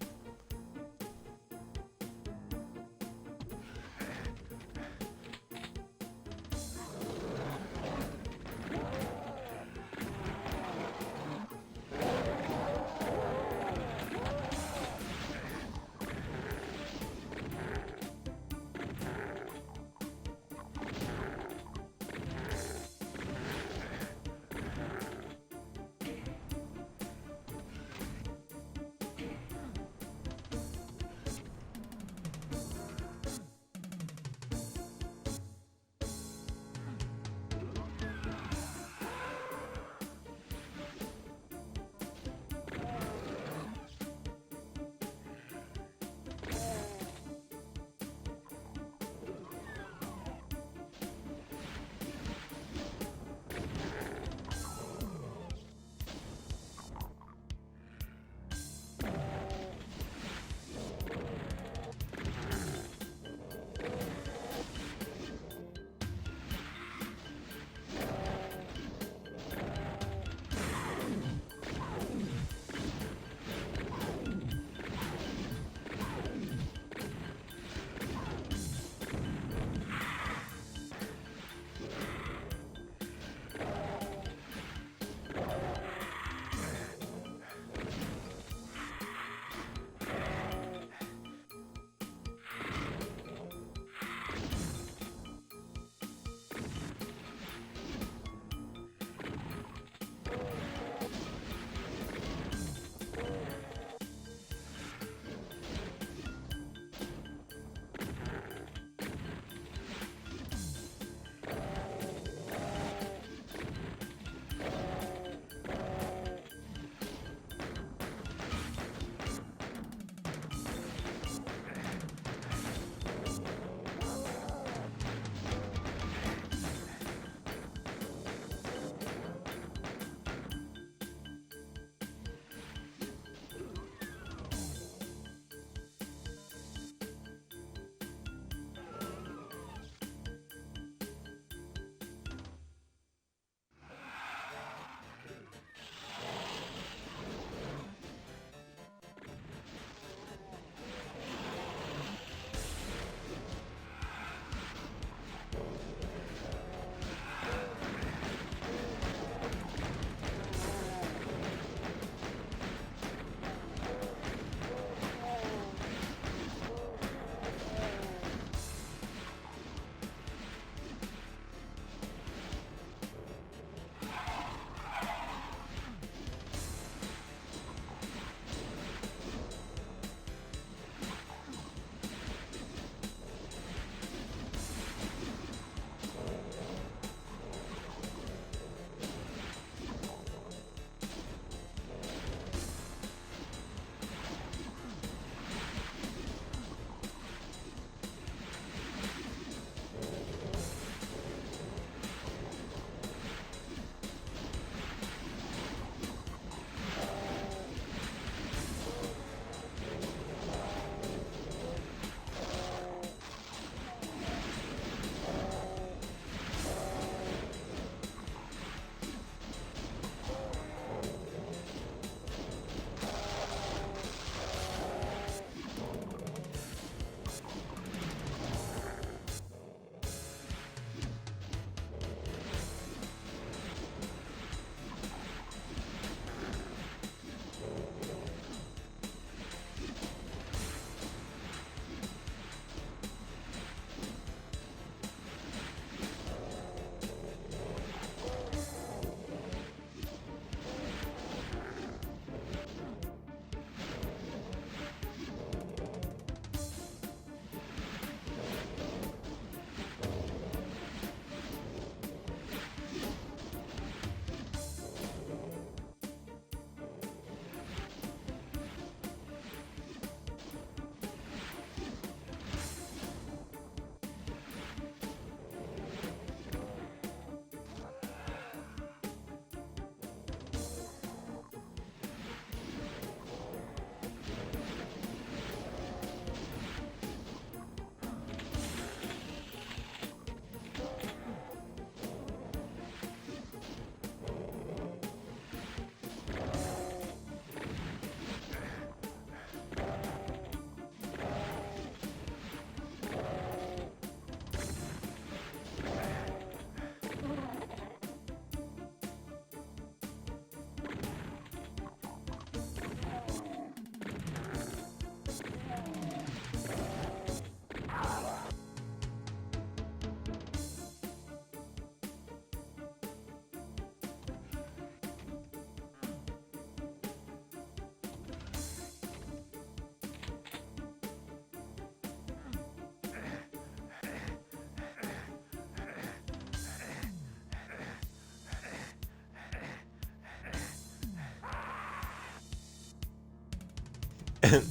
And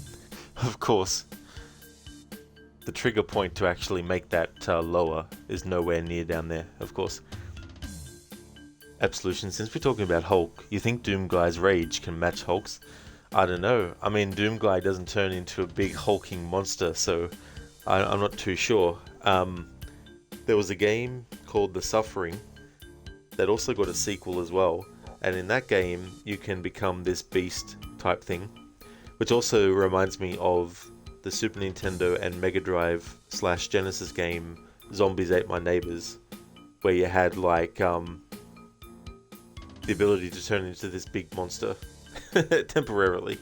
of course, the trigger point to actually make that lower is nowhere near down there, of course. Absolution, since we're talking about Hulk, you think Doomguy's rage can match Hulk's? I don't know. I mean, Doomguy doesn't turn into a big hulking monster, so I'm not too sure. There was a game called The Suffering that also got a sequel as well, and in that game you can become this beast type thing, which also reminds me of the Super Nintendo and Mega Drive / Genesis game Zombies Ate My Neighbors, where you had like the ability to turn into this big monster temporarily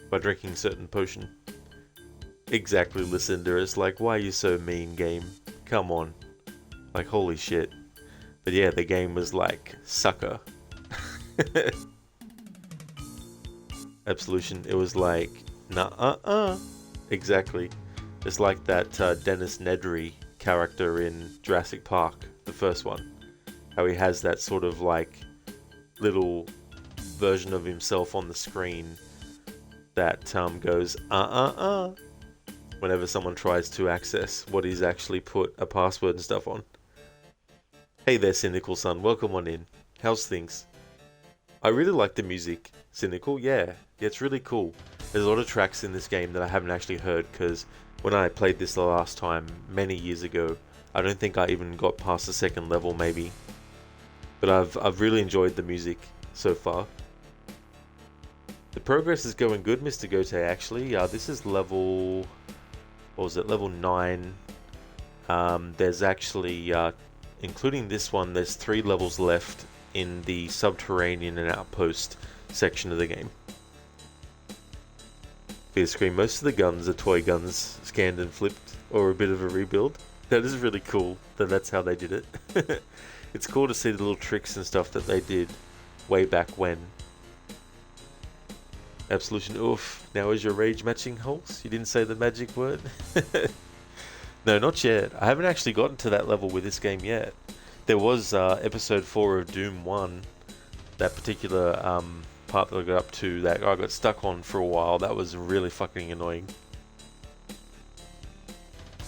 by drinking certain potion. Exactly, Lucinda. It's like, why are you so mean, game? Come on. Like, holy shit. But yeah, the game was like, sucker. Absolution, it was like, nah. Exactly. It's like that Dennis Nedry character in Jurassic Park, the first one. How he has that sort of like little version of himself on the screen that goes whenever someone tries to access what he's actually put a password and stuff on. Hey there, Cynical Son, welcome on in. How's things? I really like the music. Cynical, yeah, it's really cool. There's a lot of tracks in this game that I haven't actually heard, because when I played this the last time, many years ago, I don't think I even got past the second level maybe. But I've really enjoyed the music so far. The progress is going good, Mr. Gote, actually. This is level... what was it? Level 9. There's actually, including this one, there's 3 levels left in the subterranean and outpost section of the game. Via screen, most of the guns are toy guns, scanned and flipped, or a bit of a rebuild. That is really cool that that's how they did it. It's cool to see the little tricks and stuff that they did way back when. Absolution, oof. Now is your rage matching Hulks? You didn't say the magic word? No, not yet. I haven't actually gotten to that level with this game yet. There was episode 4 of Doom 1, that particular part that I got up to that I got stuck on for a while. That was really fucking annoying.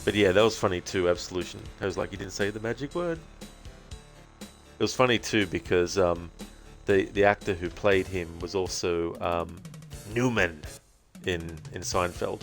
But yeah, that was funny too, Absolution. I was like, you didn't say the magic word. It was funny too because the actor who played him was also Newman in Seinfeld.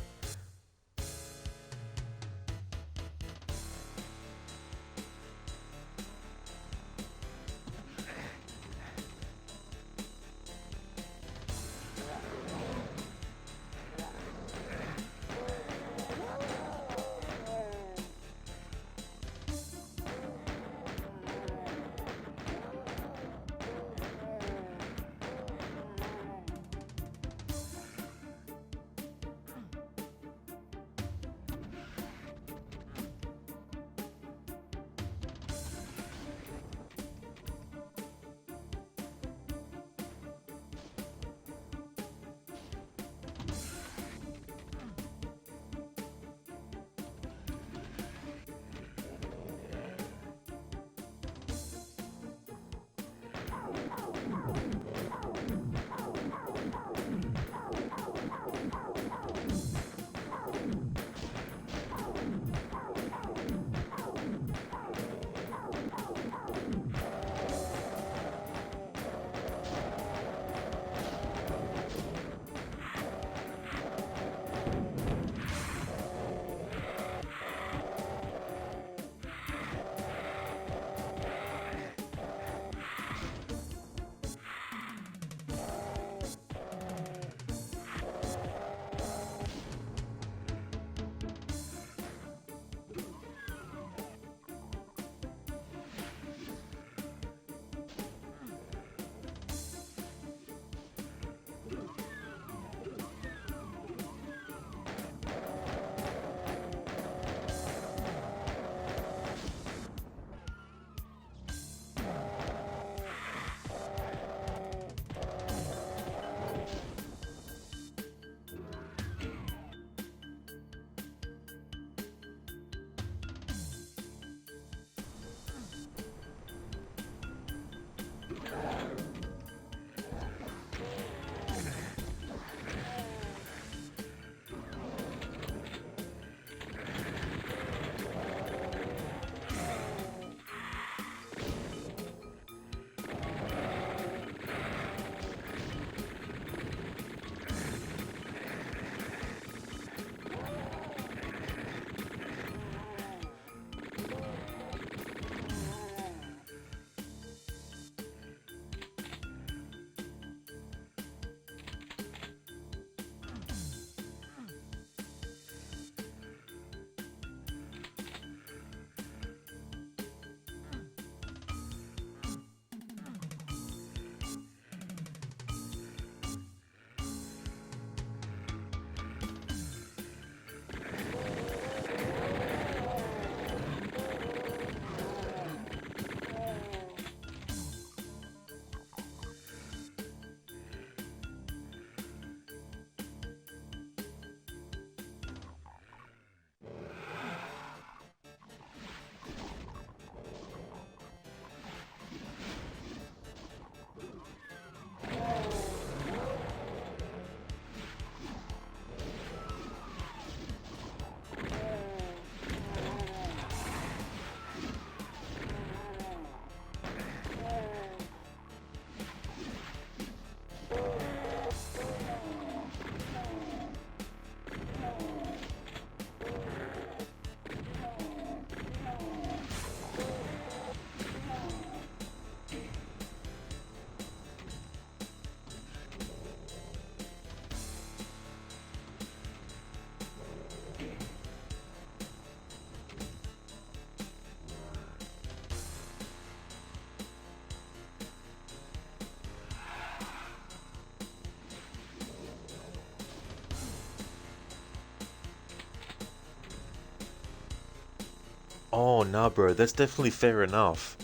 Oh, nah, bro, that's definitely fair enough.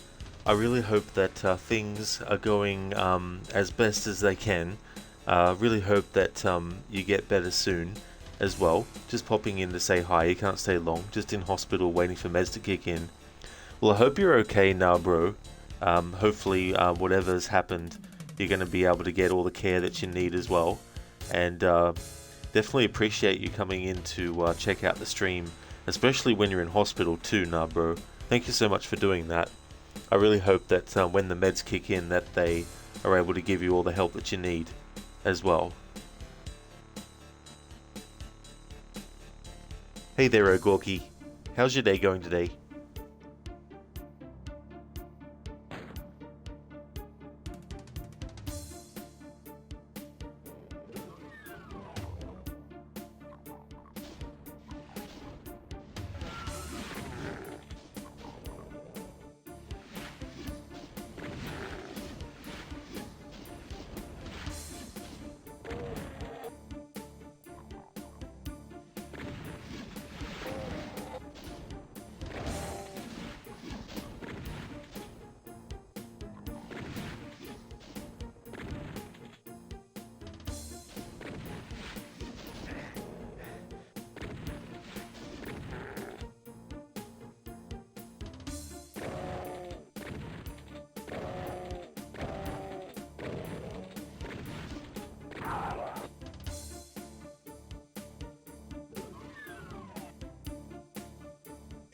I really hope that things are going as best as they can. Really hope that you get better soon as well. Just popping in to say hi, you can't stay long, just in hospital waiting for meds to kick in. Well, I hope you're okay now, bro. Hopefully, whatever's happened, you're going to be able to get all the care that you need as well. And definitely appreciate you coming in to check out the stream, especially when you're in hospital too, nah, bro. Thank you so much for doing that. I really hope that when the meds kick in, that they are able to give you all the help that you need as well. Hey there, Ogorki. How's your day going today?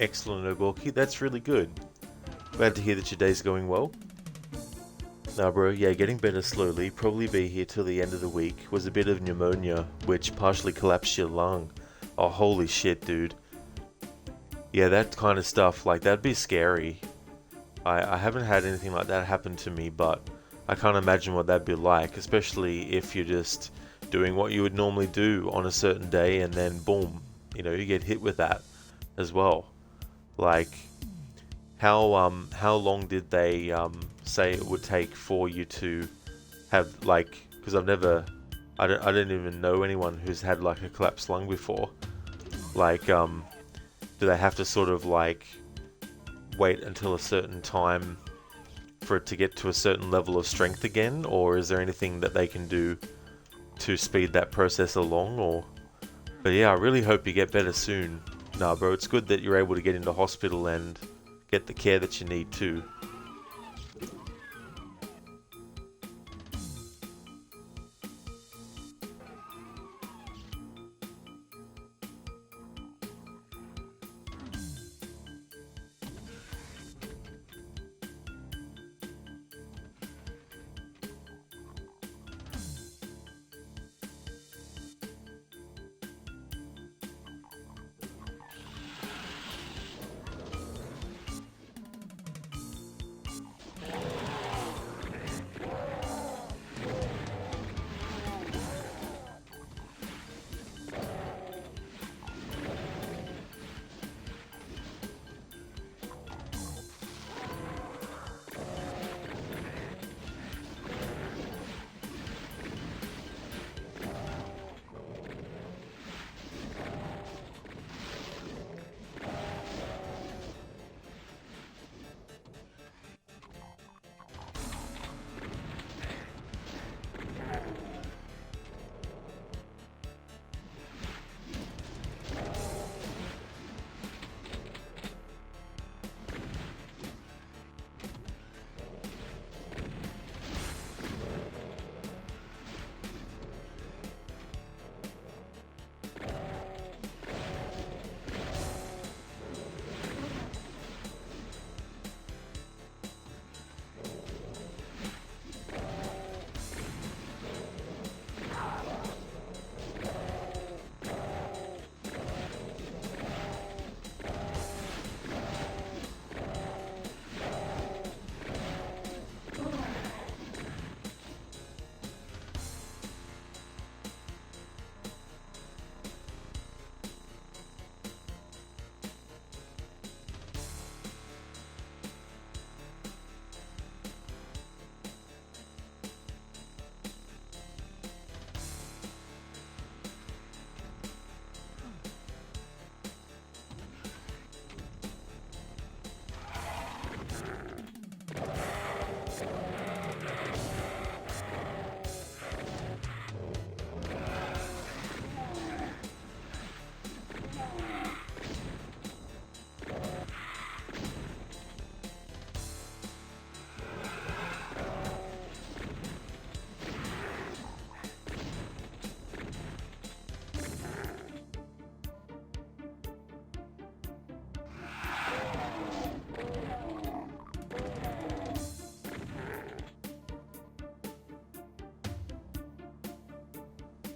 Excellent, Ogorki. That's really good. Glad to hear that your day's going well. Nah, bro, yeah, getting better slowly. Probably be here till the end of the week. Was a bit of pneumonia, which partially collapsed your lung. Oh, holy shit, dude. Yeah, that kind of stuff, like, that'd be scary. I haven't had anything like that happen to me, but I can't imagine what that'd be like, especially if you're just doing what you would normally do on a certain day and then boom, you get hit with that as well. Like, how long did they say it would take for you to have, like, because I don't even know anyone who's had like a collapsed lung before. Like, do they have to sort of like wait until a certain time for it to get to a certain level of strength again, or is there anything that they can do to speed that process along? Or, but yeah, I really hope you get better soon. Nah, bro, it's good that you're able to get into hospital and get the care that you need too.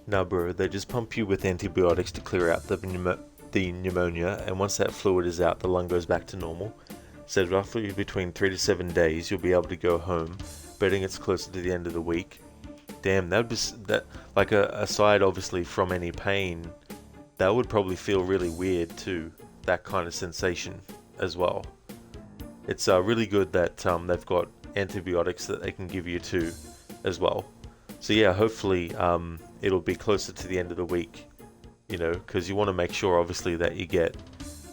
No, bro, they just pump you with antibiotics to clear out the pneumonia, and once that fluid is out, the lung goes back to normal. So roughly between 3 to 7 days, you'll be able to go home, betting it's closer to the end of the week. Damn, that would be that like aside obviously from any pain, that would probably feel really weird too. That kind of sensation as well. It's really good that they've got antibiotics that they can give you too, as well. So yeah, hopefully it'll be closer to the end of the week, you know, because you want to make sure obviously that you get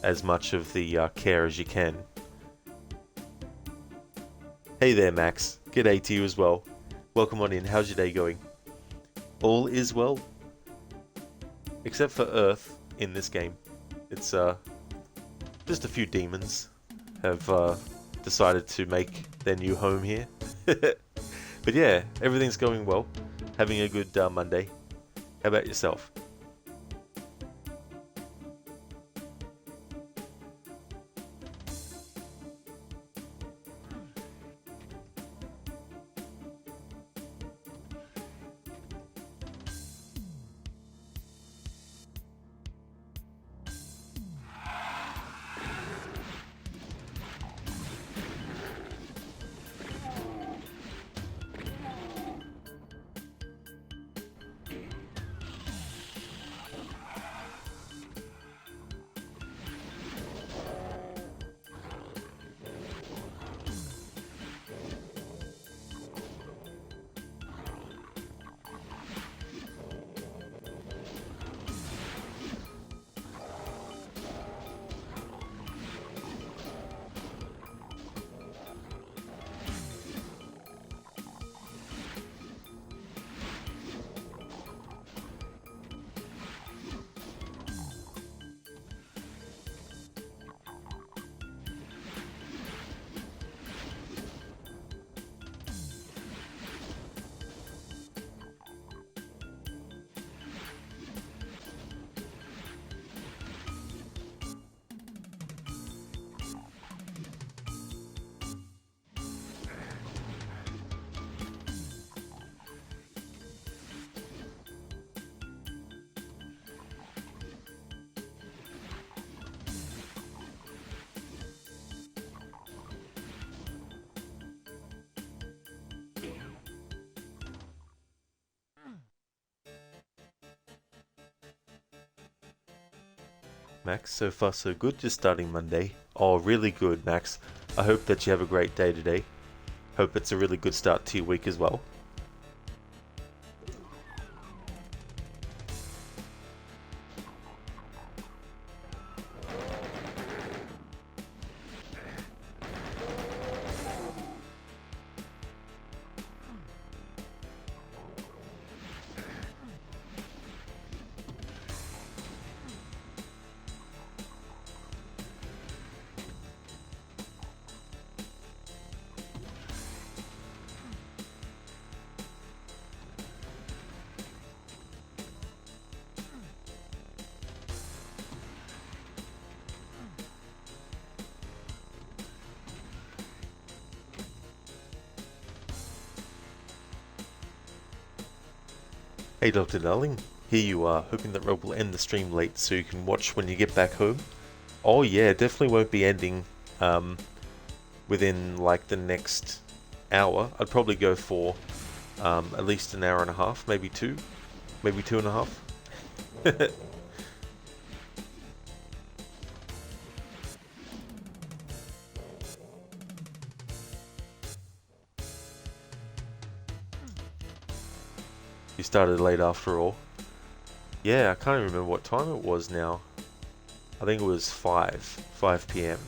as much of the care as you can. Hey there, Max. G'day to you as well. Welcome on in. How's your day going? All is well, except for Earth in this game. It's just a few demons have decided to make their new home here. But yeah, everything's going well. Having a good Monday. How about yourself? Max, so far so good, just starting Monday. Oh, really good, Max. I hope that you have a great day today. Hope it's a really good start to your week as well. Hey Dr. Darling, here you are, hoping that Rob will end the stream late so you can watch when you get back home. Oh yeah, definitely won't be ending within like the next hour. I'd probably go for at least an hour and a half, maybe two, maybe 2.5. You started late after all. Yeah, I can't even remember what time it was now. I think it was 5 p.m.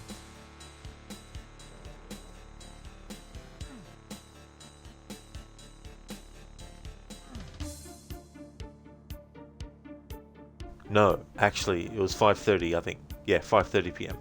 No, actually, it was 5:30, I think. Yeah, 5:30 p.m.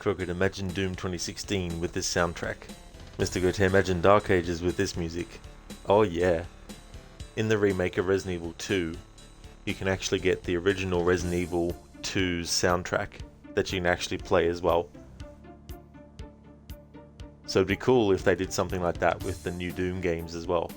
Crooked, imagine Doom 2016 with this soundtrack. Mr. Gote, imagine Dark Ages with this music. Oh yeah. In the remake of Resident Evil 2, you can actually get the original Resident Evil 2's soundtrack that you can actually play as well. So it'd be cool if they did something like that with the new Doom games as well.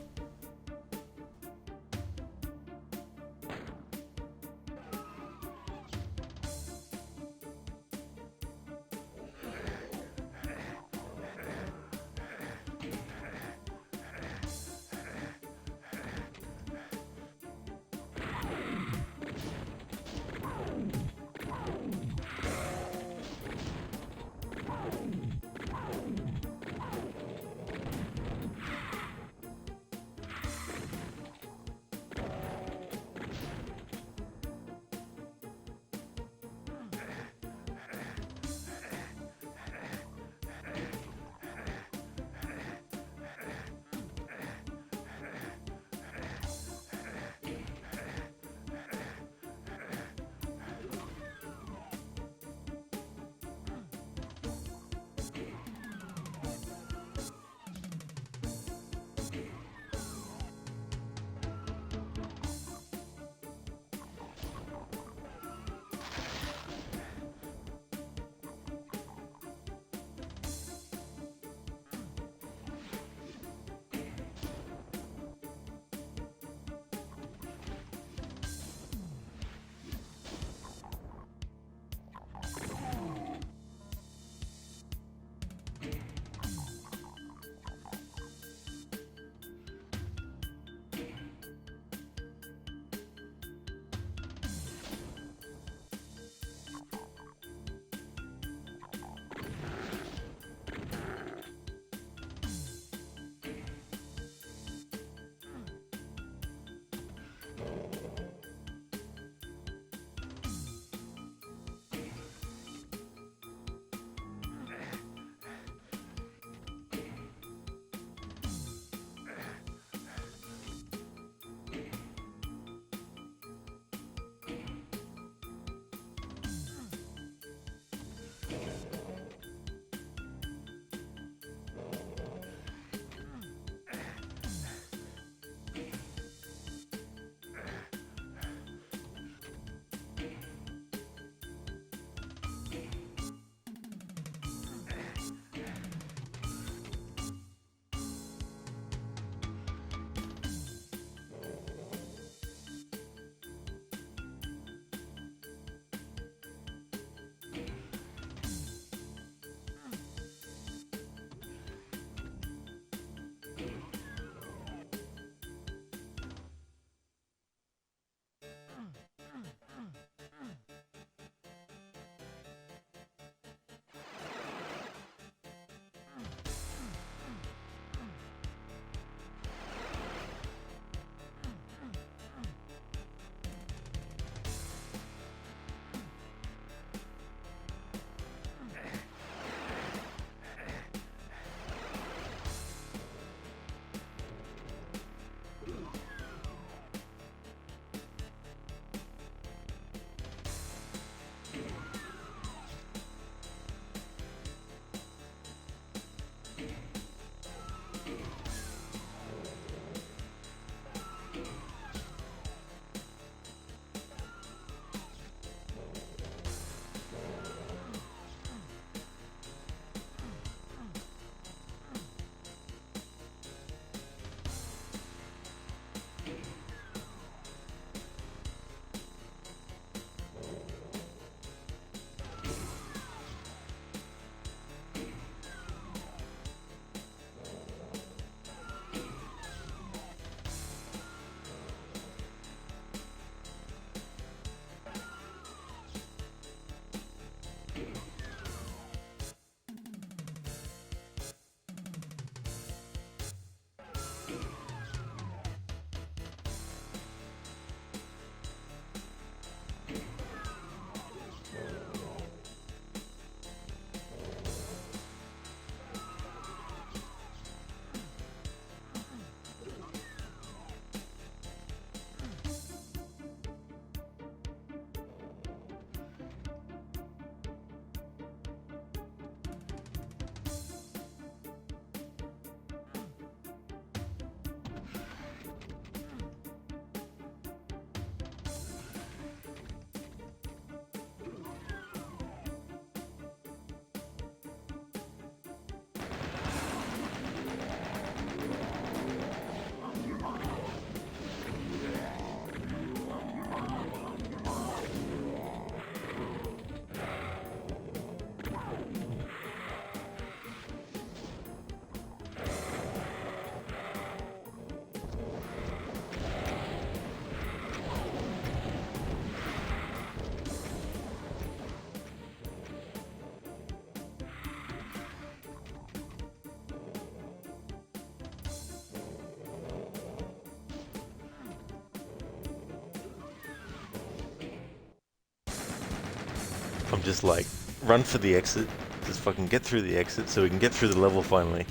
just like run for the exit. Just fucking get through the exit so we can get through the level finally.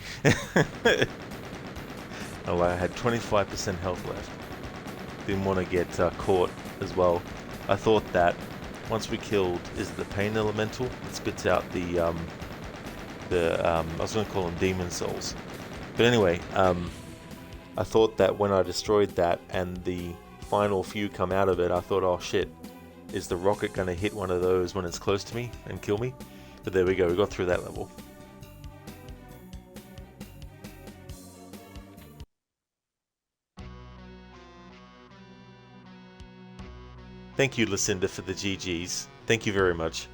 Oh, I had 25% health left. Didn't want to get caught as well. I thought that once we killed, is it the pain elemental that spits out the I was going to call them demon souls. But anyway, I thought that when I destroyed that and the final few come out of it, I thought, oh shit, is the rocket going to hit one of those when it's close to me and kill me? But there we go, we got through that level. Thank you, Lucinda, for the GGs. Thank you very much.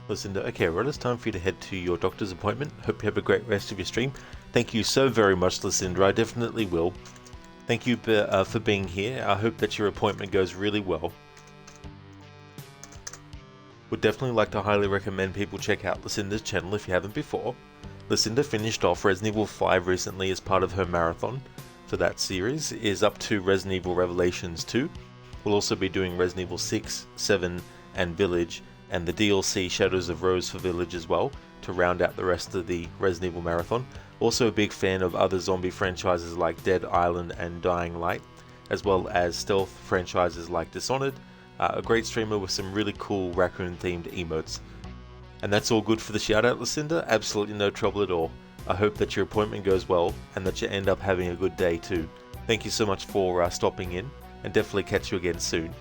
Lucinda, okay, well, it's time for you to head to your doctor's appointment. Hope you have a great rest of your stream. Thank you so very much, Lucinda. I definitely will. Thank you for being here. I hope that your appointment goes really well. Would definitely like to highly recommend people check out Lucinda's channel if you haven't before. Lucinda finished off Resident Evil 5 recently as part of her marathon for that series, is up to Resident Evil Revelations 2. We'll also be doing Resident Evil 6, 7 and Village, and the DLC Shadows of Rose for Village as well, to round out the rest of the Resident Evil marathon. Also a big fan of other zombie franchises like Dead Island and Dying Light, as well as stealth franchises like Dishonored. A great streamer with some really cool raccoon themed emotes. And that's all good for the shout out, Lucinda. Absolutely no trouble at all. I hope that your appointment goes well and that you end up having a good day too. Thank you so much for stopping in, and definitely catch you again soon.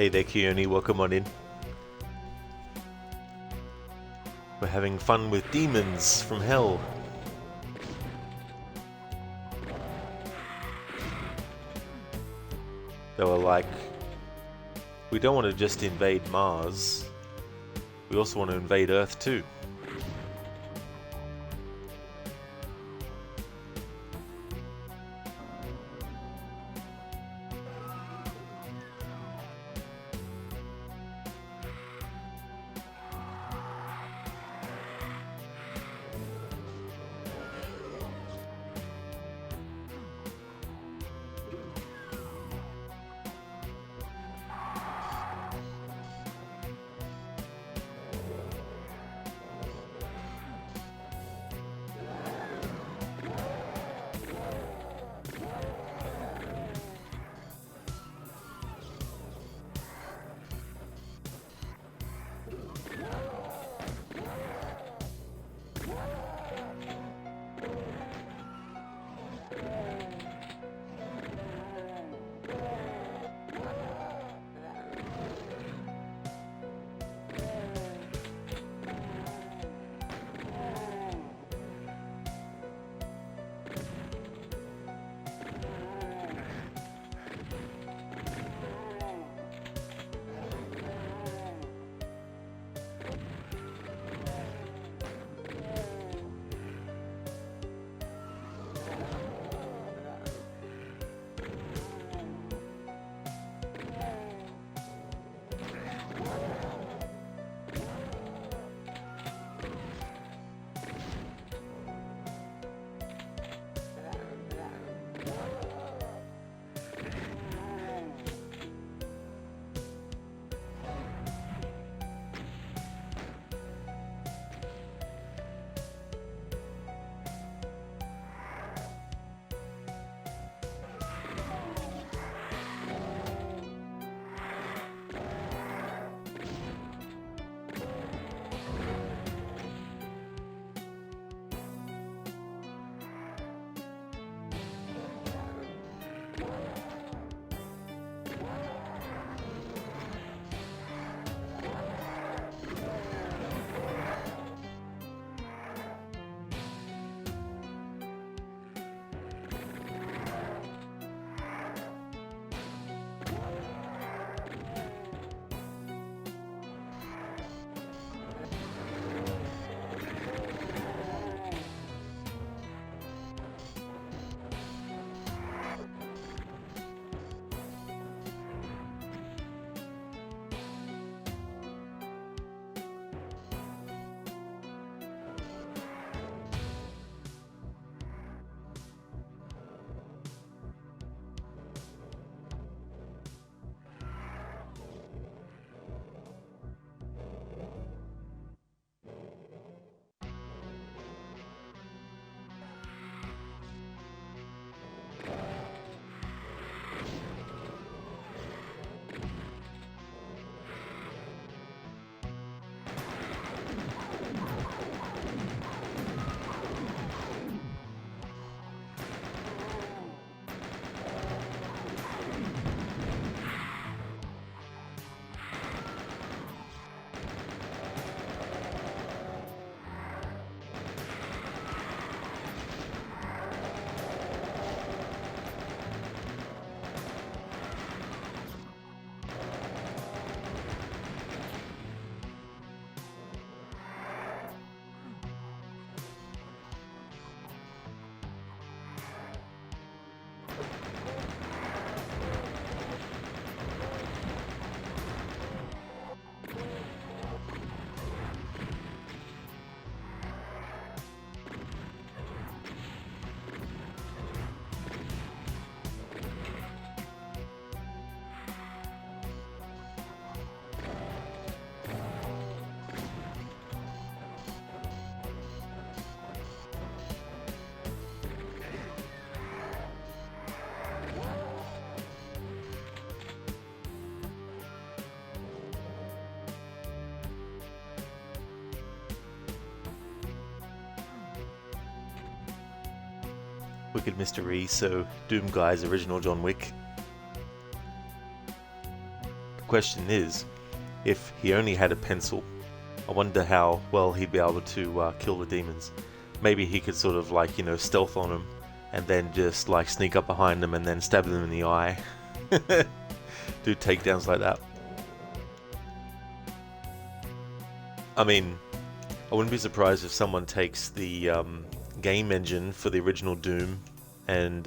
Hey there, Keone, welcome on in. We're having fun with demons from hell. They were like, we don't want to just invade Mars, we also want to invade Earth too. Wicked Mystery, so Doom Guy's original John Wick. question is, if he only had a pencil, I wonder how well he'd be able to kill the demons. Maybe he could sort of like, stealth on them and then just like sneak up behind them and then stab them in the eye. Do takedowns like that. I mean, I wouldn't be surprised if someone takes the game engine for the original Doom and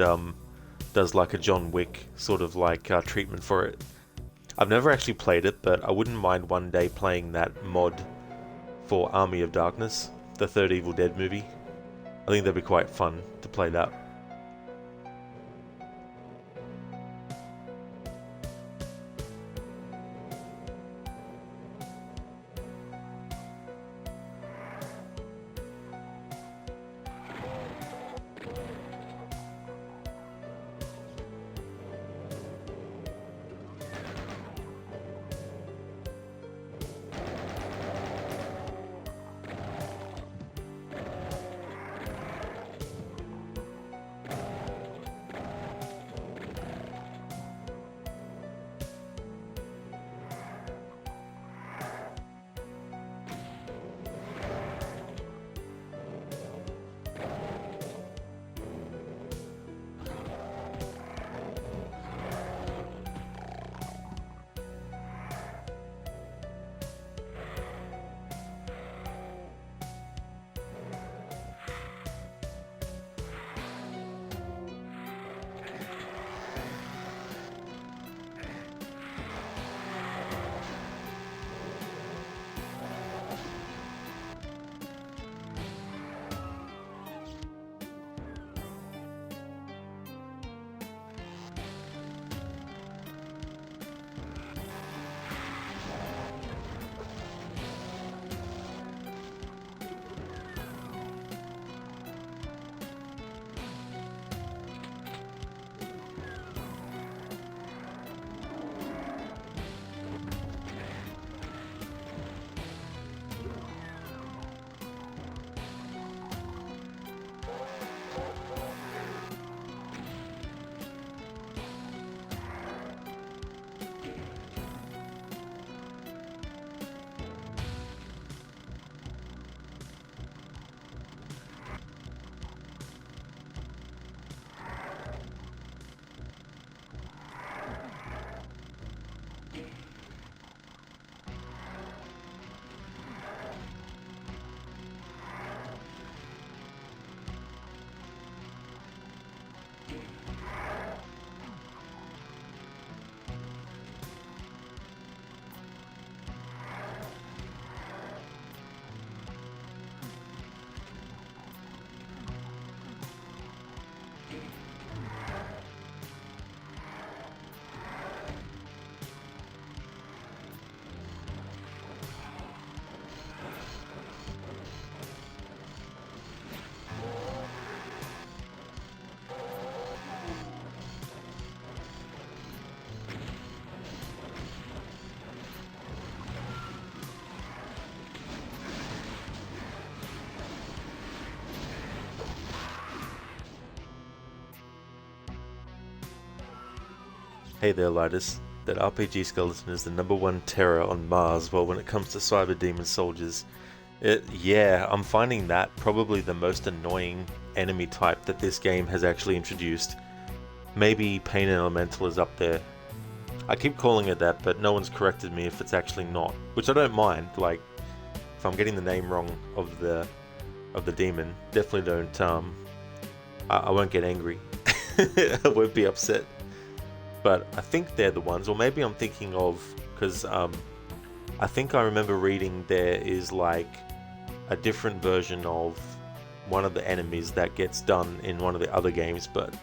does like a John Wick sort of like treatment for it. I've never actually played it, but I wouldn't mind one day playing that mod for Army of Darkness, the third Evil Dead movie. I think that'd be quite fun to play that. Hey there, Lidus. That RPG skeleton is the #1 terror on Mars, well, when it comes to cyber demon soldiers. Yeah, I'm finding that probably the most annoying enemy type that this game has actually introduced. Maybe Pain Elemental is up there. I keep calling it that, but no one's corrected me if it's actually not, which I don't mind. Like, if I'm getting the name wrong of the demon, definitely don't. I won't get angry. I won't be upset. But I think they're the ones, or maybe I'm thinking of, because I think I remember reading there is like a different version of one of the enemies that gets done in one of the other games, but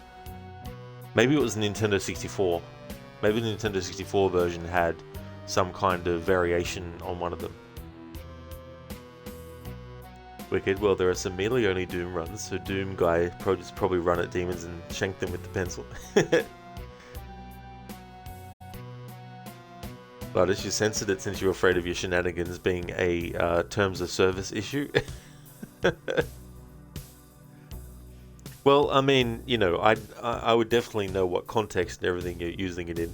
maybe it was Nintendo 64. Maybe the Nintendo 64 version had some kind of variation on one of them. Wicked. Well, there are some melee-only Doom runs, so Doom guy probably run at demons and shank them with the pencil. But as you censored it since you're afraid of your shenanigans being a terms of service issue. Well, I mean, I would definitely know what context and everything you're using it in.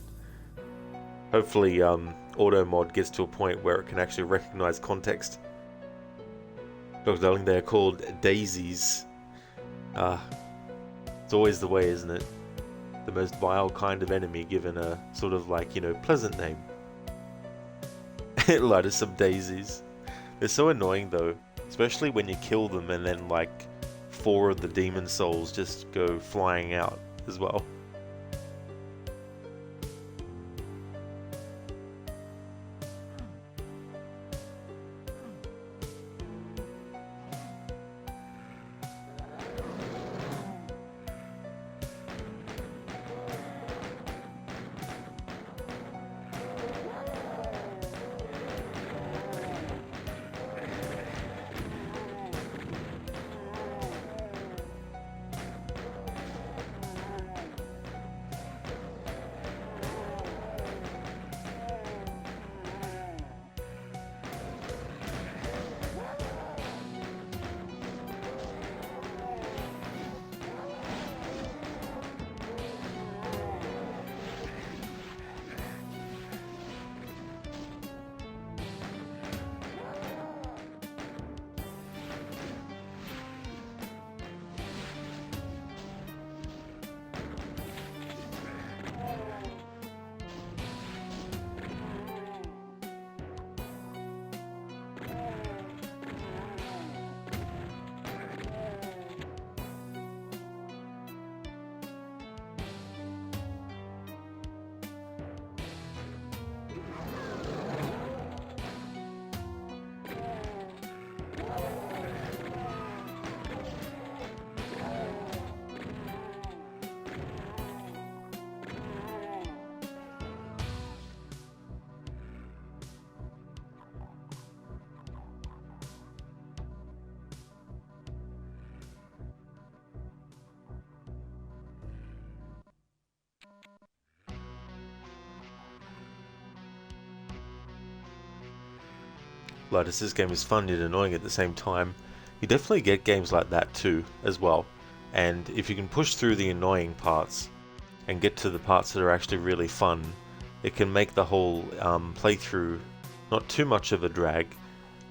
Hopefully, auto mod gets to a point where it can actually recognize context. Dr. Darling, they are called daisies. It's always the way, isn't it? The most vile kind of enemy given a sort of like, pleasant name. Light us some daisies. They're so annoying though, especially when you kill them and then like 4 of the demon souls just go flying out as well. Linus, this game is fun and annoying at the same time. You definitely get games like that too, as well. And if you can push through the annoying parts and get to the parts that are actually really fun, it can make the whole playthrough not too much of a drag.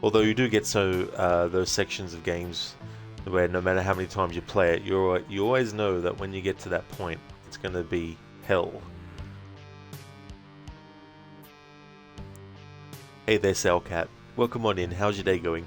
Although you do get those sections of games where no matter how many times you play it, you always know that when you get to that point, it's going to be hell. Hey there, Sailcat. Welcome on in. How's your day going?